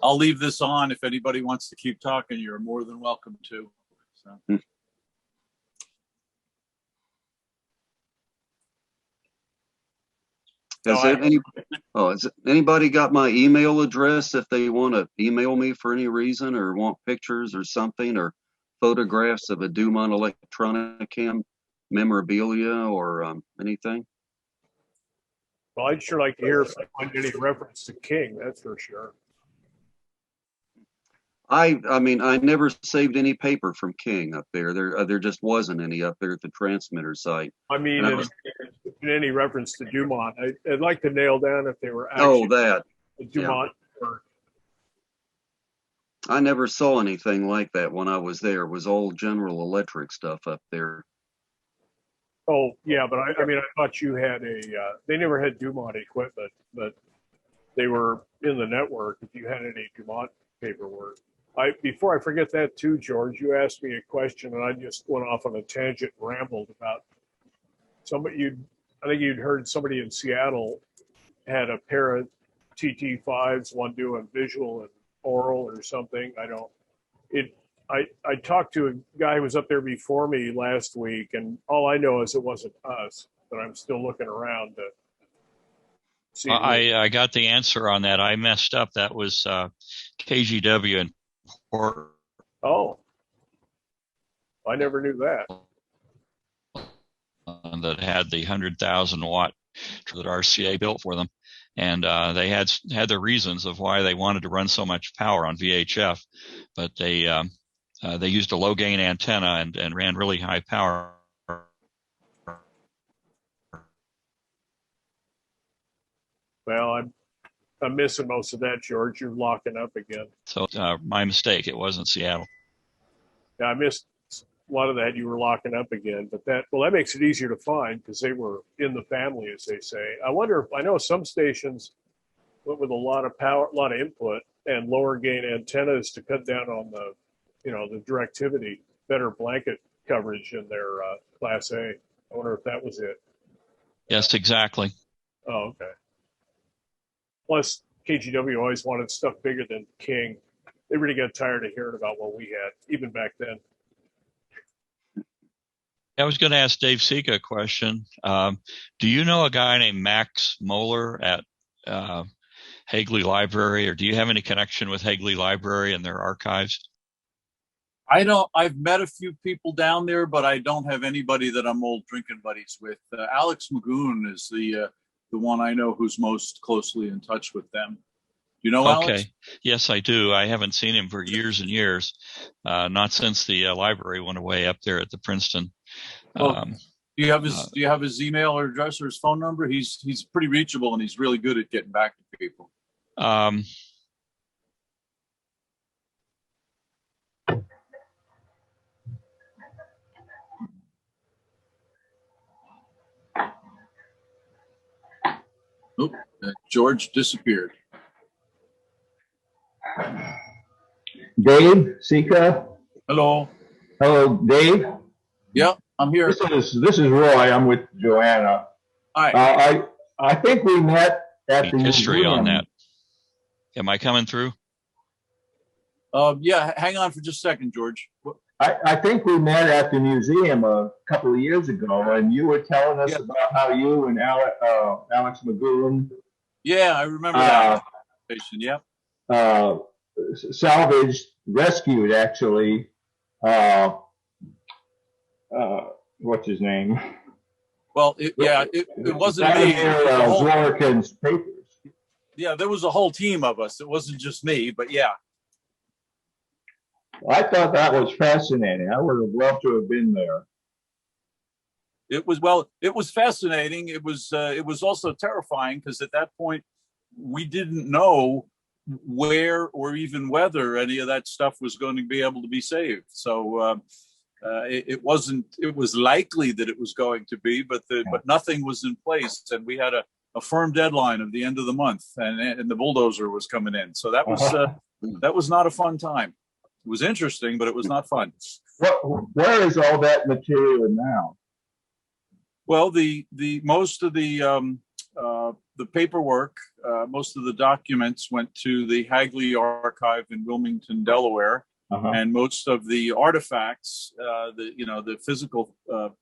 I'll leave this on. If anybody wants to keep talking, you're more than welcome to. So. Has anybody got my email address if they want to email me for any reason or want pictures or something or photographs of a Dumont Electronicam memorabilia or anything? Well, I'd sure like to hear if I find any reference to King, that's for sure. I mean, I never saved any paper from King up there. There just wasn't any up there at the transmitter site. I mean, in any reference to Dumont, I'd like to nail down if they were actually Dumont. Yeah. I never saw anything like that when I was there. It was all General Electric stuff up there. Oh, yeah, but I mean, I thought you had they never had Dumont equipment, but they were in the network if you had any Dumont paperwork. Before I forget that too, George, you asked me a question and I just went off on a tangent and rambled about somebody. I think you'd heard somebody in Seattle had a pair of TT5s, one doing visual and oral or something. I talked to a guy who was up there before me last week, and all I know is it wasn't us, but I'm still looking around to see. I got the answer on that. I messed up. That was KGW and Portland. Oh, I never knew that. That had the 100,000 watt that RCA built for them, and they had their reasons of why they wanted to run so much power on VHF, but they used a low gain antenna and ran really high power. Well, I'm missing most of that, George. You're locking up again. So my mistake. It wasn't Seattle. Yeah, I missed a lot of that. You were locking up again, but that makes it easier to find because they were in the family, as they say. I wonder if I know some stations went with a lot of power, a lot of input, and lower gain antennas to cut down on the directivity, better blanket coverage in their Class A. I wonder if that was it. Yes, exactly. Oh, okay. Plus, KGW always wanted stuff bigger than King. They really got tired of hearing about what we had, even back then. I was going to ask Dave Sika a question. Do you know a guy named Max Moeller at Hagley Library, or do you have any connection with Hagley Library and their archives? I don't. I've met a few people down there, but I don't have anybody that I'm old drinking buddies with. Alex Magoon is the one I know who's most closely in touch with them. Do you know Alex? Okay. Yes, I do. I haven't seen him for years and years. Not since the library went away up there at the Princeton. Do you have his email or address or his phone number? He's pretty reachable and he's really good at getting back to people. George disappeared. Dave Sika. Hello. Hello, Dave. Yeah, I'm here. This is Roy. I'm with Joanna. Hi. I think we met at the history museum. on that. Am I coming through? Yeah, hang on for just a second, George. I think we met at the museum a couple of years ago, and you were telling us about how you and Alex Magoon. Yeah, I remember that conversation. Yeah. Salvaged, rescued, actually. What's his name? Well, it wasn't me. Zworykin's papers. Yeah, there was a whole team of us. It wasn't just me, but yeah. I thought that was fascinating. I would have loved to have been there. It was fascinating. It was also terrifying because at that point we didn't know where or even whether any of that stuff was going to be able to be saved. So it was likely that it was going to be, but nothing was in place, and we had a firm deadline of the end of the month, and the bulldozer was coming in. So that was not a fun time. It was interesting, but it was not fun. Where is all that material now? Well, the most of the paperwork, most of the documents went to the Hagley Archive in Wilmington, Delaware, and most of the artifacts, the physical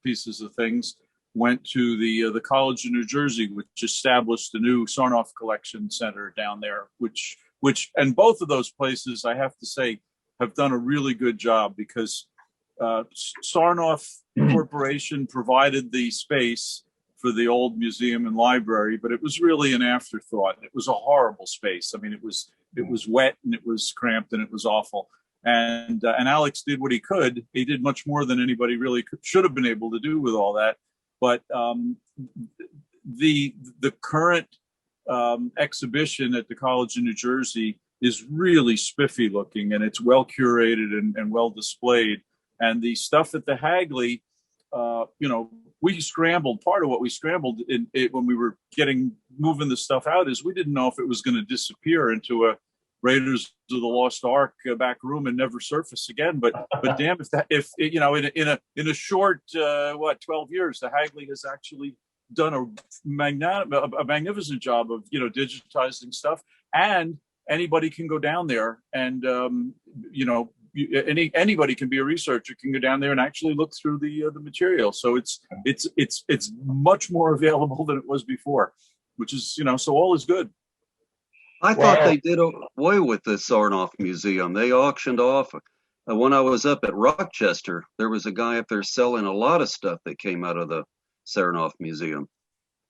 pieces of things, went to the College of New Jersey, which established the new Sarnoff Collection Center down there. Which and both of those places, I have to say, have done a really good job because Sarnoff Corporation provided the space for the old museum and library, but it was really an afterthought. It was a horrible space. I mean, it was wet and it was cramped and it was awful. And Alex did what he could. He did much more than anybody really should have been able to do with all that. But the current exhibition at the College of New Jersey is really spiffy looking, and it's well curated and well displayed. And the stuff at the Hagley, we scrambled. Part of what we scrambled when we were moving the stuff out is we didn't know if it was going to disappear into a Raiders of the Lost Ark back room and never surface again. But damn, if in a short 12 years, the Hagley has actually done a magnificent job of digitizing stuff, and anybody can go down there and anybody can be a researcher, can go down there and actually look through the material. So it's much more available than it was before, which is so all is good. I thought they did away with the Sarnoff Museum. They auctioned off. When I was up at Rochester, there was a guy up there selling a lot of stuff that came out of the Sarnoff Museum.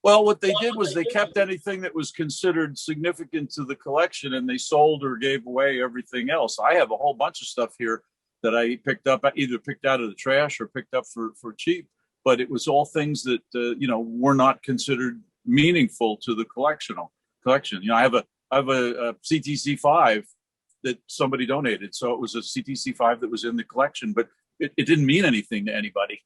Well, what they did was they kept anything that was considered significant to the collection, and they sold or gave away everything else. I have a whole bunch of stuff here that I picked up, either picked out of the trash or picked up for cheap. But it was all things that were not considered meaningful to the collection. I have a CTC5 that somebody donated, so it was a CTC5 that was in the collection, but it didn't mean anything to anybody.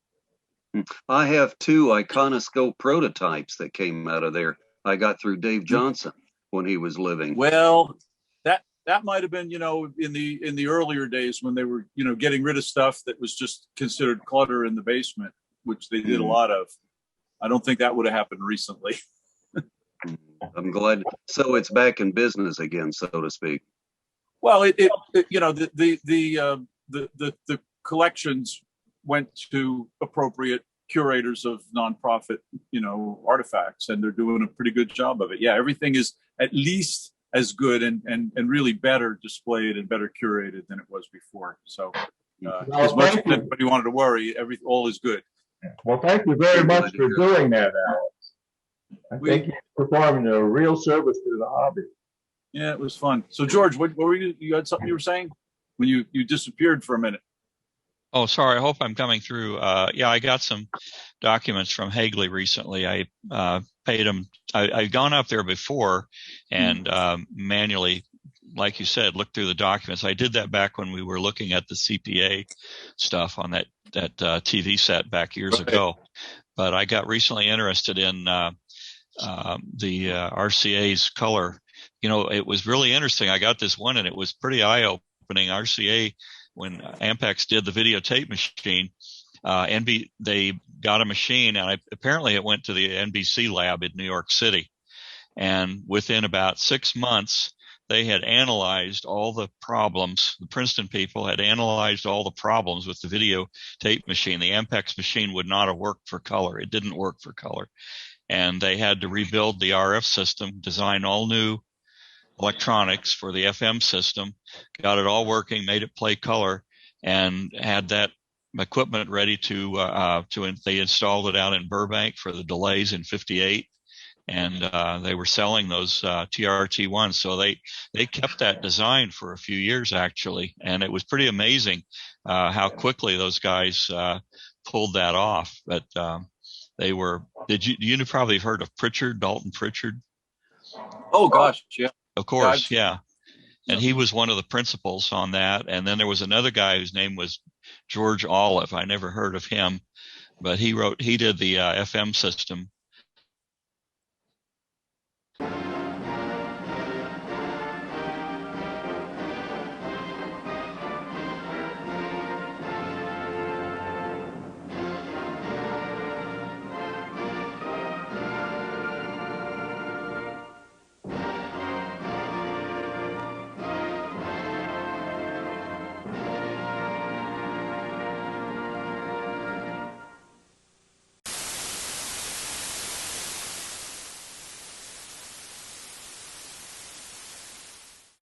I have 2 iconoscope prototypes that came out of there. I got through Dave Johnson when he was living. Well, that might have been, in the earlier days when they were, getting rid of stuff that was just considered clutter in the basement, which they did a lot of. I don't think that would have happened recently. I'm glad. So it's back in business again, so to speak. Well, the collections went to appropriate curators of nonprofit, artifacts, and they're doing a pretty good job of it. Yeah, everything is at least as good and really better displayed and better curated than it was before. So as much as anybody wanted to worry, all is good. Well, thank you very much for doing that, Alex. I think you're performing a real service to the hobby. Yeah, it was fun. So, George, what were you had something you were saying when you disappeared for a minute? Oh, sorry. I hope I'm coming through. Yeah, I got some documents from Hagley recently. I paid them. I'd gone up there before and manually, like you said, looked through the documents. I did that back when we were looking at the CPA stuff on that TV set back years ago. But I got recently interested in the RCA's color. It was really interesting. I got this one and it was pretty eye-opening. RCA, when Ampex did the videotape machine, they got a machine, and apparently it went to the NBC lab in New York City. And within about 6 months, they had analyzed all the problems. The Princeton people had analyzed all the problems with the videotape machine. The Ampex machine would not have worked for color. It didn't work for color. And they had to rebuild the RF system, design all new electronics for the FM system, got it all working, made it play color, and had that equipment ready they installed it out in Burbank for the delays in 58. And they were selling those TRT-1s. So they kept that design for a few years, actually. And it was pretty amazing how quickly those guys pulled that off. But you probably heard of Pritchard, Dalton Pritchard? Oh, gosh, yeah. Of course, yeah. And he was one of the principals on that. And then there was another guy whose name was George Olive. I never heard of him, but he did the FM system